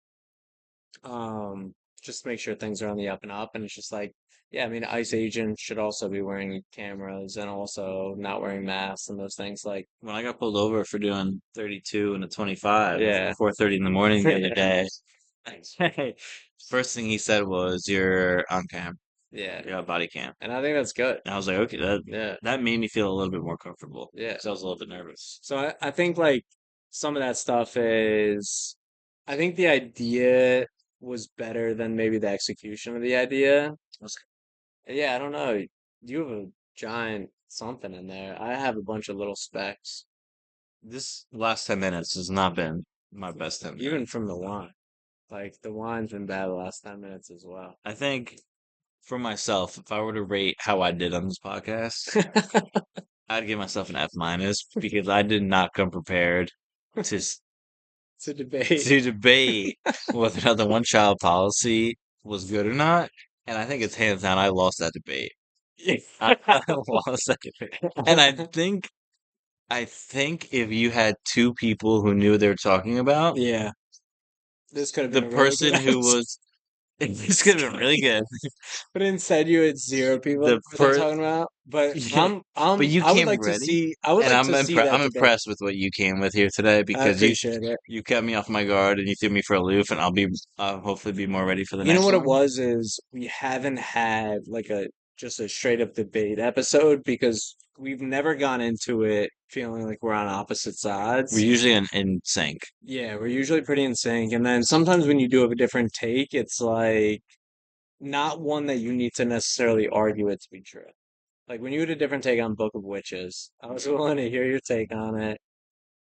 Um, just to make sure things are on the up and up. And it's just like, yeah, I mean, ICE agents should also be wearing cameras and also not wearing masks and those things. Like, When I got pulled over for doing 32 and a 25 yeah, at 4:30 in the morning the other day, first thing he said was, "You're on cam. yeah, You're on body cam." and I think that's good. And I was like, "Okay, that Yeah, that made me feel a little bit more comfortable yeah. because I was a little bit nervous." So I think like some of that stuff is, I think the idea was better than maybe the execution of the idea. Yeah, I don't know. You have a giant something in there. I have a bunch of little specks, This last 10 minutes has not been my best 10 even minutes. from the wine. Like the wine's been bad the last 10 minutes as well. I think for myself, if I were to rate how I did on this podcast, I'd give myself an F minus because I did not come prepared to It's a debate. to debate whether or not the one child policy was good or not. And I think it's hands down, I lost that debate. I lost that debate. And I think if you had two people who knew what they were talking about, Yeah, this could have the been a really good person who episode. was this could have been really good. But instead you had zero people The what they're per talking about. But yeah, but you I would came like to ready, see I would and like to see I'm that debate. impressed with what you came with here today I because appreciate it. you kept me off my guard and you threw me for a loop, and I'll hopefully be more ready for the You know next what it one. was is we haven't had like a just a straight up debate episode because we've never gone into it feeling like we're on opposite sides. We're usually in sync. Yeah, we're usually pretty in sync. And then sometimes when you do have a different take, it's like not one that you need to necessarily argue it to be true. Like when you had a different take on Book of Witches, I was willing to hear your take on it.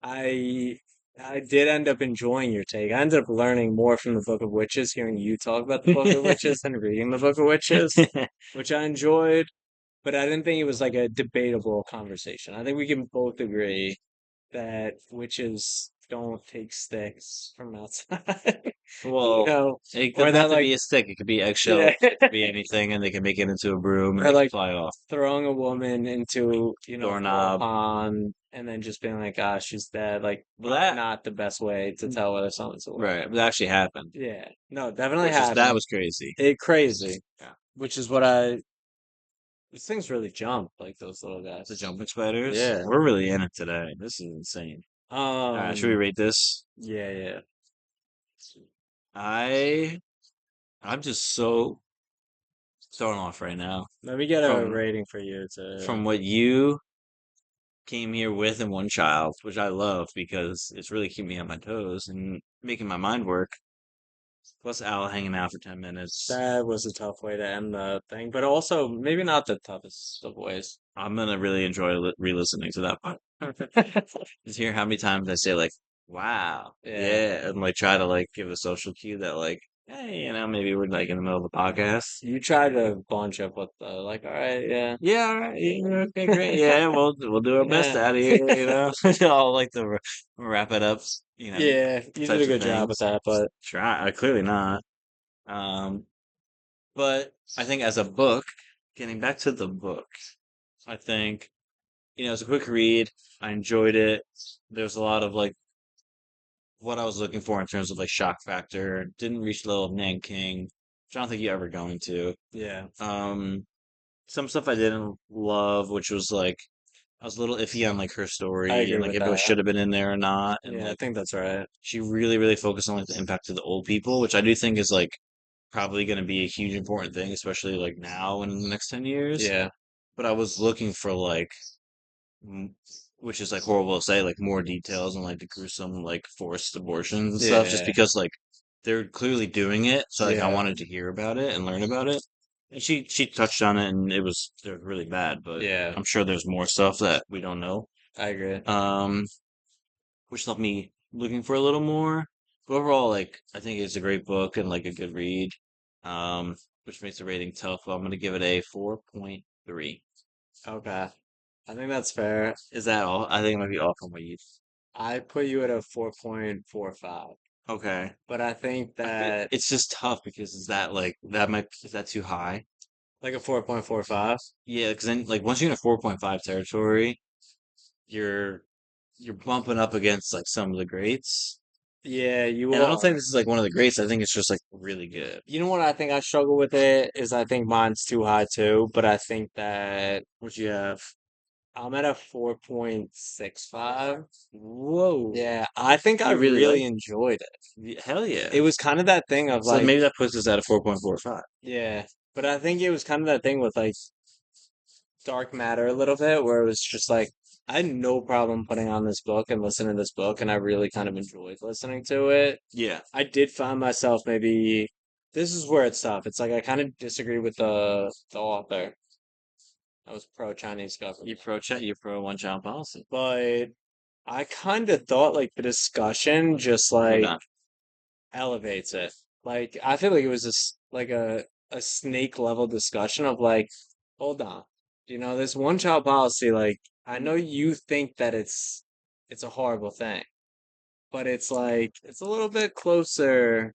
I I did end up enjoying your take. I ended up learning more from the Book of Witches, hearing you talk about the Book of Witches than reading the Book of Witches, which I enjoyed, but I didn't think it was like a debatable conversation. I think we can both agree that witches don't take sticks from outside. You Well, know, it or doesn't that have to like be a stick. It could be yeah, eggshells. It could be anything, and they can make it into a broom and or it can like fly off. throwing a woman into, a full Doorknob. pond and then just being like, ah, she's dead. Like, Well, probably that not the best way to tell whether someone's alive. right, that actually happened. Yeah, no, definitely Which is that happened. was crazy. It crazy, Yeah. which is these things really jump like those little guys. The jumping spiders. Yeah. We're really in it today. This is insane. All right, should we rate this? Yeah, yeah. I I'm just so thrown off right now Let me get a from rating for you to. what you came here with in one child, which I love because it's really keeping me on my toes and making my mind work. Plus Al hanging out for 10 minutes. That was a tough way to end the thing, but also maybe not the toughest of ways. I'm gonna really enjoy re-listening to that part. Just hear how many times I say like, "Wow, Yeah. yeah," and like try to like give a social cue that like, hey, maybe we're like in the middle of the podcast. You tried to bunch up with the like, all right, yeah, Yeah, all right, yeah, okay, great. Yeah, we'll do our best yeah, out of here. I'll like to wrap it up. yeah. You did Types a of good job with things. that, but Try, clearly not. Um, but I think as a book, getting back to the book, I think it's a quick read. I enjoyed it. There's a lot of like what I was looking for in terms of like shock factor. Didn't reach the level of Nanking, which I don't think you're ever going to. yeah, Some stuff I didn't love, which was like I was a little iffy on like her I story agree and like with if it that. should have been in there or not. And Yeah, I like think that's right. she really, really focused on like the impact of the old people, which I do think is like probably going to be a huge important thing, especially like now and in the next 10 years. Yeah, But I was looking for like m- which is like horrible to say, like more details on like the gruesome like forced abortions and stuff, just yeah, because like they're clearly doing it. So like I yeah, wanted to hear about it and learn about it. And she touched on it, and it was really bad, but yeah. I'm sure there's more stuff that we don't know. I agree. Um, which left me looking for a little more. But overall, like I think it's a great book and like a good read. Which makes the rating tough. But I'm gonna give it a 4.3. Okay, I think that's fair. Is that all? I think it might be off on what you. I put you at a 4.45, Okay. but I think that It's just tough because is that too high? like a 4.45. Yeah, because then like once you're in a 4.5 territory, you're you're bumping up against like some of the greats. Yeah, you And I don't are. think this is like one of the greats. I think it's just like really good. You know what I think I struggle with it is I think mine's too high too, but I think that What you have? I'm at a 4.65. Whoa. Yeah, I think I You really really like enjoyed it. hell yeah. It was kind of that thing of So like, maybe that puts us at a 4.45. yeah, but I think it was kind of that thing with like dark matter a little bit where it was just like I had no problem putting on this book and listening to this book, and I really kind of enjoyed listening to it. Yeah. I did find myself maybe this is where it's tough. It's like I kind of disagree with the author. I was pro Chinese government, You pro one child policy. but I kind of thought like the discussion just Hold like on. elevates it. Like I feel like it was just like a snake level discussion of like, hold on, this one child policy. Like I know you think that it's a horrible thing, but it's like it's a little bit closer.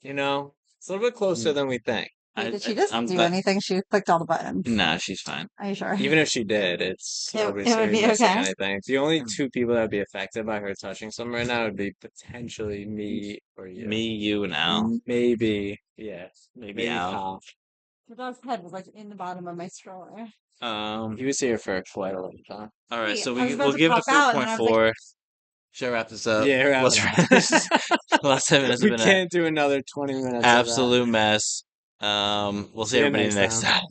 It's a little bit closer Mm, than we think. Wait, I, did I she just I'm do glad. anything? She clicked all the buttons. Nah, she's fine. Are you sure? Even if she did, it's nobody's It would gonna be be missing okay. anything. The only Mm. two people that'd be affected by her touching something right now would be potentially me or you. Me, you, and Al. Maybe, yeah, Maybe maybe Al. Kyle. The dog's head was like in the bottom of my stroller. He was here for quite a long time. All right, Wait, so I was about we'll to give it a pop out, and then I was like, 4.4. Should I wrap this up? Yeah, wrap Let's it wrap up. this. The last 10 minutes have We been an can't do another 20 minutes of that. absolute mess. We'll see See you everybody next next time. time.